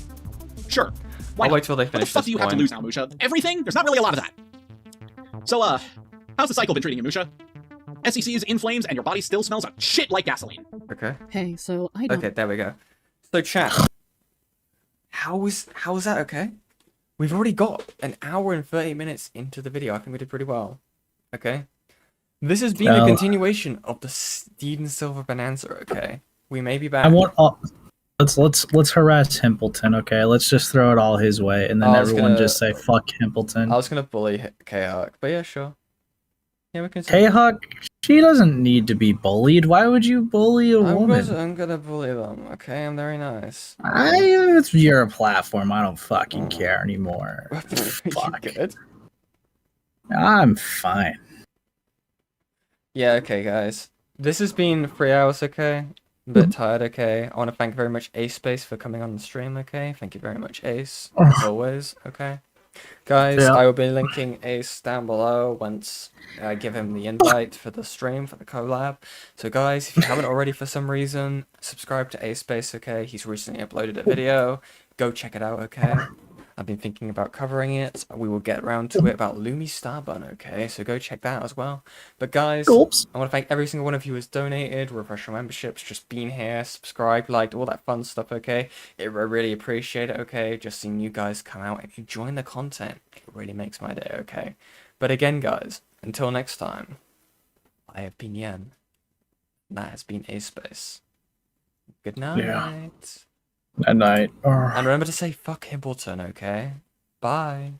[SPEAKER 5] Sure. Why
[SPEAKER 1] I'll wait till they finish.
[SPEAKER 5] What the fuck do you have to lose now, Musha? Everything? There's not really a lot of that. So, how's the cycle been treating you, Musha? SCC is in flames and your body still smells like shit like gasoline.
[SPEAKER 1] Okay.
[SPEAKER 7] Hey, so I don't...
[SPEAKER 1] Okay, there we go. So chat, how is that okay? We've already got an hour and 30 minutes into the video. I think we did pretty well. Okay. This has been a continuation of the Steven Silver Bonanza, okay? We may be back.
[SPEAKER 2] I want let's harass Himpleton, okay? Let's just throw it all his way and then everyone just say fuck Himpleton.
[SPEAKER 1] I was gonna bully K-Hawk, but yeah, sure. Yeah, we can say
[SPEAKER 2] K-Hawk, she doesn't need to be bullied. Why would you bully a woman?
[SPEAKER 1] I'm gonna bully them, okay? I'm very nice.
[SPEAKER 2] It's your platform. I don't fucking care anymore.
[SPEAKER 1] Fuck. Good?
[SPEAKER 2] I'm fine.
[SPEAKER 1] Yeah, okay, guys. This has been 3 hours, okay? A bit tired, okay? I want to thank very much Ace Space for coming on the stream, okay? Thank you very much, Ace. As always, okay? Guys,
[SPEAKER 2] Yeah.
[SPEAKER 1] I will be linking Ace down below once I give him the invite for the stream, for the collab. So guys, if you haven't already for some reason, subscribe to Ace Space, okay? He's recently uploaded a video. Go check it out, okay? I've been thinking about covering it. We will get around to it about Lumi Starbun, okay? So go check that out as well. But guys, I want to thank every single one of you who's donated, refreshed your memberships, just been here, subscribed, liked, all that fun stuff, okay? I really appreciate it, okay? Just seeing you guys come out and enjoying the content. It really makes my day, okay? But again, guys, until next time, I have been Yen. And that has been A-Space. Good night.
[SPEAKER 2] Yeah. At night.
[SPEAKER 1] And remember to say fuck Hibbleton, okay? Bye.